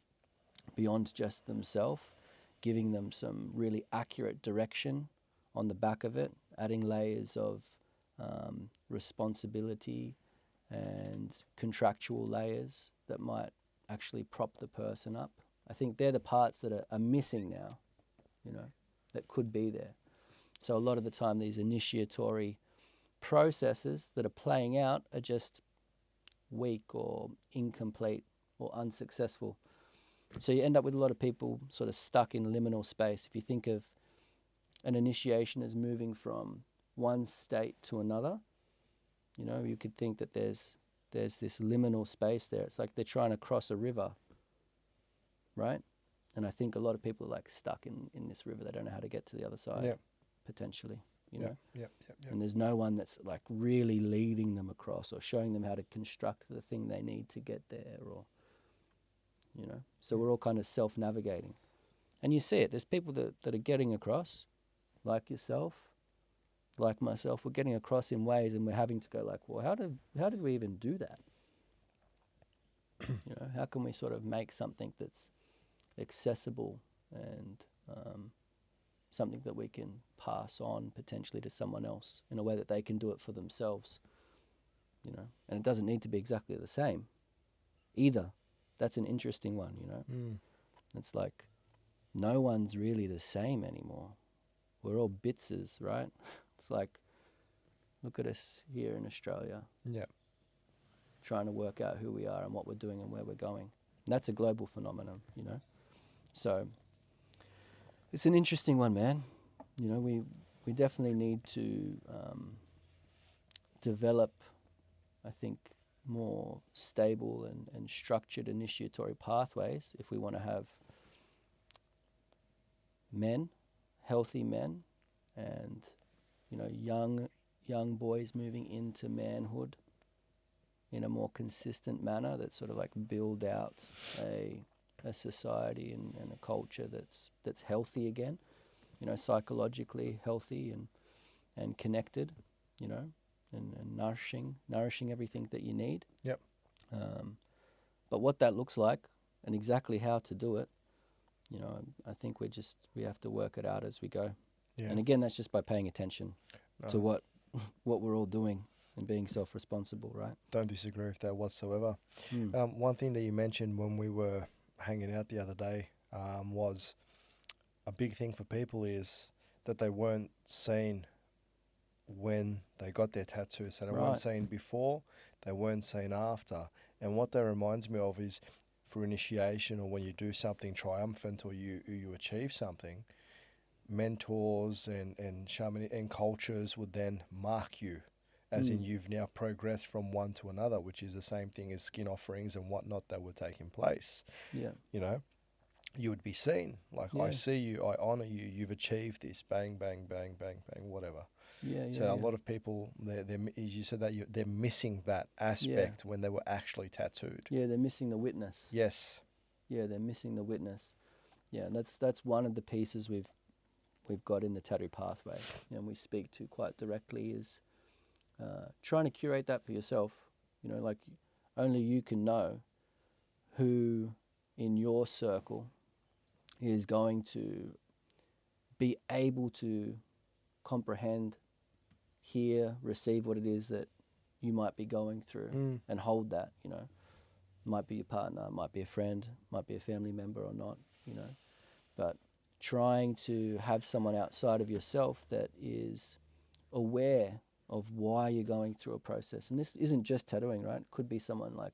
beyond just themselves, giving them some really accurate direction on the back of it, adding layers of responsibility and contractual layers that might actually prop the person up. I think they're the parts that are missing now, you know, that could be there. So a lot of the time these initiatory processes that are playing out are just weak or incomplete or unsuccessful. So you end up with a lot of people sort of stuck in liminal space. If you think of an initiation as moving from one state to another, you know, you could think that there's this liminal space there. It's like they're trying to cross a river, right? And I think a lot of people are like stuck in this river. They don't know how to get to the other side, potentially, you know? Yeah. And there's no one that's like really leading them across or showing them how to construct the thing they need to get there, or, you know? So we're all kind of self-navigating. And you see it. There's people that are getting across, like yourself, like myself. We're getting across in ways, and we're having to go like, well, how did we even do that? You know, how can we sort of make something that's accessible and something that we can pass on potentially to someone else in a way that they can do it for themselves, you know? And it doesn't need to be exactly the same either. That's an interesting one, you know? It's like no one's really the same anymore. We're all bitses, right? It's like, look at us here in Australia. Yeah. Trying to work out who we are and what we're doing and where we're going. And that's a global phenomenon, you know? So it's an interesting one, man. You know, we definitely need to develop, I think, more stable and structured initiatory pathways if we want to have men, healthy men, and, you know, young boys moving into manhood in a more consistent manner that sort of like build out a society and a culture that's healthy again, you know, psychologically healthy and connected, you know, and nourishing everything that you need. Yep. But what that looks like and exactly how to do it, you know, I think we have to work it out as we go. Yeah. And again, that's just by paying attention to what we're all doing and being self-responsible, right? Don't disagree with that whatsoever. One thing that you mentioned when we were hanging out the other day was a big thing for people is that they weren't seen when they got their tattoo. So they weren't seen before, they weren't seen after. And what that reminds me of is for initiation, or when you do something triumphant, or you achieve something, mentors and shaman and cultures would then mark you, as in you've now progressed from one to another, which is the same thing as skin offerings and whatnot that were taking place. Yeah. You know, you would be seen. Like, I see you, I honor you, you've achieved this, bang, bang, bang, bang, bang, whatever. So a lot of people, you said that they're missing that aspect when they were actually tattooed. Yeah, they're missing the witness. Yes. Yeah, they're missing the witness. Yeah, and that's one of the pieces we've got in the tattoo pathway, and we speak to quite directly, is trying to curate that for yourself. You know, like only you can know who in your circle is going to be able to comprehend, hear, receive what it is that you might be going through, and hold that, you know. Might be your partner, might be a friend, might be a family member or not, you know. But trying to have someone outside of yourself that is aware of why you're going through a process. And this isn't just tattooing, right? It could be someone like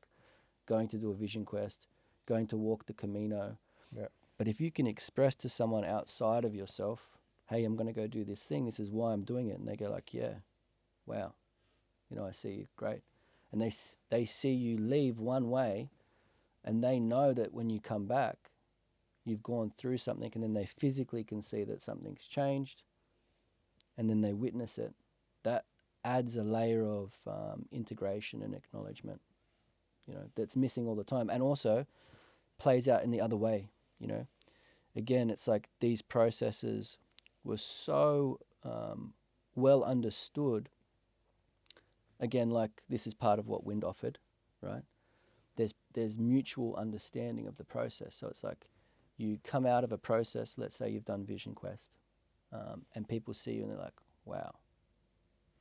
going to do a vision quest, going to walk the Camino. Yeah. But if you can express to someone outside of yourself hey, I'm going to go do this thing. This is why I'm doing it. And they go like, yeah, wow. I see you. Great. And they see you leave one way, and they know that when you come back, you've gone through something, and then they physically can see that something's changed, and then they witness it. That adds a layer of integration and acknowledgement, that's missing all the time, and also plays out in the other way. Again, it's like these processes were so well understood. Again, like this is part of what Wind offered, right? There's mutual understanding of the process. So it's like you come out of a process, let's say you've done Vision Quest, and people see you and they're like, wow.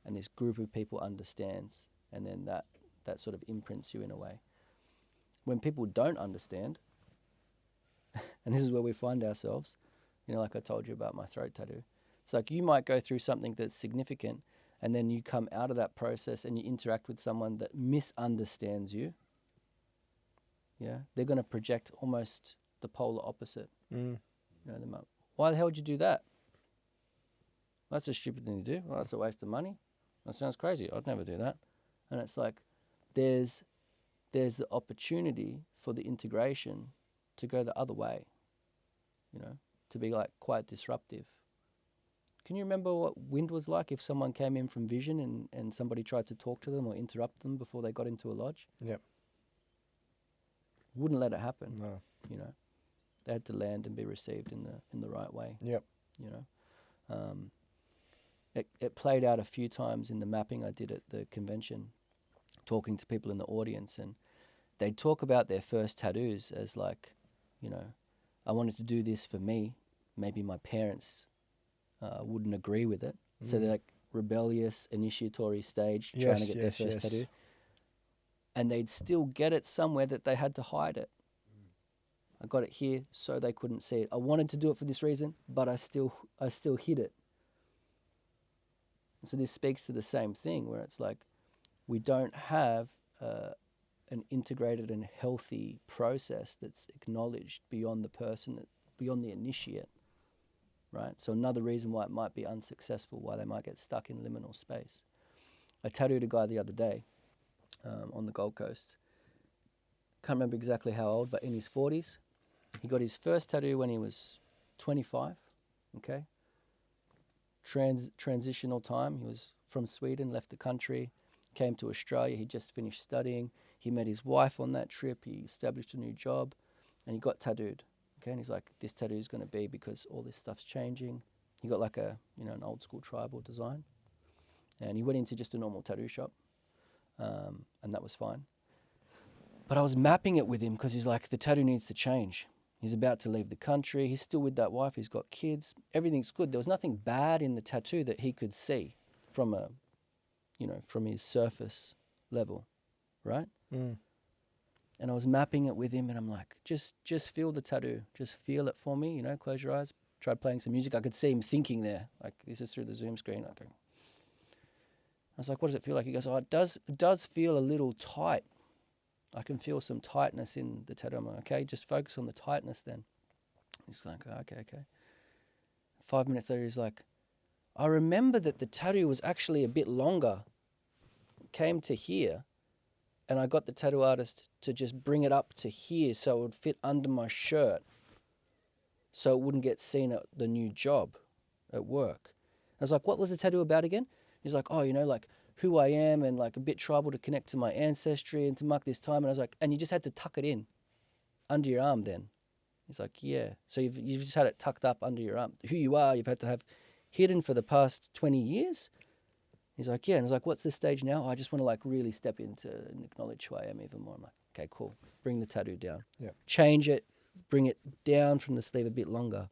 And this group of people understands, and then that sort of imprints you in a way. When people don't understand, and this is where we find ourselves, like I told you about my throat tattoo. It's like you might go through something that's significant, and then you come out of that process and you interact with someone that misunderstands you. Yeah, they're going to project almost the polar opposite. They might, why the hell would you do that? That's a stupid thing to do. Well, that's a waste of money. That sounds crazy. I'd never do that. And it's like there's the opportunity for the integration to go the other way, to be like quite disruptive. Can you remember what Wind was like if someone came in from Vision and somebody tried to talk to them or interrupt them before they got into a lodge? Yep. Wouldn't let it happen. No. They had to land and be received in the right way. Yep. It played out a few times in the mapping I did at the convention, talking to people in the audience, and they'd talk about their first tattoos as like, I wanted to do this for me. Maybe my parents wouldn't agree with it. So they're like rebellious, initiatory stage, trying to get their first tattoo. And they'd still get it somewhere that they had to hide it. I got it here so they couldn't see it. I wanted to do it for this reason, but I still hid it. So this speaks to the same thing, where it's like we don't have an integrated and healthy process that's acknowledged beyond the person, beyond the initiate, right? So another reason why it might be unsuccessful, why they might get stuck in liminal space. I tattooed a guy the other day on the Gold Coast. Can't remember exactly how old, but in his 40s. He got his first tattoo when he was 25, okay? Transitional time. He was from Sweden, left the country, came to Australia. He just finished studying. He met his wife on that trip. He established a new job, and he got tattooed. Okay, and he's like, this tattoo is going to be because all this stuff's changing. He got like an old school tribal design, and he went into just a normal tattoo shop, and that was fine. But I was mapping it with him because he's like, the tattoo needs to change. He's about to leave the country. He's still with that wife. He's got kids. Everything's good. There was nothing bad in the tattoo that he could see from from his surface level, right? And I was mapping it with him, and I'm like, just feel the tattoo. Just feel it for me, close your eyes. Tried playing some music. I could see him thinking there. Like, this is through the Zoom screen. I was like, what does it feel like? He goes, it does feel a little tight. I can feel some tightness in the tattoo. I'm like, okay, just focus on the tightness then. He's like, oh, okay. 5 minutes later, he's like, I remember that the tattoo was actually a bit longer. Came to here, and I got the tattoo artist to just bring it up to here so it would fit under my shirt, so it wouldn't get seen at the new job at work. I was like, what was the tattoo about again? He's like, oh, like who I am and like a bit tribal to connect to my ancestry and to mark this time. And I was like, and you just had to tuck it in under your arm then? He's like, yeah. So you've just had it tucked up under your arm. Who you are, you've had to have hidden for the past 20 years? He's like, yeah. And I was like, what's the stage now? I just want to like really step into and acknowledge who I am even more. I'm like, okay, cool. Bring the tattoo down. Yeah. Change it. Bring it down from the sleeve a bit longer.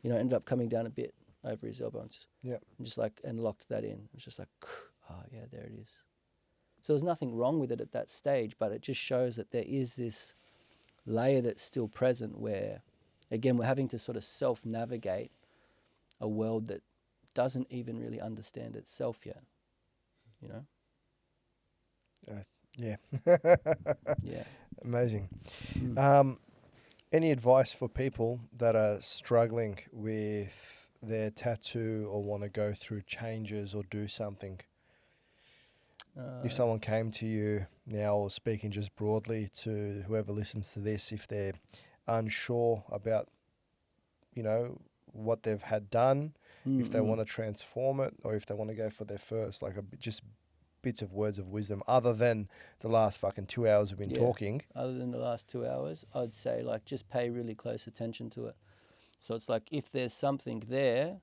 Ended up coming down a bit over his elbow and locked that in. It was just like, oh yeah, there it is. So there's nothing wrong with it at that stage, but it just shows that there is this layer that's still present where, again, we're having to sort of self-navigate a world that doesn't even really understand itself yet, Yeah. Yeah. Amazing. Any advice for people that are struggling with their tattoo or want to go through changes or do something? If someone came to you now, or speaking just broadly to whoever listens to this, if they're unsure about, what they've had done, if they want to transform it, or if they want to go for their first, just bits of words of wisdom, other than the last fucking 2 hours we've been talking. Other than the last 2 hours, I'd say just pay really close attention to it. So it's if there's something there,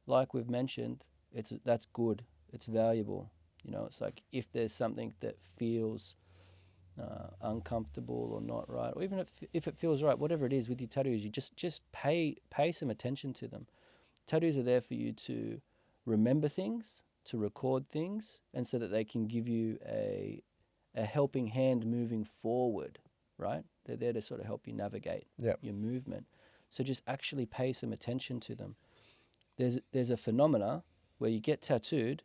like we've mentioned, that's good, it's valuable. It's if there's something that feels uncomfortable or not right, or even if it feels right, whatever it is with your tattoos, you just pay some attention to them. Tattoos are there for you to remember things, to record things, and so that they can give you a helping hand moving forward, right? They're there to sort of help you navigate your movement. So just actually pay some attention to them. There's a phenomena where you get tattooed.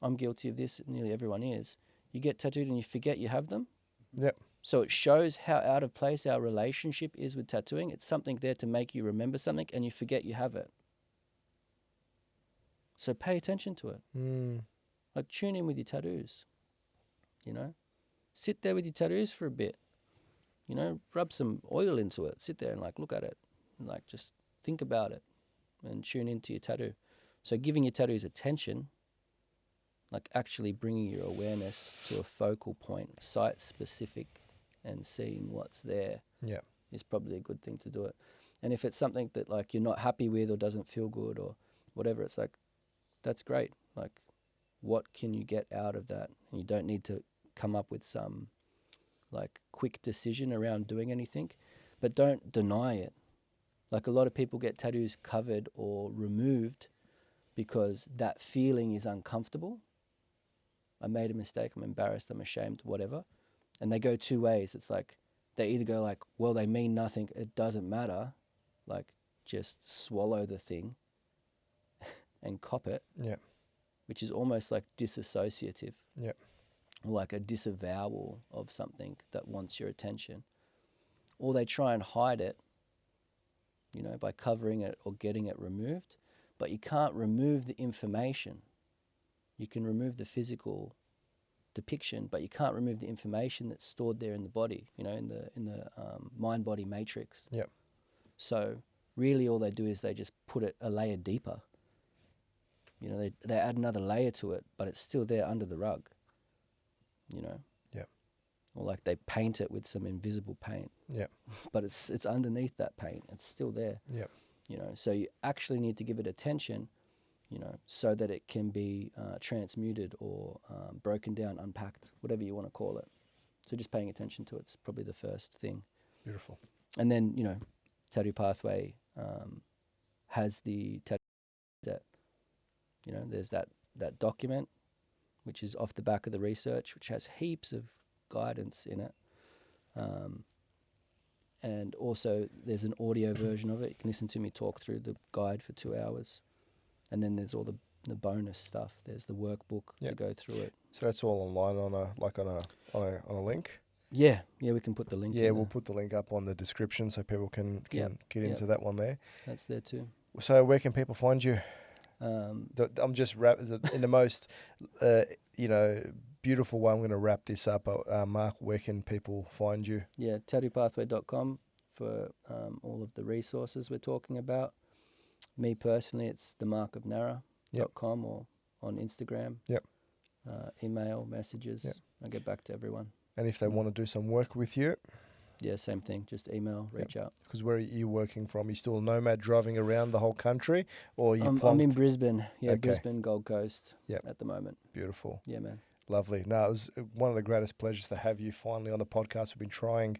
I'm guilty of this, nearly everyone is. You get tattooed and you forget you have them. Yep. So it shows how out of place our relationship is with tattooing. It's something there to make you remember something and you forget you have it. So pay attention to it. Tune in with your tattoos. Sit there with your tattoos for a bit. Rub some oil into it. Sit there and look at it. And just think about it and tune into your tattoo. So giving your tattoos attention, actually bringing your awareness to a focal point, site specific, and seeing what's there is probably a good thing to do it. And if it's something that you're not happy with or doesn't feel good or whatever, it's that's great. What can you get out of that? And you don't need to come up with some quick decision around doing anything, but don't deny it. A lot of people get tattoos covered or removed because that feeling is uncomfortable. I made a mistake, I'm embarrassed, I'm ashamed, whatever. And they go two ways. It's they either go well, they mean nothing, it doesn't matter, just swallow the thing and cop it, which is almost disassociative, or a disavowal of something that wants your attention. Or they try and hide it, by covering it or getting it removed, but you can't remove the information. You can remove the physical depiction, but you can't remove the information that's stored there in the body, in the mind-body matrix. Yep. So really all they do is they just put it a layer deeper. They add another layer to it, but it's still there under the rug, Yep. Or they paint it with some invisible paint. Yep. But it's underneath that paint. It's still there. Yep. So you actually need to give it attention, so that it can be transmuted or broken down, unpacked, whatever you want to call it. So just paying attention to it's probably the first thing. Beautiful. And then, Tattoo Pathway has the tattoo set. There's that document, which is off the back of the research, which has heaps of guidance in it. And also there's an audio version of it. You can listen to me talk through the guide for 2 hours. And then there's all the bonus stuff. There's the workbook to go through it. So that's all online on a link? Yeah, we can put the link. Yeah, we'll put the link up on the description so people can get into that one there. That's there too. So where can people find you? I'm just in the most beautiful way. I'm going to wrap this up. Mark, where can people find you? Yeah, tattoopathway.com for all of the resources we're talking about. Me personally, it's themarkofnara.com or on Instagram. Yep. Email, messages. Yep. I get back to everyone. And if they want to do some work with you? Yeah, same thing. Just email, reach out. Because where are you working from? You still a nomad driving around the whole country? Or I'm in Brisbane. Yeah, okay. Brisbane, Gold Coast at the moment. Beautiful. Yeah, man. Lovely. No, it was one of the greatest pleasures to have you finally on the podcast. We've been trying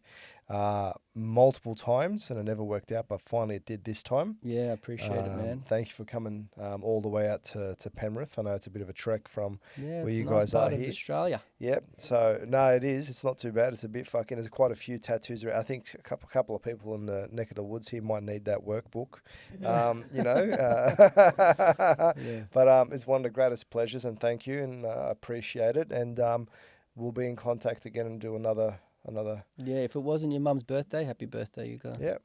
multiple times and it never worked out, but finally it did this time. Yeah, I appreciate it, man. Thank you for coming all the way out to Penrith. I know it's a bit of a trek from where you guys part are of here. Australia. Yep. So, no, it is. It's not too bad. It's a bit fucking, there's quite a few tattoos around. I think a couple of people in the neck of the woods here might need that workbook, But it's one of the greatest pleasures and thank you and I appreciate it. And we'll be in contact again and do another. Yeah, if it wasn't your mum's birthday, happy birthday, you guys. Yeah.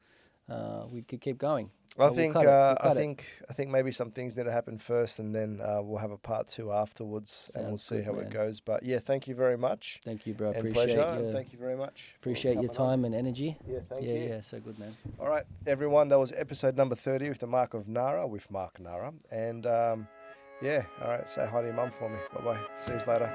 we could keep going. I But we'll think cut it. We'll I cut it. think maybe some things need to happen first, and then we'll have a part 2 afterwards, and we'll Sounds see good, how man. it goes. But yeah, thank you very much. Thank you, bro. And Appreciate pleasure. your And thank you very much. for appreciate your coming on. time and energy. Yeah, thank yeah, you. yeah, so good, man. All right, everyone. That was episode number 30 with the Mark of Nara with Mark Nara. And yeah, all right. Say hi to your mum for me. Bye bye. See you later.